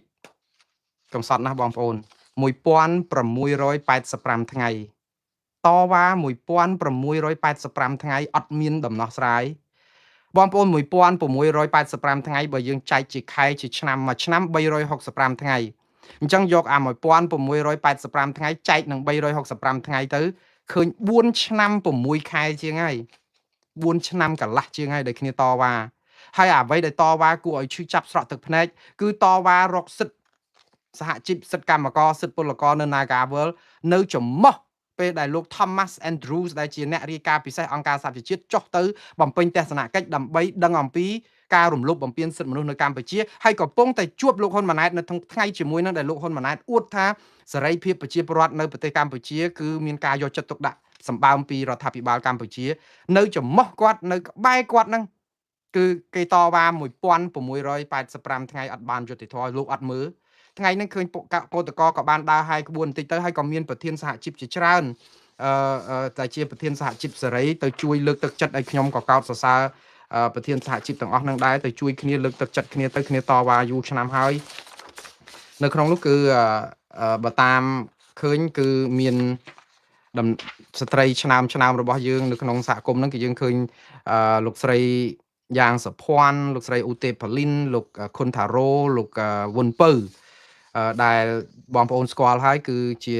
កំសត់ណាស់បងប្អូន1685ថ្ងៃតវ៉ា1685ថ្ងៃអត់មានដំណោះស្រាយបងប្អូន1685ថ្ងៃបើយើងចែកជាខែជាឆ្នាំមួយឆ្នាំ365ថ្ងៃអញ្ចឹងយកអា1685ថ្ងៃចែកនឹង365ថ្ងៃទៅឃើញ4ឆ្នាំ6ខែជាងហើយ4ឆ្នាំកន្លះជាងហើយដែលគ្នាតវ៉ាហើយអ្វីដែលតវ៉ាគួរឲ្យឈឺចាប់ស្រក់ទឹកភ្នែកគឺតវ៉ារកសិទ្ធិសហជីពសិទ្ធិកម្មករសិទ្ធិពលករនៅ Nagawal នៅចំមោះពេលដែលលោក Thomas Andrews ដែលជាអ្នករាយការណ៍ពិសេសអង្គការសហប្រជាជាតិចុះទៅបំពេញទស្សនកិច្ចដើម្បីដឹងអំពីការរំលោភបំពានសិទ្ធិមនុស្សនៅកម្ពុជាហើយកំពុងតែជួបលោកហ៊ុនម៉ាណែតនៅថ្ងៃជាមួយនឹងដែលលោកហ៊ុនម៉ាណែតអួតថាសេរីភាពប្រជាពលរដ្ឋនៅប្រទេសកម្ពុជាគឺមានការយកចិត្តទុកដាក់សម្បើមពីរដ្ឋាភិបាលកម្ពុជានៅចំមោះគាត់នៅក្បែរគាត់ហ្នឹងគឺគេតវ៉ា1685ថ្ងៃអត់បានយុត្តិធម៌លោកអត់មើលថ្ងៃហ្នឹងឃើញកោតក្រក៏បានដើរហាយក្បួនបន្តិចទៅហើយក៏មានប្រធានសហជីពជាច្រើនតែជាប្រធានសហជីពសេរីទៅជួយលើកទឹកចិត្តឲ្យខ្ញុំក៏កោតសរសើរប្រធានសហជីពទាំងអស់នឹងដែរទៅជួយគ្នាលើកទឹកចិត្តគ្នាទៅគ្នាតវ៉ាយូរឆ្នាំហើយនៅក្នុងនោះគឺបើតាមឃើញគឺមានស្ត្រីឆ្នើមរបស់យើងនៅក្នុងសហគមន៍ហ្នឹងគឺយើងឃើញលោកស្រីយ៉ាងសុភ័ណ្ឌលោកស្រីឧទេផលីនលោកខុនថារ៉ូលោកវុនពៅដែលបងប្អូនស្គាល់ហើយគឺជា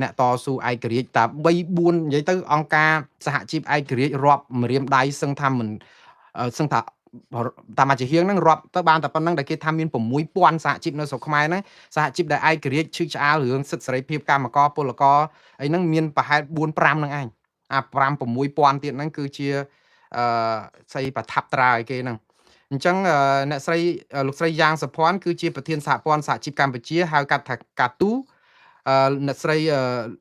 អ្នកតស៊ូឯករាជ្យតា3 4និយាយទៅអង្គការសហជីពឯករាជ្យរាប់ម្រាមដៃសឹងថាមិនសឹងថាតាមជាហៀងហ្នឹងរាប់ទៅបានតែប៉ុណ្្នឹងដែលគេថាមាន6000សហជីពនៅស្រុកខ្មែរហ្នឹងសហជីពដែលឯករាជ្យឈឺឆ្អាលរឿងសិទ្ធិសេរីភាពកម្មករពលករអីហ្នឹងមានប្រហែល4 5ហ្នឹងឯងអា5 6000ទៀតហ្នឹងគឺជាស្អីប្រថាប់ត្រាឲ្យគេហ្នឹងអញ្ចឹងអ្នកស្រីលោកស្រីយ៉ាងសុភ័ណ្ឌគឺជាប្រធានសហព័ន្ធសហជីពកម្ពុជាហៅកាត់ថាកាទូអ្នកស្រី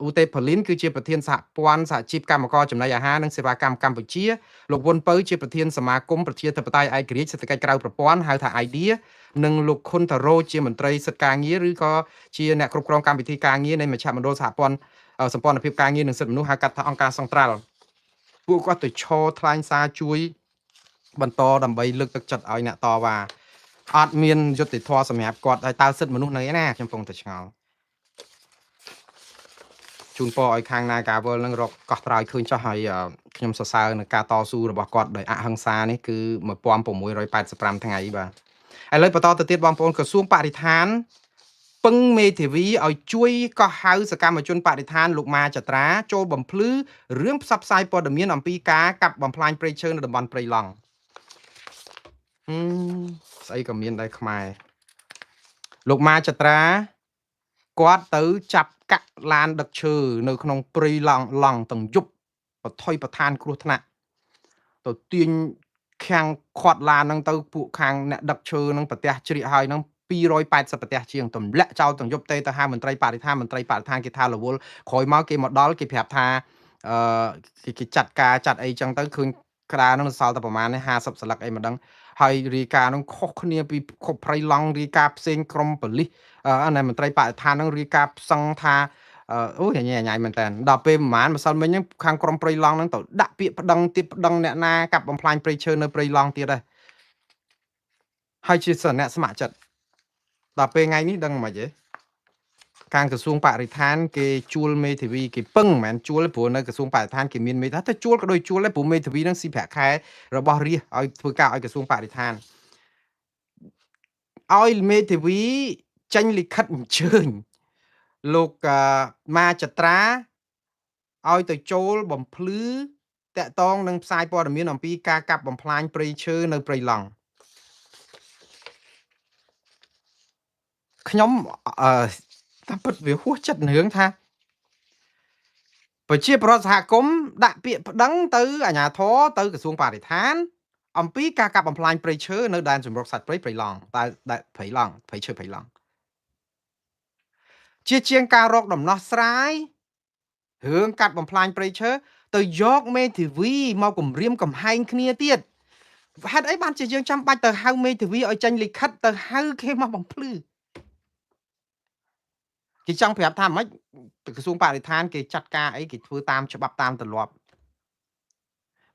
ឧទេផលីនគឺជាប្រធានសហព័ន្ធសហជីពកម្មករចំណីអាហារនិងសេវាកម្មកម្ពុជាលោកវុនពៅជាប្រធានសមាគមប្រជាធិបតេយ្យឯករាជ្យសេដ្ឋកិច្ចក្រៅប្រព័ន្ធហៅថា IDEA និងលោកខុនតារ៉ូជាមន្ត្រីសិទ្ធិការងារឬក៏ជាអ្នកគ្រប់គ្រងកម្មវិធីការងារនៃមជ្ឈមណ្ឌលសហព័ន្ធសម្ព័ន្ធភាពការងារនិងសិទ្ធិមនុស្សហៅកាត់ថាអង្គការសង្ត្រាល់ពួកគាត់ទៅឈរថ្លែងសារជួយបន្តដើម្បីលើកទឹកចិត្តឲ្យអ្នកតវ៉ាអត់មានយុត្តិធម៌សម្រាប់គាត់ហើយតើសិទ្ធិមនុស្សនៅឯណាខ្ញុំកំពុងតែឆ្ងល់ជូនពរឲ្យខាង Nagawal នឹងរកកោះត្រោយឃើញចោះហើយខ្ញុំ ខ្ញុំសរសើរនឹងការតស៊ូរបស់គាត់ដោយអហិង្សានេះគឺ1685ថ្ងៃបាទឥឡូវបន្តទៅទៀតបងប្អូនក្រសួងបរិស្ថានពឹងមេធាវីឲ្យជួយកោះហៅសកម្មជនបរិស្ថានលោកម៉ាចត្រាចូលបំភ្លឺរឿងផ្សព្វផ្សាយព័ត៌មានអំពីការកាប់បំផ្លាញព្រៃឈើនៅតំបន់ព្រៃឡង់ស្អីក៏មានដែរខ្មែរលោកម៉ាចត្រាគាត់ទៅចាប់កាក់ឡានដឹកឈើនៅក្នុងព្រៃឡង់ទាំងយប់បថុយប្រឋានគ្រោះថ្នាក់ទៅទាញខាងខាត់ឡានហ្នឹងទៅពួកខាងអ្នកដឹកឈើហ្នឹងប្រទះជ្រៀកហើយហ្នឹង280ប្រទះជាងទម្លាក់ចោលទាំងយប់ទៅហៅមន្ត្រីបរិស្ថានគេថារវល់ក្រោយមកគេមកដល់គេប្រាប់ថាគេចាត់ការចាត់អីចឹងទៅឃើញក្តារហ្នឹងសល់តែប្រហែល50ស្លឹកអីមិនដឹងហើយរាយការណ៍ហ្នឹងខុសគ្នាពីខុសព្រៃឡង់រាយការណ៍ផ្សេងក្រុមប៉ូលីសអាមន្ត្រីបរិស្ថានហ្នឹងរាយការណ៍ផ្សឹងថាអូយញ៉ៃមែនតើដល់ពេលប្រហែលម្សិលមិញហ្នឹងខាងក្រុមព្រៃឡង់ហ្នឹងទៅដាក់ពាក្យប្តឹងទៀតប្តឹងអ្នកណាកាប់បំផ្លាញព្រៃឈើនៅព្រៃឡង់ទៀតដែរហើយជាអ្នកស្ម័គ្រចិត្តដល់ពេលថ្ងៃនេះដឹងមិនហិចទេខាងក្រសួងបរិស្ថានគេជួលមេធាវីគេពឹងមិនមែនជួលព្រោះនៅក្រសួងបរិស្ថានគេមានមេធាវីតែជួលក៏ដូចជួលដែរព្រោះមេធាវីហ្នឹងស៊ីប្រាក់ខែរបស់រាជឲ្យធ្វើការឲ្យក្រសួងបរិស្ថានឲ្យមេធាវីចេញលិខិតអញ្ជើញលោកម៉ាចត្រាឲ្យទៅចូលបំភ្លឺតាក់ទងនឹងផ្សាយព័ត៌មានអំពីការកាប់បំផ្លាញព្រៃឈើនៅព្រៃឡង់ខ្ញុំតាមពិតវាហួសចិត្តរឿងថាប្រជាប្រដ្ឋសហគមន៍ដាក់ពាក្យប្តឹងទៅអាជ្ញាធរទៅក្រសួងបរិស្ថានអំពីការកាប់បំផ្លាញព្រៃឈើនៅដែនជម្រកសត្វព្រៃឡង់តែព្រៃឡង់ព្រៃឈើព្រៃឡង់ជាងការរកដំណោះស្រាយរឿងកាត់បំផ្លាញព្រៃឈើទៅយកមេធាវីមកគម្រាមកំហែងគ្នាទៀតហេតុអីបានជាយើងចាំបាច់ទៅហៅមេធាវីឲ្យចេញលិខិតទៅហៅគេមកបំភ្លឺគេចង់ប្រាប់ថាម៉េចក្រសួងបរិស្ថានគេចាត់ការអីគេធ្វើតាមច្បាប់តាមទម្លាប់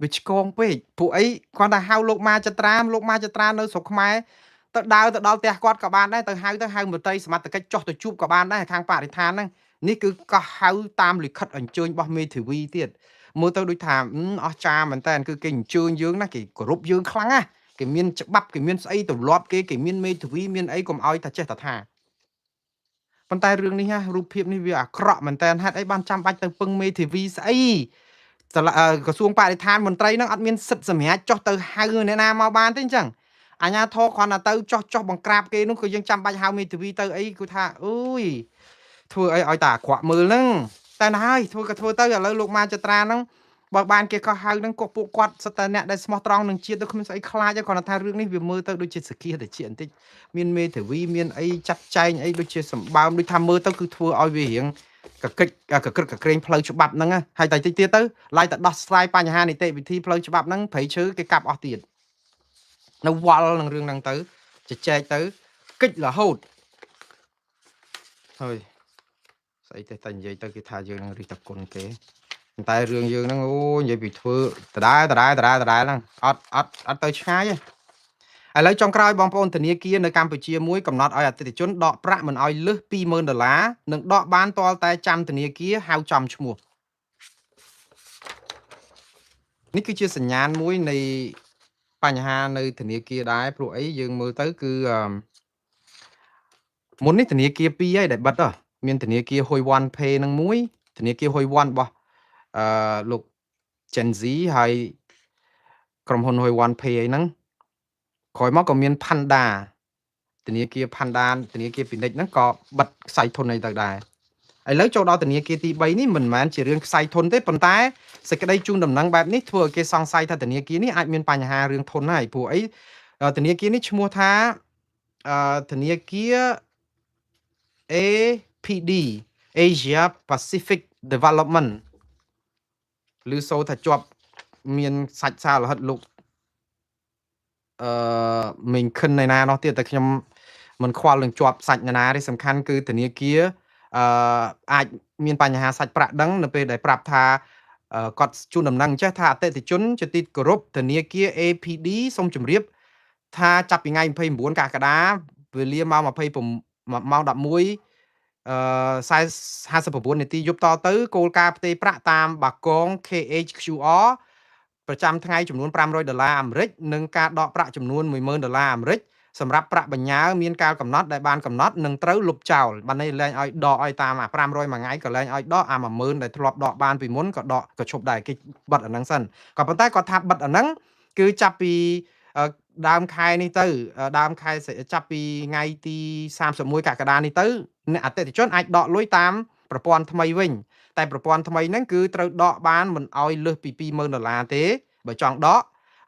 វាឆ្កងពេកពួកអីគាត់ថាហៅលោកម៉ាចត្រានៅស្រុកខ្មែរទៅដើរទៅដល់ផ្ទះគាត់ក៏បានដែរទៅហៅមន្ត្រីសមត្ថកិច្ចចុះទៅជួបក៏បានដែរខាងបរិស្ថានហ្នឹងនេះគឺក៏ហៅតាមលិខិតអញ្ជើញរបស់មេធាវីទៀតមើលទៅដូចថាអស្ចារ្យមែនតើគឺគេអញ្ជើញយើងណាគេគោរពយើងខ្លាំងណាគេមានច្បាប់គេមានស្អីទម្លាប់គេមានមេធាវីមានអីកុំឲ្យតែចេះតែថាប៉ុន្តែរឿងនេះរូបភាពនេះវាអាក្រក់មែនតើហេតុអីបានចាំបាច់ទៅពឹងមេធាវីស្អីក្រសួងបរិស្ថានមន្ត្រីហ្នឹងអត់មានសិទ្ធិសម្រាប់ចុះទៅហៅអ្នកណាមកបានទេអញ្ចឹងអាជ្ញាធរគ្រាន់តែទៅចុះបង្ក្រាបគេនោះគឺយើងចាំបាច់ហៅមេធាវីទៅអីគឺថាអូយធ្វើអីឲ្យតែអាក្រក់មើលហ្នឹងតែណាហើយធ្វើទៅឥឡូវលោកម៉ាចត្រាហ្នឹងបើបានគេក៏ហៅហ្នឹងក៏ពួកគាត់សិតតែអ្នកដែលស្មោះត្រង់នឹងជាតិទៅគ្មានស្អីខ្លាចទេគ្រាន់តែថារឿងនេះវាមើលទៅដូចជាសគាតិចបន្តិចមានមេធាវីមានអីចាត់ចែងអីដូចជាសម្បើមដូចថាមើលទៅគឺធ្វើឲ្យវារៀងកក្រឹកក្រែងផ្លូវច្បាប់ហ្នឹងហើយតែតិចទៀតទៅឡាយតែដោះស្រាយបញ្ហានីតិវិធីផ្លូវច្បាប់ហ្នឹងព្រៃឈើគេកាប់អស់ទៀតនៅវល់នឹងរឿងហ្នឹងទៅជជែកទៅកិច្ចរហូតហើយស្អីទេតែនិយាយទៅគេថាយើងនឹងរិះតគុណគេតែរឿងយើងហ្នឹងអូនិយាយពីធ្វើដដែលហ្នឹងអត់ទៅឆ្ងាយទេឥឡូវចុងក្រោយបងប្អូនធនាគារនៅកម្ពុជាមួយកំណត់ឲ្យអតិថិជនដកប្រាក់មិនឲ្យលើស$20000និងដកបានទាល់តែចាំធនាគារហៅចំឈ្មោះនេះគឺជាសញ្ញាណមួយនៃបញ្ហានៅធនាគារដែរព្រោះអីយើងមើលទៅគឺមុននេះធនាគារ2ហើយដែលបិទមានធនាគារ Hoi One Pay នឹងមួយធនាគារ Hoi One របស់លោក Gen Z ហើយក្រុមហ៊ុន Hoi One Pay អីហ្នឹងក្រោយមកក៏មាន Panda ធនាគារ Panda ធនាគារពាណិជ្ជហ្នឹងក៏បិទខ្សែធនអីទៅដែរឥឡូវចូលដល់ធនាគារទី3នេះមិនមែនជារឿងខ្សែធនទេប៉ុន្តែសេចក្តីជូនដំណឹងបែបនេះធ្វើឲ្យគេសង្ស័យថាធនាគារនេះអាចមានបញ្ហារឿងធនហើយព្រោះអីធនាគារនេះឈ្មោះថាធនាគារ APD Asia Pacific Development ឬសូថាជាប់មានសាច់សាររហិតលោកមិនខិនណានោះទៀតតែខ្ញុំមិនខ្វល់នឹងជាប់សាច់ណាទេសំខាន់គឺធនាគារអាចមានបញ្ហាសាច់ប្រាក់ដឹងនៅពេលដែលប្រាប់ថាគាត់ជូនដំណឹងចេះថាអតិថិជនជាទីគោរពធនាគារ APD សូមជម្រាបថាចាប់ពីថ្ងៃ29កក្កដាវេលាម៉ោង11:59 នាទីយប់តទៅគោលការណ៍ផ្ទេរប្រាក់តាមបាគង KHQR ប្រចាំថ្ងៃចំនួន$500អាមេរិកនិងការដកប្រាក់ចំនួន$10000អាមេរិកសម្រាប់ប្រាក់បញ្ញើមានការកំណត់ដែលបានកំណត់នឹងត្រូវលុបចោលបាននេះលែងឲ្យដកឲ្យតាមអា500មួយថ្ងៃក៏លែងឲ្យដកអា10000ដែលធ្លាប់ដកបានពីមុនក៏ដកក៏ឈប់ដែរគេបិទអាហ្នឹងសិនក៏ប៉ុន្តែគាត់ថាបិទអាហ្នឹងគឺចាប់ពីដើមខែនេះទៅដើមខែចាប់ពីថ្ងៃទី31កក្កដានេះទៅអ្នកអតិថិជនអាចដកលុយតាមប្រព័ន្ធថ្មីវិញតែប្រព័ន្ធថ្មីហ្នឹងគឺត្រូវដកបានមិនឲ្យលើសពី$20000ទេបើចង់ដក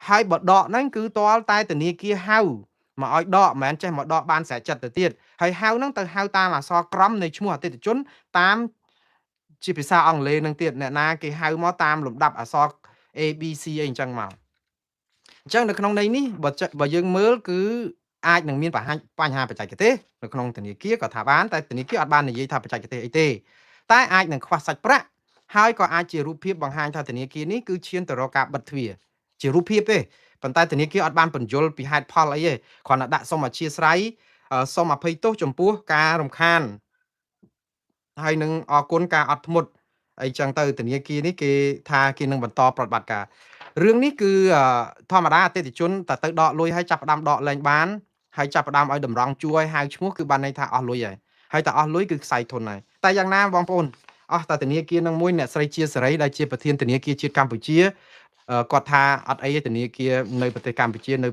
ហើយបើដកហ្នឹងគឺទាល់តែធនាគារហៅមកឲ្យដកមិនមែនចេះមកដកបានស្រេចចិត្តទៅទៀតហើយហៅហ្នឹងទៅហៅតាមអក្សរក្រមនៃឈ្មោះអតិថិជនតាមជាភាសាអង់គ្លេសហ្នឹងទៀតអ្នកណាគេហៅមកតាមលំដាប់អក្សរ ABC អីអញ្ចឹងមកអញ្ចឹងនៅក្នុងន័យនេះបើយើងមើលគឺអាចនឹងមានបញ្ហាបច្ចេកទេសនៅក្នុងធនាគារក៏ថាបានតែធនាគារអត់បាននិយាយថាបច្ចេកទេសអីទេតែអាចនឹងខ្វះសាច់ប្រាក់ហើយក៏អាចជារូបភាពបង្ហាញថាធនាគារនេះគឺឈានទៅរកការបិទទ្វារជារូបភាពទេប៉ុន្តែធនាគារអត់បានបញ្យល់ពីហេតុផលអីទេគ្រាន់តែដាក់សុំអធិស្ឋានសុំអភ័យទោសចំពោះការរំខានហើយនឹងអរគុណការអត់ធ្មត់អីចឹងទៅធនាគារនេះគេថាគេនឹងបន្តប្រតិបត្តិការរឿងនេះគឺធម្មតាអតិថិជនតែទៅដកលុយហើយចាប់ផ្ដើមដកលែងបានហើយចាប់ផ្ដើមឲ្យតម្រង់ជួរឲ្យហៅឈ្មោះគឺបានន័យថាអស់លុយហើយតែអស់លុយគឺខ្សែធនហើយតែយ៉ាងណាបងប្អូនអស់តែធនាគារនឹងមួយអ្នកស្រីជាសេរីដែលជាប្រធានធនាគារជាតិកម្ពុជាគាត់ថាអត់អីទេធនាគារនៅប្រទេសកម្ពុជានៅ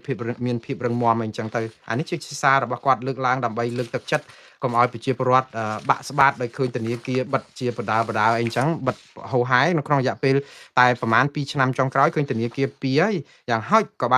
មានភាពរឹងមាំអីចឹងទៅអានេះជាសាររបស់គាត់លើកឡើងដើម្បីលើកទឹកចិត្តកុំឲ្យប្រជាពលរដ្ឋបាក់ស្បាតដោយឃើញធនាគារបិទជាបដាអីចឹងបិទហូរហែនៅក្នុងរយៈពេលតែប្រហែល2ឆ្នាំចុងក្រោយឃើញធនាគារ2ហើយយ៉ាងហោចក៏បាន